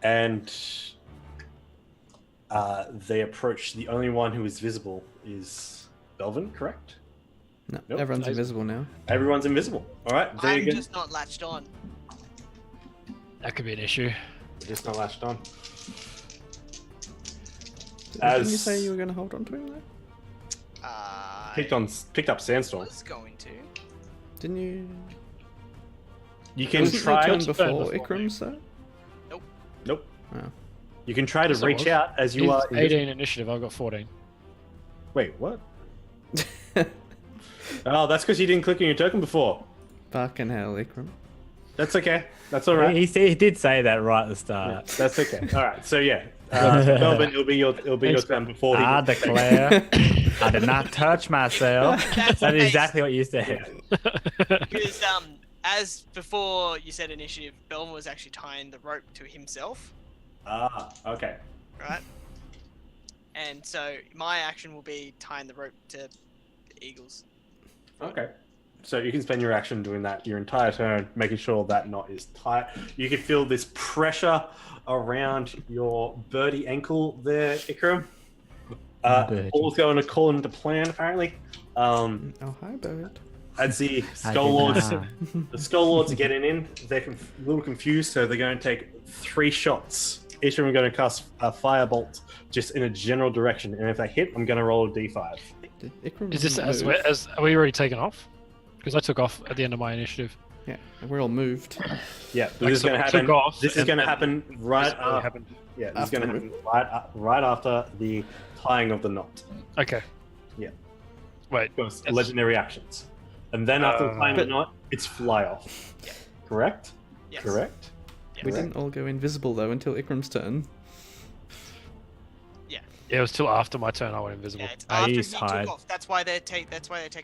And they approach. The only one who is visible is Belvin, correct? No, Nope. everyone's invisible now. Everyone's invisible. All right, there you I'm go. just not latched on. That could be an issue. Just not latched on. Didn't you say you were going to hold on to him though? Picked up Sandstorm. Was going to. Didn't you? You can Wasn't try. your turn to- before before Ikram's though? Nope. Oh. You can try to Yes, I reach was. out as you He's are. 18 initiative. I've got 14. Wait, what? Oh, that's because you didn't click on your token before. Fucking hell, Ikram. That's okay. That's all right. He did say that right at the start. That's okay. All right. So yeah, Melvin, it'll be your turn before he. I declare, I did not touch myself. That's That is amazing. exactly what you said. Because as before you said initiative, Belma was actually tying the rope to himself, Ah, okay. right? And so my action will be tying the rope to the eagles. Okay. So you can spend your action doing that your entire turn, making sure that knot is tight. You can feel this pressure around your birdie ankle there, Ikram. Bird. All's going according to plan, apparently. Oh, hi, bird. As the I Skull did Lords, not. the Skull Lords are getting in. They're a little confused, so they're going to take 3 shots. Each of them are going to cast a firebolt just in a general direction, and if they hit, I'm going to roll a d5. Did Ikram Is this move? are we already taken off? Because I took off at the end of my initiative. Yeah, we're all moved. Yeah, but Like, this is so going to I happen. took off, This is and going to then happen right This really after. happened. Yeah, this is going to After happen right after the tying of the knot. Okay. Yeah. Wait. Goes That's- legendary actions, and then after the tying of the But- knot, it's fly off. Correct. Yes. Correct. Yes. We didn't all go invisible though until Ikram's turn. Yeah, it was till after my turn I went invisible. Yeah, it's I after he used hide. took off. That's why they're taking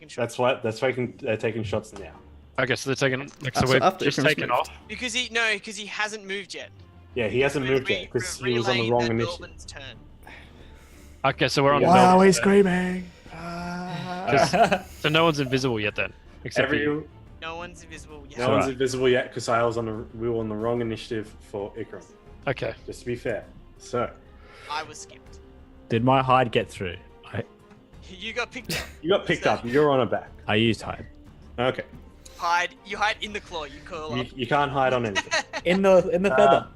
shots. That's why they're taking shots now. Okay, so they're taking. Like, so So we're after just Ikram's taken moved. off. Because he hasn't moved yet. Yeah, he hasn't moved yet because he was on the wrong initiative. Belvin's turn. Okay, so we're on. Yeah. Why are we Belvin. screaming? So no one's invisible yet then, except for you. Every, No one's invisible yet. no one's Alright. invisible yet because we were on the wrong initiative for Ikram. Okay. Just to be fair. So I was skipped. Did my hide get through? You got picked up. you got picked up. You're on a back. I used hide. Okay. You hide in the claw. You curl up. You can't hide on anything. In the feather.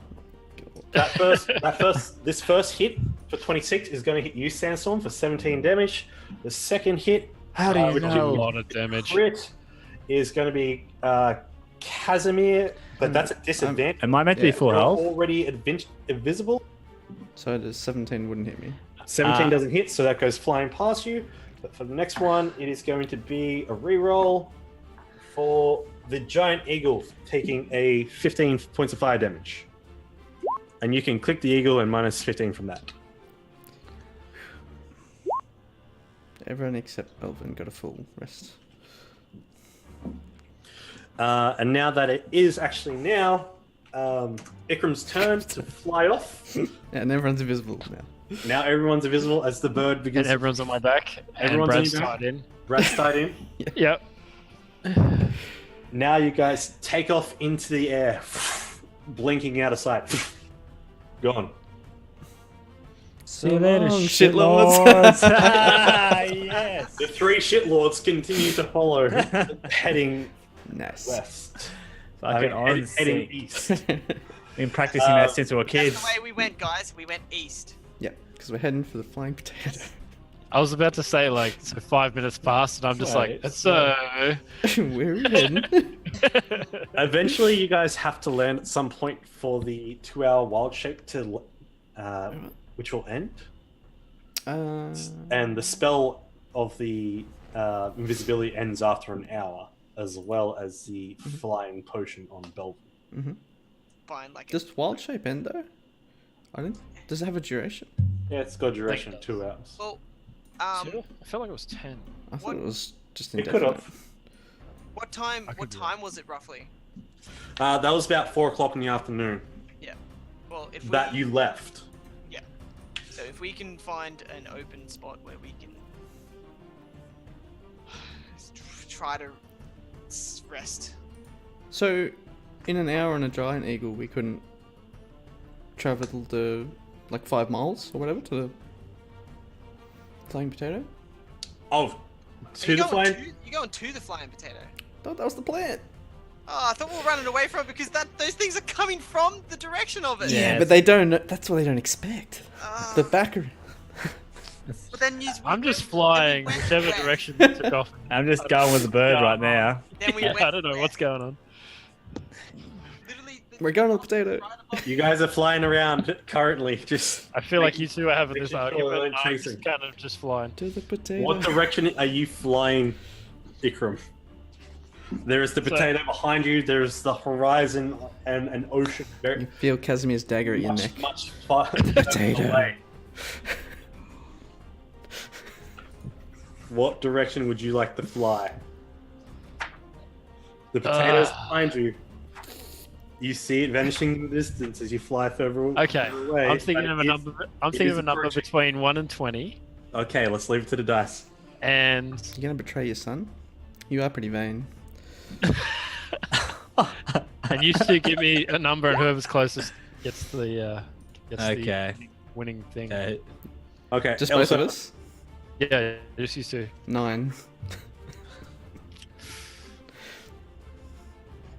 This first hit for 26 is going to hit you, Sandstorm, for 17 damage. The second hit, How do you which A know? lot of damage. crit, is going to be Casimir, but that's a disadvantage. Am I meant to be Yeah. full You're health? already invisible. So the 17 wouldn't hit me. 17 doesn't hit, so that goes flying past you. But for the next one, it is going to be a reroll for the giant eagle, taking a 15 points of fire damage. And you can click the eagle and minus 15 from that. Everyone except Belvin got a full rest. And now that it is actually Ikram's turn to fly off. And everyone's invisible now. Now everyone's invisible as the bird begins. And everyone's on my back. And Everyone's on Brad's your back? tied in. Brad's tied in. Yep. Now you guys take off into the air, blinking out of sight. Gone. See you later, long, shitlords. shitlords. Yes. The 3 shitlords continue to follow, heading Nice. west. Fucking on heading sync. east. Been practicing that since we were That's kids. the way we went, guys. We went east. Yep, because we're heading for the flying potato. I was about to say, like, so 5 minutes passed, and I'm just Right, like, so. Where are we heading? Eventually, you guys have to land at some point for the 2-hour wild shape to, which will end, and the spell of the invisibility ends after an hour, as well as the flying potion on Belvin. Fine, like Does wild shape end though? I don't. Does it have a duration? Yeah, it's got a duration of 2 hours. well, Two? I felt like it was 10. I thought What? it was just It could indefinite. have. what time? I could What be time was it roughly? That was about 4 o'clock in the afternoon Well, if that we, you left. so if we can find an open spot where we can try to rest. So, in an hour on a giant eagle, we couldn't travel the like 5 miles or whatever to the flying potato. Oh, to the flying. You're going to the flying potato. Thought that was the plan. Oh, I thought we were running away from it because those things are coming from the direction of it. Yeah. But they don't. That's what they don't expect. Ah, The backer. but then I'm just then we flying went whichever west. direction you took off. I'm just going with the bird right now. Then we Yeah, went I don't know what's west. going on. Literally, We're going to the potato. right above- You guys are flying around currently. Just I feel like you two are having this Making sure argument. they're I'm chasing. just kind of just flying. To the potato. what direction are you flying, Ikram? There is the So- potato behind you. There's the horizon and an ocean. You Very feel Casimir's dagger at your neck. much far Potato. away. What direction would you like to fly? The potato's behind you. You see it vanishing in the distance as you fly further Okay, further away. I'm thinking but of a it- number. I'm it thinking is of a number approaching. between 1 and 20, Okay, let's leave it to the dice. and You gonna betray your son? You are pretty vain. and you two give me a number, and whoever's closest gets the Okay. winning thing. Okay. Okay. Just both Elsa, of us? Yeah, just used to. 9.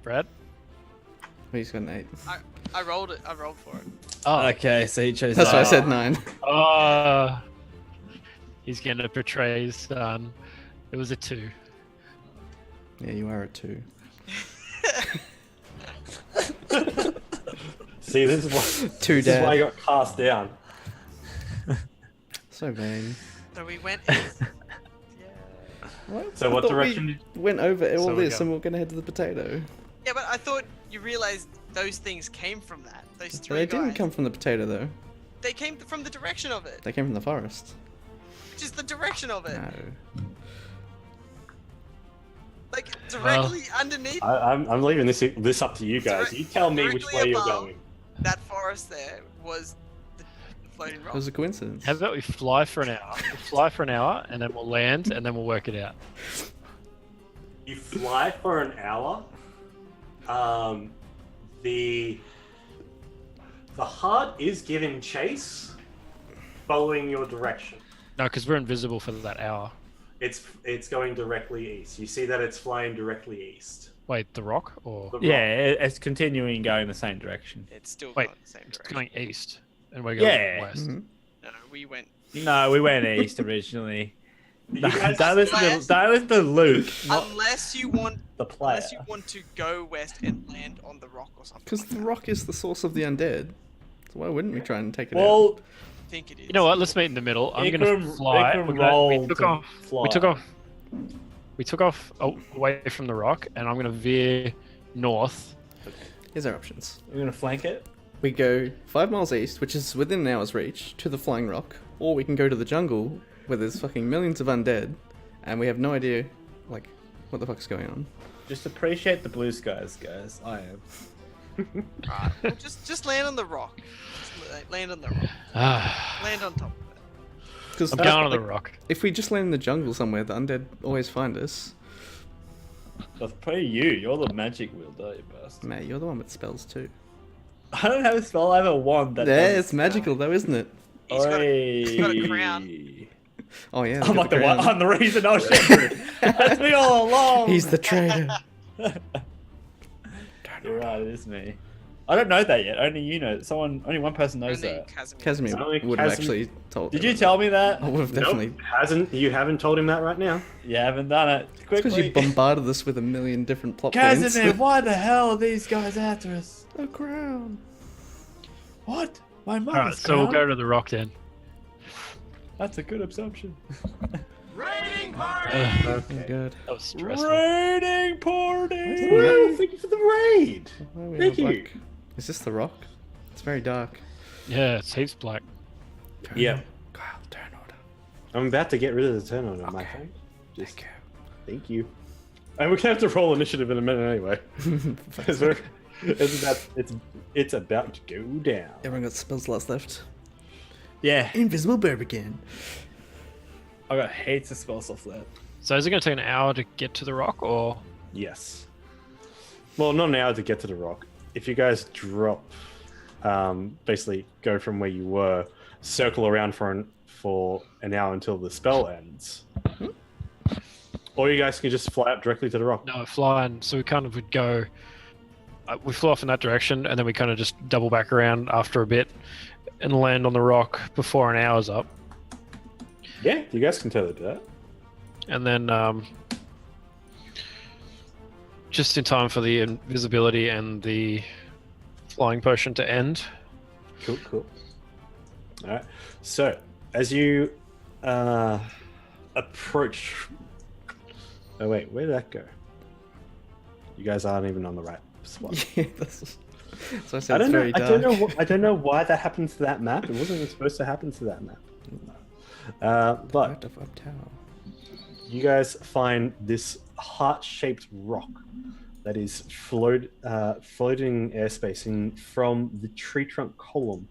Brad? He's got an 8. I rolled it. I rolled for it. Oh, Okay, so he chose. That's why I that. said 9. oh. He's going to betray his son. It was a 2. Yeah, you are a 2. see, this is 2 this is why I dad. got cast down. So vain. So we went. Yeah. What? So I what thought direction we did- went over all So we this go. and we're gonna head to the potato. Yeah, but I thought you realized those things came from that. Those But three they guys. didn't come from the potato though. They came from the direction of it. They came from the forest. Just the direction of it. No. Like directly underneath I'm leaving this up to you guys. You tell me which directly way you're above. going. that forest there was the floating It rock. was a coincidence. How about we fly for an hour? We'll fly for an hour and then we'll land and then we'll work it out. You fly for an hour. The horde is giving chase, following your direction. No, because we're invisible for that hour. It's going directly east. You see that it's flying directly east. Wait, the rock or The rock. Yeah, it's continuing going the same direction. It's still Wait, going the same it's direction. going east and we're going Yeah. west. Mhm. No, we went. No, we went east originally. You guys- Don't listen to Luke, not Unless you want, the player. unless you want to go west and land on the rock or something. Because like the that. rock is the source of the undead. So why wouldn't we try and take it out? Well, I think it is. You know what? Let's meet in the middle. I'm gonna Ikram- fly. Ikram We're gonna- rolled we took to off. fly. We took off away from the rock, and I'm gonna veer north. Here's our options. We're gonna flank it. We go 5 miles east, which is within an hour's reach, to the flying rock, or we can go to the jungle where there's fucking millions of undead, and we have no idea, like, what the fuck's going on. Just appreciate the blue skies, guys. I am. Right. Well, just land on the rock. Just land on the rock. Ah, Land on top of it. Because I'm going on the rock. if we just land in the jungle somewhere, the undead always find us. That's probably you. You're the magic wielder, you bastard. Mate, you're the one with spells too. I don't have a spell. I have a wand. That Yeah, does it's magical though, isn't it? He's got a Oi. crown. Oh yeah. I'm look not at the one. crown. I'm the reason I was shivering. That's me all along. He's the traitor. You're right. It is me. I don't know that yet. Only you know. Only one person knows Only that. Casimir. Casimir Only would have Casimir- actually told. Did you everyone. tell me that? I would have definitely. Nope, you haven't told him that right now. You haven't done it. Because Quickly. you bombarded us with a million different plot Casimir, points. why the hell are these guys after us? A crown. What? My All mother's right, so we'll crown? go to the rock then. That's a good assumption. Oh god. That was stressful. Raiding party! Woo, thank you for the raid. Why are we Thank all you. black? Is this the rock? It's very dark. Yeah, it's heaps black. Turn Yeah. order. Kyle, turn order. I'm about to get rid of the turn on my Okay. phone. Just Thank you. thank you. And we're gonna have to roll initiative in a minute anyway, because it's about to go down. Everyone got spell slots left. Yeah, Invisible Barbican. I got heaps of spell stuff left. So is it going to take an hour to get to the rock, or Yes. Well, not an hour to get to the rock. If you guys drop, basically go from where you were, circle around for an hour until the spell ends, or you guys can just fly up directly to the rock. no, flying? So we kind of would go. We flew off in that direction, and then we kind of just double back around after a bit, and land on the rock before an hour's up, Yeah, you guys can totally do that. and then just in time for the invisibility and the flying potion to end. Cool, cool. All right. So as you approach, oh wait, where did that go? You guys aren't even on the right spot. Yeah, that's. So I I said don't it's know. very I dark. don't know. I don't know why that happens to that map. It wasn't even supposed to happen to that map. But Right up tower. you guys find this heart-shaped rock that is floating airspace in from the tree trunk column.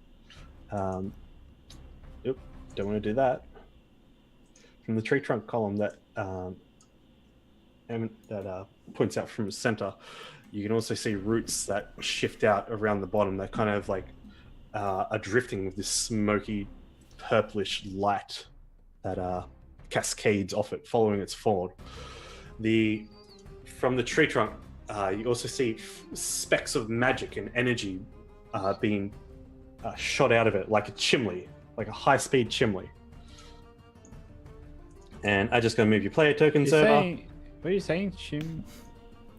Yep, don't want to do that. From the tree trunk column that points out from the center, you can also see roots that shift out around the bottom that kind of like are drifting with this smoky purplish light that cascades off it, following its fall. From the tree trunk, you also see specks of magic and energy being shot out of it like a chimney, like a high-speed chimney. And I just gonna move your player tokens over. What are you saying?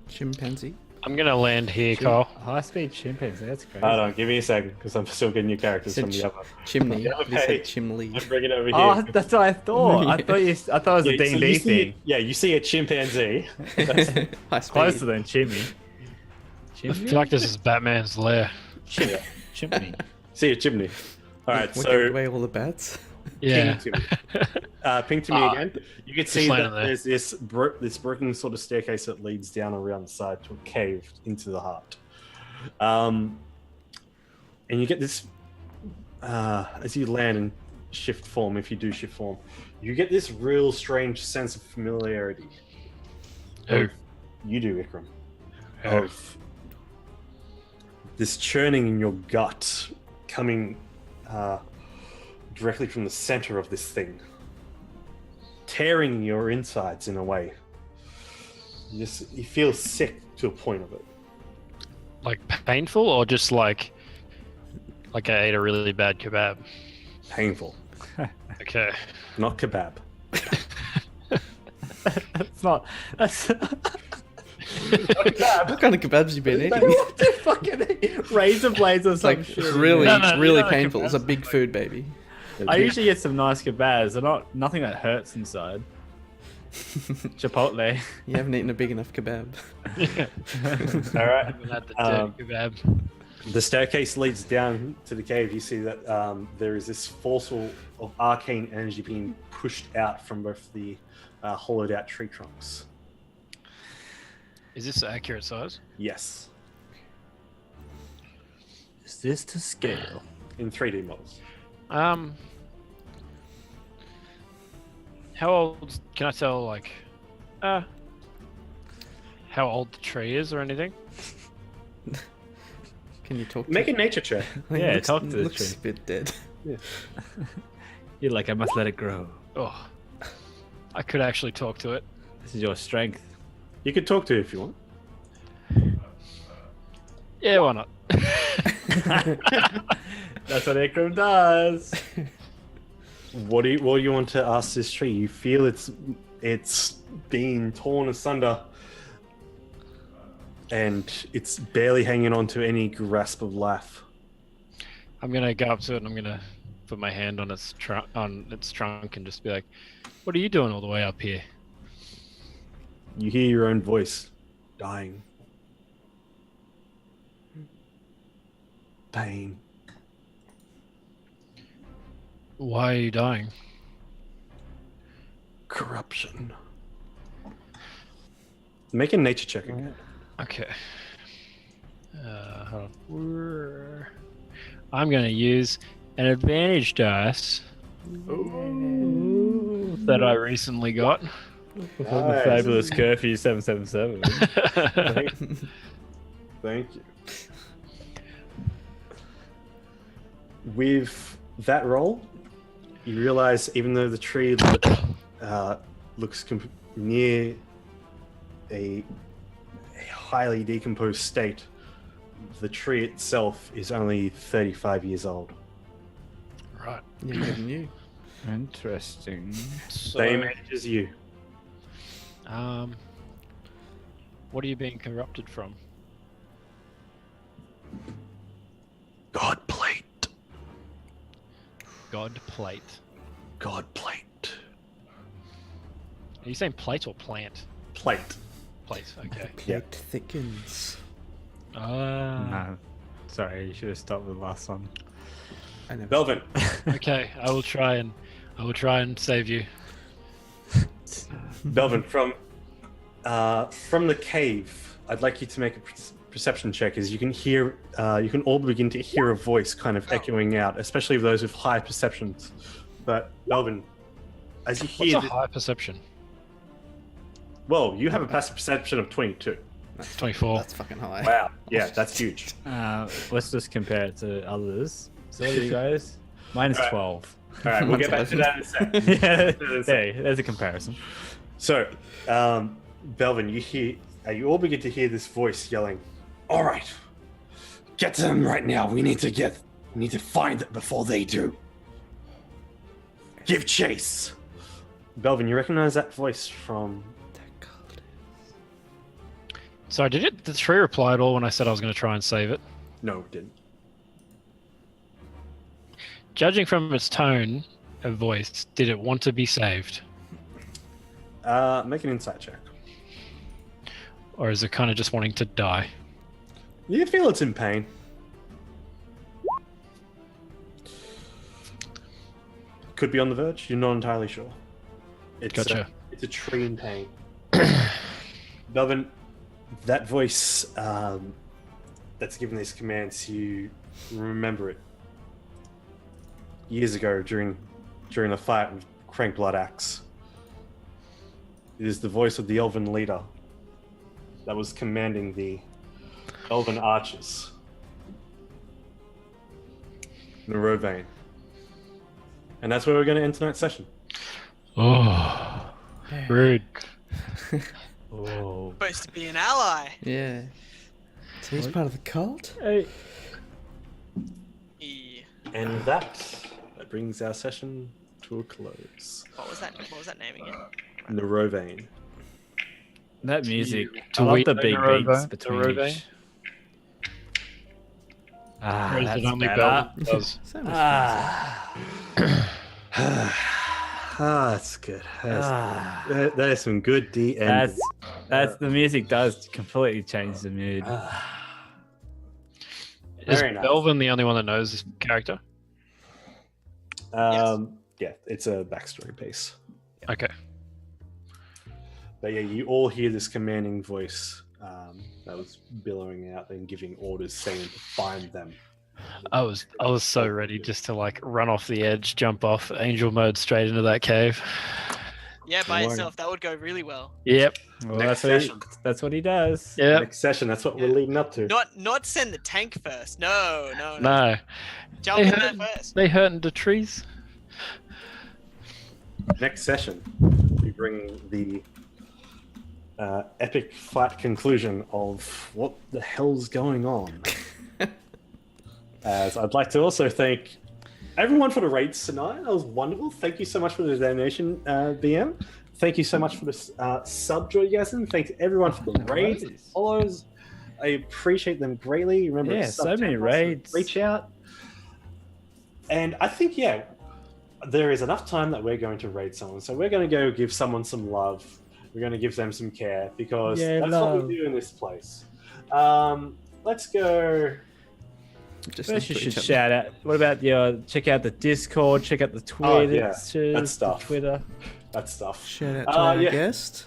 Chimpanzee. I'm gonna land here, Kyle. High speed chimpanzee. That's crazy. Hold on, give me a second, because I'm still getting your characters Said from the other. Chimney. The other They said page. chimney. I'm bringing it over here. Oh, that's what I thought. I thought it was a Yeah, so D&D you see- thing. Yeah, you see a chimpanzee. That's, High speed. Closer than chimney. I feel like this is Batman's lair. Chimney. see a chimney. All right, What so gave away all the bats? Yeah. ping to me again. You can see land that there. there's this broken sort of staircase that leads down around the side to a cave into the heart. And you get this as you land and shift form. If you do shift form, you get this real strange sense of familiarity. Who? You do, Ikram. Who? Of this churning in your gut coming directly from the center of this thing, tearing your insides in a way. You feel sick to a point of it. Like painful or just like I ate a really bad kebab? Painful, Okay. not kebab. That's not. That's. What kind of kebabs you been eating? What the fucking razor blades or It's some like shit. really, No, really no, painful. kebabs It's a are big great. food, baby. I usually get some nice kebabs. They're nothing that hurts inside. Chipotle. You haven't eaten a big enough kebab. All right. Haven't had the dirty kebab. The staircase leads down to the cave. You see that there is this force of arcane energy being pushed out from both the hollowed out tree trunks. Is this accurate size? Yes, Is this to scale? in 3D models. How old can I tell? Like, how old the tree is or anything? Can you talk? Make to a nature check. Yeah, talk to the looks tree. a bit dead. You're like, I must let it grow. Oh, I could actually talk to it. This is your strength. You could talk to it if you want. Yeah, why not? That's what Ikram does. What do you want to ask this tree? You feel it's being torn asunder, and it's barely hanging on to any grasp of life. I'm gonna go up to it and I'm gonna put my hand on its trunk and just be like, "What are you doing all the way up here?" You hear your own voice, dying. Pain. Why are you dying? Corruption. Make a nature check again. Okay. Hold on. I'm gonna use an advantage dice that I recently got. From the fabulous curfew 777. Thank you. With that roll, you realize even though the tree looks near a highly decomposed state, the tree itself is only 35 years old. Right. Younger than you. Interesting. Same age as you. What are you being corrupted from? God plate. God plate. God plate. Are you saying plate or plant? Plate. Plate. Okay. Yeah. Plate thickens. No. Sorry, you should have stopped with the last one. I never. Belvin. Okay. I will try and save you. Belvin, from the cave, I'd like you to make a perception check. As you can hear, you can all begin to hear a voice kind of echoing out, especially those with high perceptions. But Belvin, as you What's hear, a high perception? well, you have a passive perception of 22. That's 24. That's fucking high. Wow, yeah, that's huge. Let's just compare it to others. So what do you guys? Minus Alright. 12. All right, we'll get back to that in a second. Yeah, there's a comparison. So, Belvin, you all begin to hear this voice yelling, "All right, get to them right now. We need to find them before they do. Give chase." Belvin, you recognize that voice from? Sorry, did the tree reply at all when I said I was going to try and save it? No, it didn't. Judging from its tone of voice, did it want to be saved? Make an insight check. Or is it kind of just wanting to die? You feel it's in pain. Could be on the verge. You're not entirely sure. Gotcha. It's a tree in pain. Belvin, that voice that's given these commands, you remember it years ago during a fight with Crank Blood Axe. It is the voice of the elven leader that was commanding the elven archers. Nerovane. And that's where we're going to end tonight's session. Oh, rude. Oh. Supposed to be an ally. Yeah. So he's part of the cult? Hey. Yeah. And that brings our session to a close. What was that name again? Nerovane. That music. To I love wait the big Nerova- beats between Nerova? each. Ah, Or is that's it only better. Belvin does? So much That's good. Ah. That is some good DM. That's the music does completely change the mood. Is Very nice. Belvin the only one that knows this character? Yeah, it's a backstory piece. Okay. But yeah, you all hear this commanding voice that was billowing out and giving orders, saying to find them. I was so ready just to like run off the edge, jump off angel mode straight into that cave. Yeah, by Don't worry. itself, that would go really well. Yep. Well, Next that's session. what he does. Yep. Next session, that's what we're leading up to. Not send the tank first. No. No. Jump They in there hurt- first. They hurt into trees. Next session, we bring the epic fight conclusion of what the hell's going on. As I'd like to also thank everyone for the raids tonight. That was wonderful. Thank you so much for the donation, BM. Thank you so much for the sub, Joygasm. Thanks everyone for the raids and follows. I appreciate them greatly. Remember, Yeah, it's sub so many 10 raids. Reach out. And I think, yeah, there is enough time that we're going to raid someone. So we're going to go give someone some love. We're going to give them some care because Yeah, that's love. what we do in this place. Let's go. Just First, you next to should each other. shout out. What about check out the Discord, check out the Twitter, yeah, that the stuff. Twitter. That stuff. Shout out to our yeah. guest.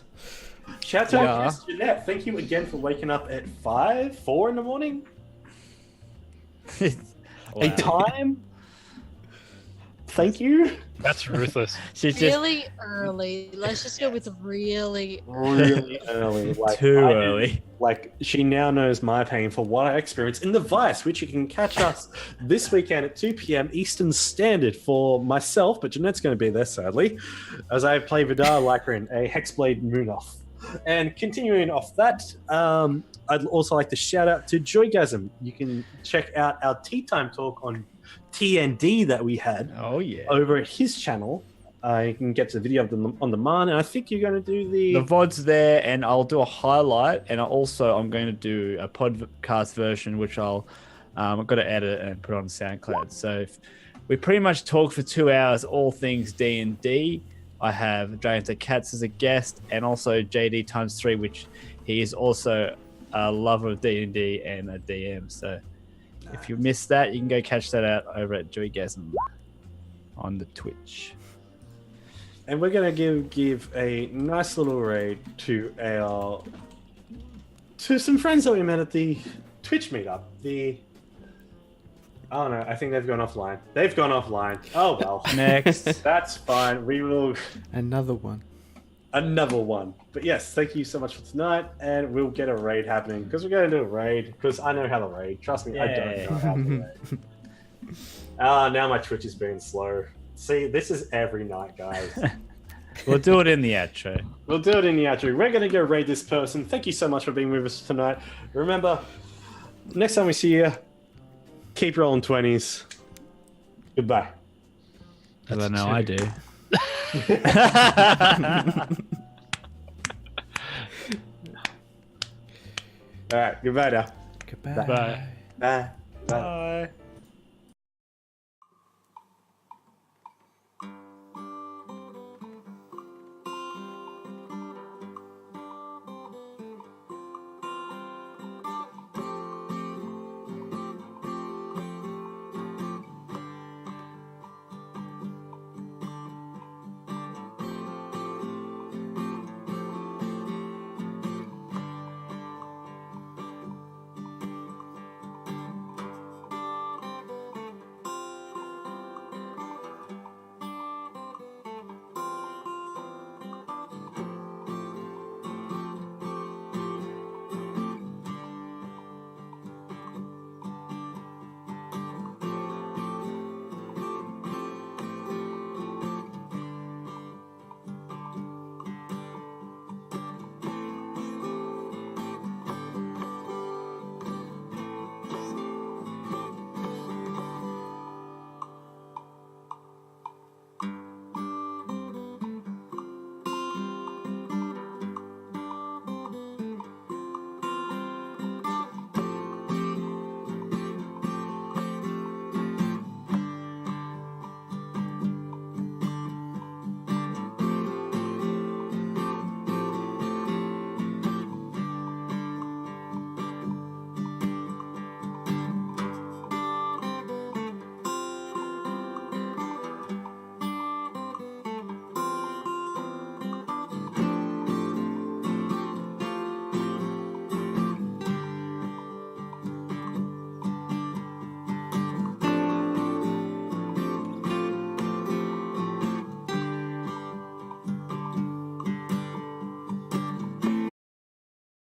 Shout out to Yeah. our guest, Jeanette. Thank you again for waking up at 4 in the morning. A Wow. time. Thank you. That's ruthless. She's just Really early. Let's just go with really. Really early. Like, too I- early. Like, she now knows my pain for what I experienced in the Vice, which you can catch us this weekend at 2 p.m. Eastern Standard for myself, but Jeanette's going to be there, sadly, as I play Vidar Lycrin, a Hexblade Moonoff. And continuing off that, I'd also like to shout out to Joygasm. You can check out our Tea Time talk on TND that we had Oh yeah. over at his channel. You can get the video of them on demand, and I think you're going to do The the VOD's there, and I'll do a highlight, and I'm going to do a podcast version, which I've got to edit and put on SoundCloud. So we pretty much talk for 2 hours, all things D&D. I have Dragons and Cats as a guest, and also JD times 3, which he is also a lover of D&D and a DM. So if you missed that, you can go catch that out over at Joygasm on the Twitch. And we're gonna give a nice little raid to some friends that we met at the Twitch meetup. I don't know. I think they've gone offline. They've gone offline. Oh well. Next. That's fine. We will Another one. another one. But yes, thank you so much for tonight, and we'll get a raid happening because we're gonna do a raid because I know how to raid. Trust me, I don't know how to raid. Now my Twitch is being slow. See, this is every night, guys. We'll do it in the outro. We'll do it in the outro. We're going to go raid this person. Thank you so much for being with us tonight. Remember, next time we see you, keep rolling 20s. Goodbye. Because I know I do. All right, goodbye now. Goodbye. Bye. Bye. Bye.